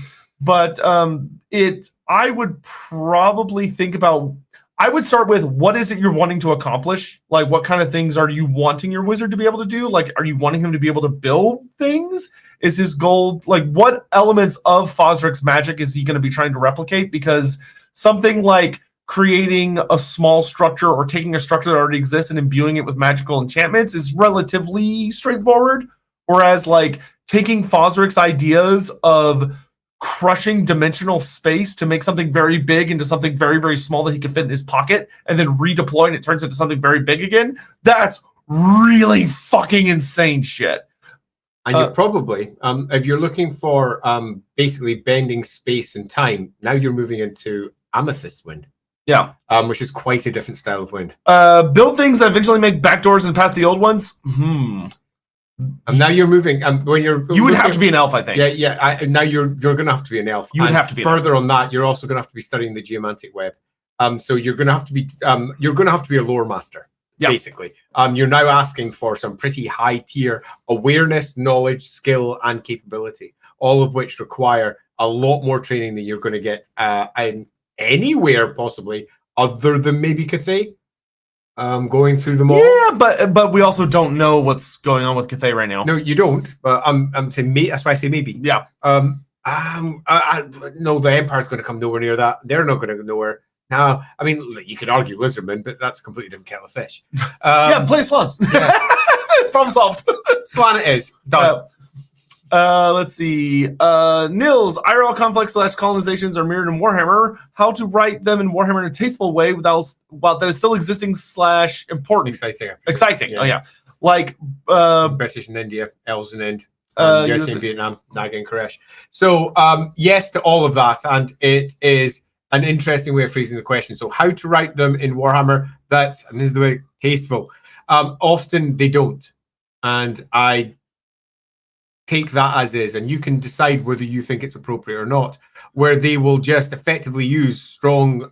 S2: would probably think about. I would start with what is it you're wanting to accomplish? Like, what kind of things are you wanting your wizard to be able to do? Like, are you wanting him to be able to build things? Is his goal, like, what elements of Fosric's magic is he going to be trying to replicate? Because something like creating a small structure or taking a structure that already exists and imbuing it with magical enchantments is relatively straightforward. Whereas, like, taking Fosric's ideas of crushing dimensional space to make something very big into something very, very small that he can fit in his pocket and then redeploying it turns into something very big again, that's really fucking insane shit.
S1: And you're probably, if you're looking for basically bending space and time, now you're moving into Amethyst Wind.
S2: Yeah.
S1: Which is quite a different style of wind.
S2: Build things that eventually make backdoors and path the old ones.
S1: And now you're moving. When
S2: you would have to be an elf, I think.
S1: Yeah. Now you're going to have to be an elf.
S2: You would have to be.
S1: Further on that, you're also going to have to be studying the geomantic web. So you're going to have to be. You're going to have to be a lore master. Yeah. Basically, you're now asking for some pretty high tier awareness, knowledge, skill, and capability, all of which require a lot more training than you're going to get anywhere possibly, other than maybe Cathay. Going through them all.
S2: Yeah, but we also don't know what's going on with Cathay right now.
S1: No, you don't. But I'm saying that's why I say maybe.
S2: Yeah.
S1: No, the Empire's going to come nowhere near that. They're not going to go nowhere. Now, I mean, you could argue Lizardmen, but that's a completely different kettle of fish.
S2: Yeah, play Slan.
S1: Yeah.
S2: Problem solved.
S1: Slan it is. Done.
S2: Let's see. Nils, IRL conflicts / colonizations are mirrored in Warhammer. How to write them in Warhammer in a tasteful way while that is still existing / important. Exciting.
S1: Yeah.
S2: Oh yeah. Like
S1: British in India, Elves in Ind, US in Vietnam, Naga in Koresh. So yes to all of that, and it is an interesting way of phrasing the question. So how to write them in Warhammer? And this is the way, tasteful. Often they don't, and I take that as is, and you can decide whether you think it's appropriate or not, where they will just effectively use strong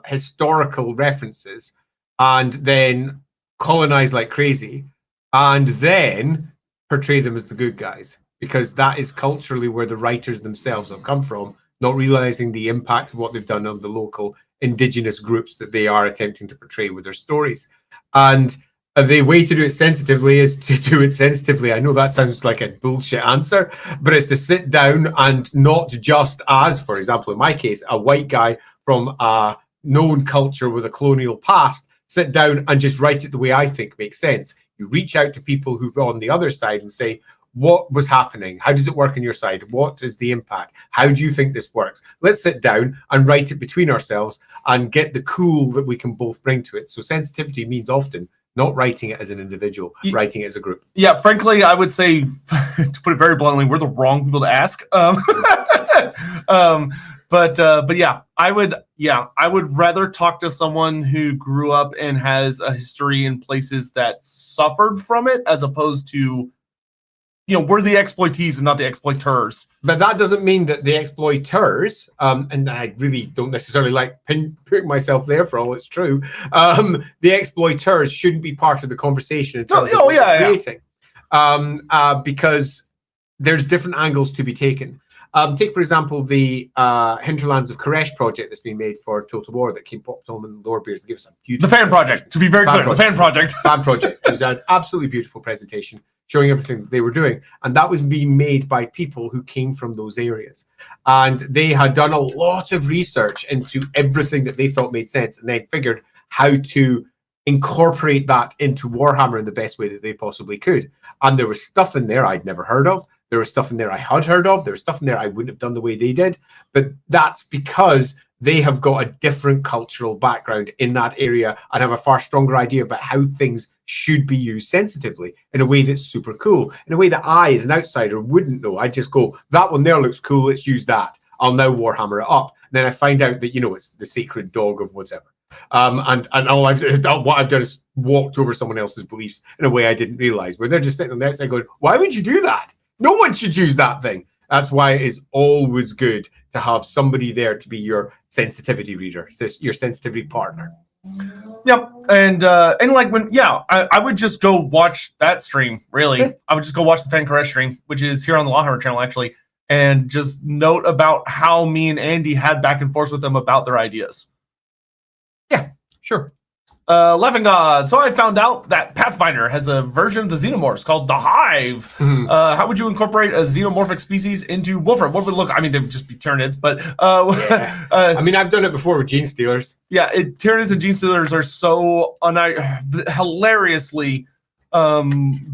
S1: historical references and then colonize like crazy and then portray them as the good guys, because that is culturally where the writers themselves have come from, not realizing the impact of what they've done on the local indigenous groups that they are attempting to portray with their stories. And the way to do it sensitively is to do it sensitively. I know that sounds like a bullshit answer, but it's to sit down and not just as, for example, in my case, a white guy from a known culture with a colonial past, sit down and just write it the way I think makes sense. You reach out to people who are on the other side and say, what was happening? How does it work on your side? What is the impact? How do you think this works? Let's sit down and write it between ourselves and get the cool that we can both bring to it. So sensitivity means often not writing it as an individual, writing it as a group. Yeah,
S2: frankly, I would say, to put it very bluntly, we're the wrong people to ask. But yeah, I would rather talk to someone who grew up and has a history in places that suffered from it, as opposed to, we're the exploitees and not the exploiters.
S1: But that doesn't mean that the exploiters, and I really don't necessarily like putting myself there for all it's true, the exploiters shouldn't be part of the conversation in terms of creating. Because there's different angles to be taken. Take, for example, the Hinterlands of Koresh project that's been made for Total War that came popped on in Lorebeards to give us a beautiful...
S2: The fan project, to be very clear, the fan project.
S1: Fan project. It was an absolutely beautiful presentation showing everything that they were doing. And that was being made by people who came from those areas. And they had done a lot of research into everything that they thought made sense, and they figured how to incorporate that into Warhammer in the best way that they possibly could. And there was stuff in there I'd never heard of. There was stuff in there I had heard of. There was stuff in there I wouldn't have done the way they did. But that's because they have got a different cultural background in that area and have a far stronger idea about how things should be used sensitively in a way that's super cool, in a way that I, as an outsider, wouldn't know. I'd just go, that one there looks cool, let's use that. I'll now Warhammer it up. And then I find out that, it's the sacred dog of whatever. And what I've done is walked over someone else's beliefs in a way I didn't realize, where they're just sitting on the outside going, why would you do that? No one should use that thing. That's why it is always good to have somebody there to be your sensitivity reader, your sensitivity partner.
S2: Yep, and like when I would just go watch that stream. Really, I would just go watch the Fan Caress stream, which is here on the LAWhammer channel actually, and just note about how me and Andy had back and forth with them about their ideas.
S1: Yeah, sure.
S2: Laughing God. So I found out that Pathfinder has a version of the xenomorphs called the Hive. How would you incorporate a xenomorphic species into Wolfram? What would it look? I mean, they would just be Tyranids, but
S1: I mean, I've done it before with Gene Stealers.
S2: Yeah, Tyranids and Gene Stealers are so hilariously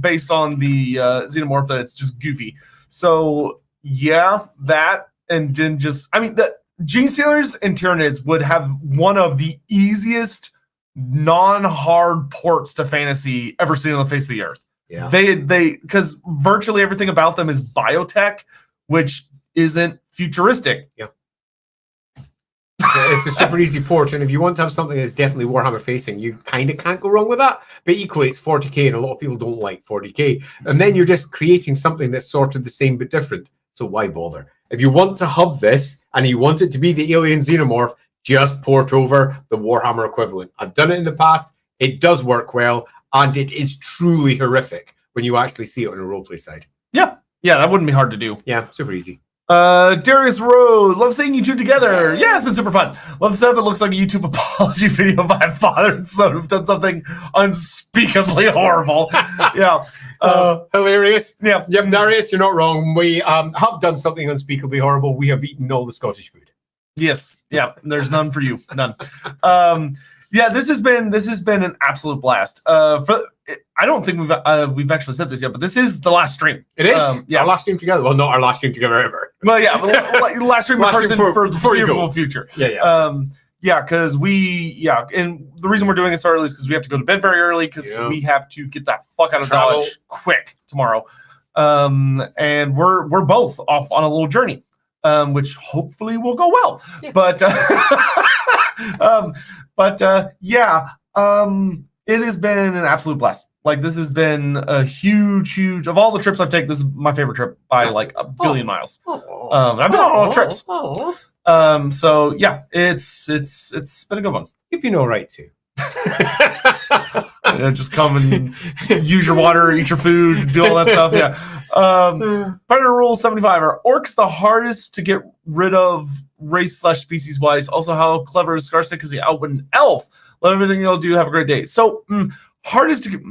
S2: based on the xenomorph that it's just goofy. So yeah, that and then just the Gene Stealers and Tyranids would have one of the easiest non-hard ports to fantasy ever seen on the face of the earth.
S1: Yeah,
S2: they because virtually everything about them is biotech, which isn't futuristic.
S1: Yeah, it's a super easy port, and if you want to have something that's definitely Warhammer facing, you kind of can't go wrong with that. But equally, it's 40k, and a lot of people don't like 40k, and then you're just creating something that's sort of the same but different. So why bother? If you want to hub this and you want it to be the alien xenomorph, just port over the Warhammer equivalent. I've done it in the past. It does work well, and it is truly horrific when you actually see it on a roleplay side.
S2: Yeah, that wouldn't be hard to do.
S1: Yeah, super easy.
S2: Darius Rose, love seeing you two together. Yeah, it's been super fun. Love the setup. It looks like a YouTube apology video by a father and son who've done something unspeakably horrible. Yeah.
S1: Hilarious.
S2: Yeah.
S1: Yep, Darius, you're not wrong. We have done something unspeakably horrible. We have eaten all the Scottish food.
S2: Yes. Yeah. There's none for you. None. Yeah. This has been an absolute blast. I don't think we've actually said this yet, but this is the last stream.
S1: It is.
S2: Yeah.
S1: Our last stream together. Well, not our last stream together ever.
S2: Well, yeah. Last stream in person for the foreseeable future.
S1: Yeah.
S2: Yeah, because and the reason we're doing it so early is because we have to go to bed very early because we have to get that fuck out of Dodge quick tomorrow. And we're both off on a little journey, which hopefully will go well. Yeah. It has been an absolute blast. Like, this has been a huge of all the trips I've taken. This is my favorite trip by like a billion miles. I've been on all trips. So yeah, it's been a good one.
S1: You've been all right too.
S2: Just come and use your water, eat your food, do all that stuff. Yeah. Predator Rule 75. Are orcs the hardest to get rid of race/species wise? Also, how clever is Skarsnik because he outwit an elf? Love everything you'll do. Have a great day. So hardest to get.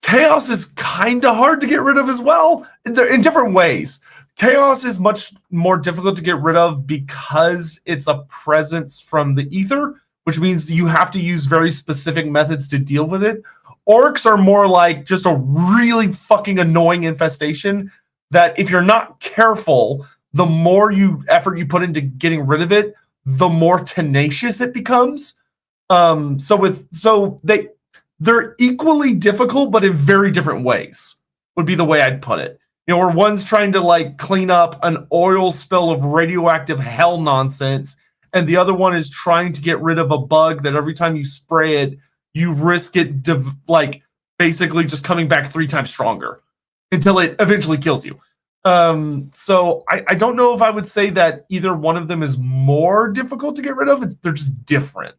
S2: Chaos is kind of hard to get rid of as well in different ways. Chaos is much more difficult to get rid of because it's a presence from the ether, which means you have to use very specific methods to deal with it. Orcs are more like just a really fucking annoying infestation that if you're not careful, the more effort you put into getting rid of it, the more tenacious it becomes. They're equally difficult, but in very different ways, would be the way I'd put it. You know, where one's trying to like clean up an oil spill of radioactive hell nonsense, and the other one is trying to get rid of a bug that every time you spray it, you risk it basically just coming back 3 times stronger until it eventually kills you. So I don't know if I would say that either one of them is more difficult to get rid of. They're just different.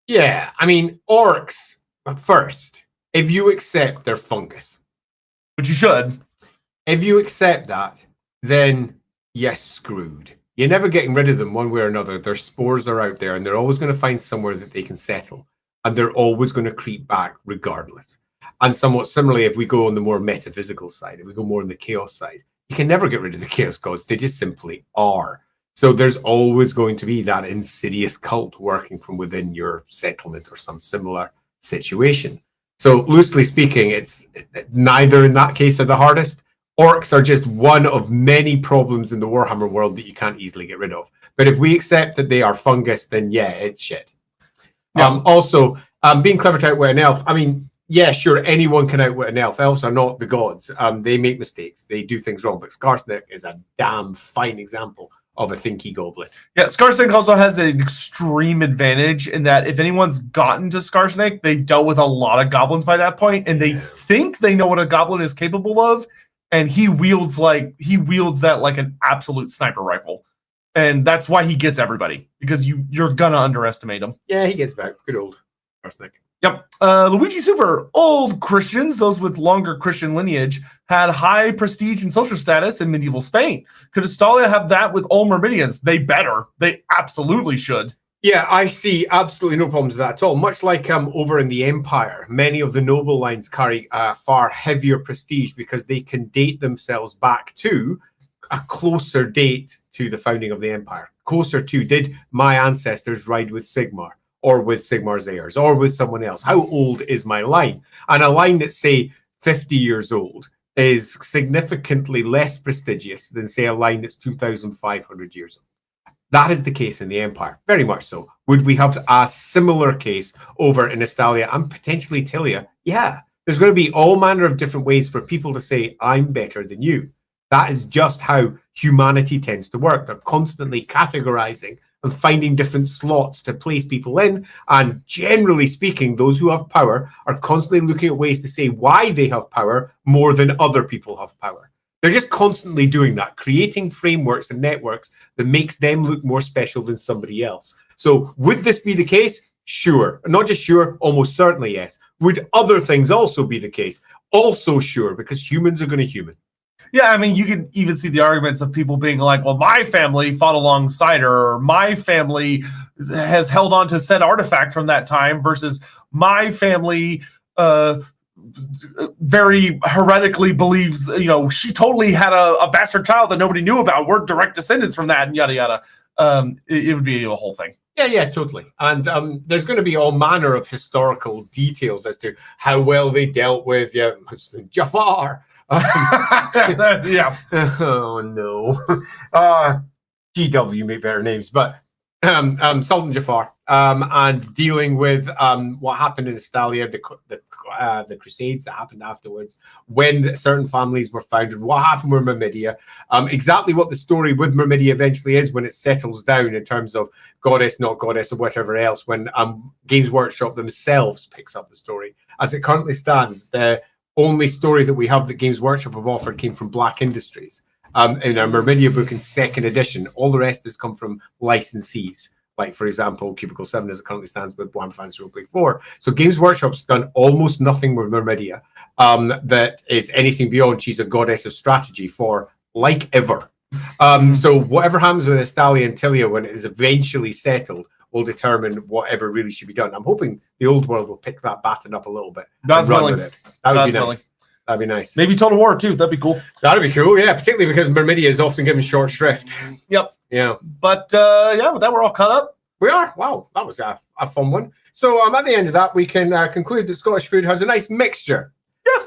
S1: Yeah, I mean, orcs, first, if you accept they're fungus.
S2: Which you should.
S1: If you accept that, then you're screwed. You're never getting rid of them one way or another. Their spores are out there, and they're always going to find somewhere that they can settle. And they're always going to creep back regardless. And somewhat similarly, if we go on the more metaphysical side, if we go more on the chaos side, you can never get rid of the chaos gods. They just simply are. So there's always going to be that insidious cult working from within your settlement or some similar situation. So loosely speaking, it's neither in that case are the hardest. Orcs are just one of many problems in the Warhammer world that you can't easily get rid of. But if we accept that they are fungus, then yeah, it's shit. Yeah. Also, being clever to outwit an elf, I mean, yeah, sure, anyone can outwit an elf. Elves are not the gods. They make mistakes. They do things wrong. But Skarsnik is a damn fine example of a thinky goblin. Yeah,
S2: Skarsnik also has an extreme advantage in that if anyone's gotten to Skarsnik, they've dealt with a lot of goblins by that point, and they think they know what a goblin is capable of, and he wields that like an absolute sniper rifle. And that's why he gets everybody, because you're gonna underestimate him.
S1: Yeah, he gets back. Good old arsenic.
S2: Yep. Luigi Super, old Christians, those with longer Christian lineage, had high prestige and social status in medieval Spain. Could Estalia have that with all Myrmidons? They better. They absolutely should.
S1: Yeah, I see absolutely no problems with that at all. Much like over in the Empire, many of the noble lines carry far heavier prestige because they can date themselves back to a closer date to the founding of the Empire. Closer to, did my ancestors ride with Sigmar? Or with Sigmar's heirs, or with someone else? How old is my line? And a line that's, say, 50 years old is significantly less prestigious than, say, a line that's 2,500 years old. That is the case in the Empire, very much so. Would we have a similar case over in Estalia and potentially Tilia? Yeah, there's going to be all manner of different ways for people to say, I'm better than you. That is just how humanity tends to work. They're constantly categorizing and finding different slots to place people in. And generally speaking, those who have power are constantly looking at ways to say why they have power more than other people have power. They're just constantly doing that, creating frameworks and networks that makes them look more special than somebody else. So would this be the case? Sure. Not just sure, almost certainly yes. Would other things also be the case? Also sure, because humans are going to human.
S2: Yeah, I mean, you can even see the arguments of people being like, well, my family fought alongside her, or my family has held on to said artifact from that time versus my family very heretically believes, she totally had a bastard child that nobody knew about. We're direct descendants from that and yada, yada. It would be a whole thing.
S1: Yeah, totally. And there's going to be all manner of historical details as to how well they dealt with Jafar.
S2: Yeah.
S1: Oh no. GW make better names, but Sultan Jafar and dealing with what happened in Estalia, the Crusades that happened afterwards, when certain families were founded, what happened with Myrmidia, exactly what the story with Myrmidia eventually is when it settles down in terms of goddess, not goddess, or whatever else, when Games Workshop themselves picks up the story. As it currently stands, the only story that we have that Games Workshop have offered came from Black Industries in our Myrmidia book in 2nd edition. All the rest has come from licensees, like, for example, Cubicle 7 as it currently stands with Warhammer Fantasy Roleplay 4. So Games Workshop's done almost nothing with Myrmidia that is anything beyond she's a goddess of strategy for like ever. So whatever happens with Estalia and Tilia when it is eventually settled will determine whatever really should be done. I'm hoping the old world will pick that baton up a little bit.
S2: God's willing.
S1: That would be nice. That'd be nice.
S2: Maybe Total War too. That'd be cool.
S1: That'd be cool, yeah. Particularly because Myrmidia is often given short shrift.
S2: Yep.
S1: Yeah.
S2: But with that, we're all caught up.
S1: We are. Wow, that was a fun one. So at the end of that, we can conclude that Scottish food has a nice mixture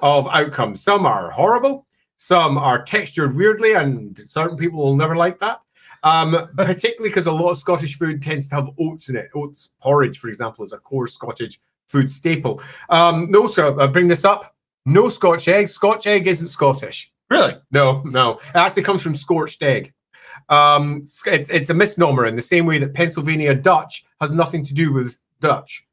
S1: of outcomes. Some are horrible. Some are textured weirdly, and certain people will never like that. Particularly because a lot of Scottish food tends to have oats in it. Oats porridge, for example, is a core Scottish food staple. So I bring this up. No Scotch egg. Scotch egg isn't Scottish.
S2: Really?
S1: No. It actually comes from scorched egg. It's a misnomer in the same way that Pennsylvania Dutch has nothing to do with Dutch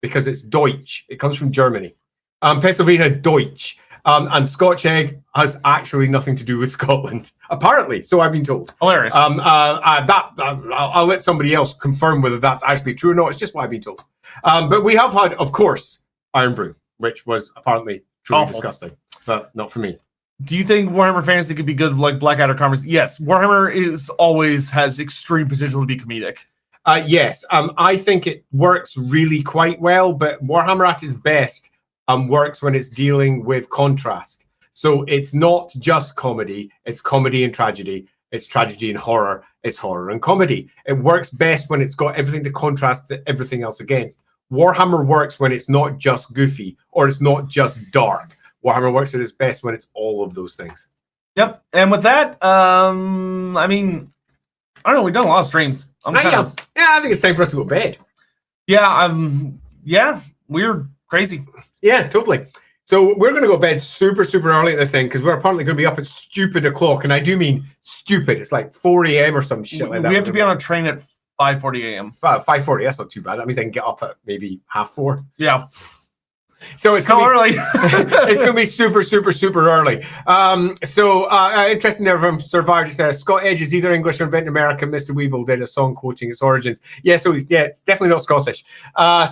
S1: because it's Deutsch. It comes from Germany. Pennsylvania Deutsch. And Scotch egg has actually nothing to do with Scotland, apparently. So I've been told.
S2: Hilarious.
S1: I'll let somebody else confirm whether that's actually true or not. It's just what I've been told. But we have had, of course, Iron Brew, which was apparently truly disgusting, but not for me.
S2: Do you think Warhammer Fantasy could be good like Blackadder Conference? Yes, Warhammer always has extreme potential to be comedic.
S1: Yes, I think it works really quite well, but Warhammer at its best works when it's dealing with contrast. So it's not just comedy, it's comedy and tragedy, it's tragedy and horror, it's horror and comedy. It works best when it's got everything to contrast everything else against. Warhammer works when it's not just goofy or it's not just dark. Warhammer works at its best when it's all of those things.
S2: Yep. And with that, I mean, I don't know, we've done a lot of streams.
S1: I think it's time for us to go to bed.
S2: Yeah, we're crazy.
S1: Yeah, totally. So we're going to go to bed super, super early at this thing because we're apparently going to be up at stupid o'clock. And I do mean stupid. It's like 4 a.m. or some shit like that.
S2: We have to be on a train at 5:40 a.m.
S1: 5:40, that's not too bad. That means I can get up at maybe 4:30.
S2: Yeah.
S1: So it's
S2: So early.
S1: it's going to be super, super, super early. Interesting there from Survivor. Just Scott Edge is either English or invented in America. Mr. Weeble did a song quoting its origins. It's definitely not Scottish.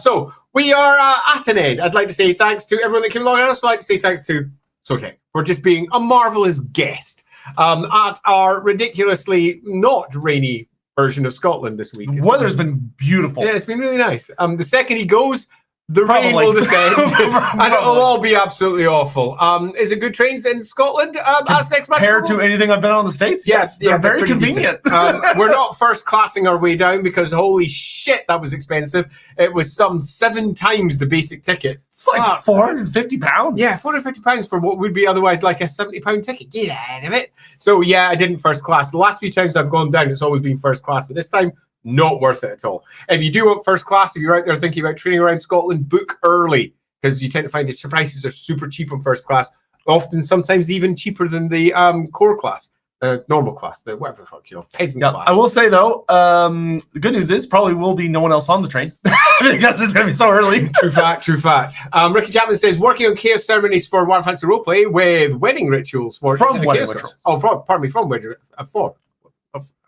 S1: So we are at an end. I'd like to say thanks to everyone that came along. I'd also like to say thanks to Sotek for just being a marvelous guest at our ridiculously not rainy version of Scotland this week.
S2: The weather's been beautiful.
S1: Yeah, it's been really nice. The second he goes, the rain
S2: Probably.
S1: will descend, and it'll all be absolutely awful. Is it good trains in Scotland? As next match
S2: Compared to anything I've been on the States?
S1: Yes,
S2: they're
S1: yeah,
S2: very
S1: pretty
S2: convenient.
S1: We're not first classing our way down because holy shit, that was expensive. It was some 7 times the basic ticket.
S2: It's like £450.
S1: Yeah, £450 for what would be otherwise like a £70 ticket. Get out of it. So yeah, I didn't first class. The last few times I've gone down, it's always been first class, but this time, not worth it at all. If you do want first class, if you're out there thinking about training around Scotland, book early because you tend to find the prices are super cheap on first class. Often, sometimes even cheaper than the core class, the normal class, the whatever the fuck peasant class.
S2: I will say though, the good news is probably will be no one else on the train because it's going to be so early.
S1: True fact. Ricky Chapman says working on chaos ceremonies for Warhammer Fantasy Roleplay with wedding rituals for
S2: From wedding
S1: chaos
S2: rituals.
S1: girls. Oh, pardon me, from wedding 4.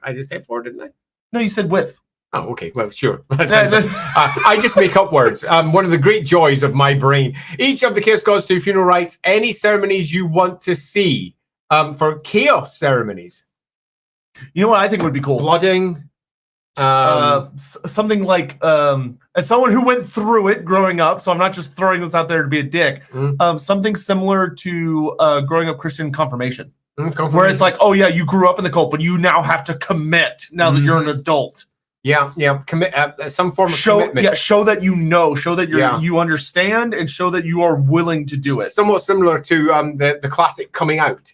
S1: I just said 4, didn't I?
S2: No, you said with.
S1: Oh, okay. Well, sure. I just make up words. One of the great joys of my brain. Each of the Chaos Gods do funeral rites. Any ceremonies you want to see for chaos ceremonies.
S2: You know what I think would be cool?
S1: Blooding.
S2: Something like, as someone who went through it growing up, so I'm not just throwing this out there to be a dick, something similar to growing up Christian confirmation. Where it's like, oh yeah, you grew up in the cult, but you now have to commit now that you're an adult.
S1: Yeah, commit some form of commitment.
S2: Yeah, show that you know, show that you understand, and show that you are willing to do it.
S1: Somewhat similar to the classic coming out,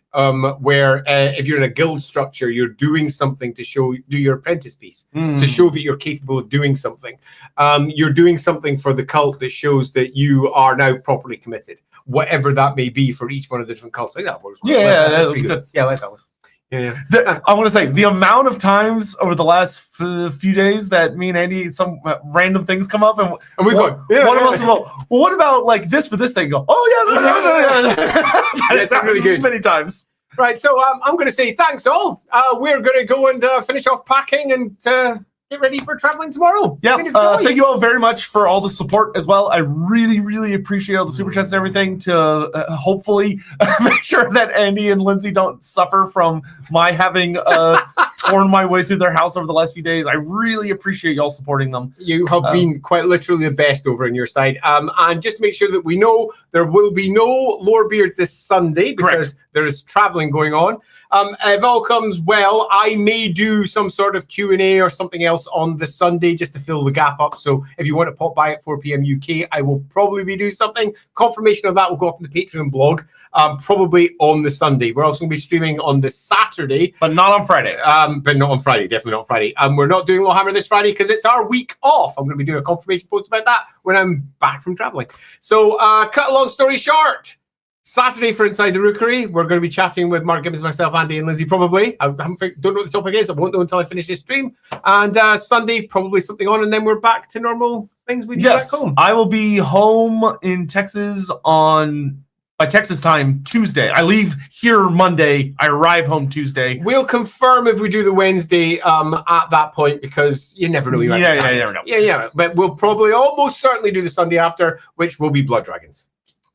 S1: where if you're in a guild structure, you're doing something to do your apprentice piece to show that you're capable of doing something. You're doing something for the cult that shows that you are now properly committed, whatever that may be for each one of the different cults. I think that works well.
S2: That was good.
S1: Yeah, I like that one. Yeah.
S2: I want to say the amount of times over the last few days that me and Andy, some random things come up, and
S1: we go,
S2: one of us will go, well, what about like this for this thing? Go, oh yeah,
S1: that's really good.
S2: Many times.
S1: Right, so I'm going to say thanks all. We're going to go and finish off packing and get ready for traveling tomorrow.
S2: Yeah, thank you all very much for all the support as well. I really, really appreciate all the super chats and everything to hopefully make sure that Andy and Lindsay don't suffer from my having torn my way through their house over the last few days. I really appreciate y'all supporting them.
S1: You have been quite literally the best over on your side. And just to make sure that we know, there will be no Lorebeards this Sunday because there is traveling going on. If all comes well, I may do some sort of Q&A or something else on the Sunday just to fill the gap up. So if you want to pop by at 4 p.m. UK, I will probably doing something. Confirmation of that will go up in the Patreon blog, probably on the Sunday. We're also going to be streaming on the Saturday.
S2: But not on Friday.
S1: But not on Friday, definitely not on Friday. We're not doing LAWhammer this Friday because it's our week off. I'm going to be doing a confirmation post about that when I'm back from traveling. So cut a long story short, Saturday for Inside the Rookery, we're going to be chatting with Mark Gibbons, myself, Andy, and Lindsay probably. I don't know what the topic is. I won't know until I finish this stream. And Sunday, probably something on, and then we're back to normal things we do back home.
S2: I will be home in Texas by Texas time Tuesday. I leave here Monday. I arrive home Tuesday.
S1: We'll confirm if we do the Wednesday at that point because you never know. You never know. Yeah. But we'll probably almost certainly do the Sunday after, which will be Blood Dragons.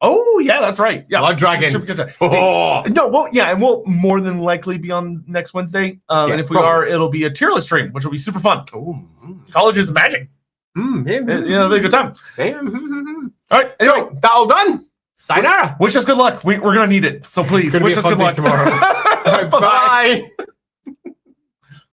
S2: Oh, yeah, that's right. Yeah,
S1: Blood Dragons.
S2: And we'll more than likely be on next Wednesday. And if we are, it'll be a tier list stream, which will be super fun. College is magic. It'll be a good time. All right, anyway,
S1: that all done. Sayonara.
S2: Wish us good luck. We're going to need it. So please, wish us good luck
S1: tomorrow. Bye.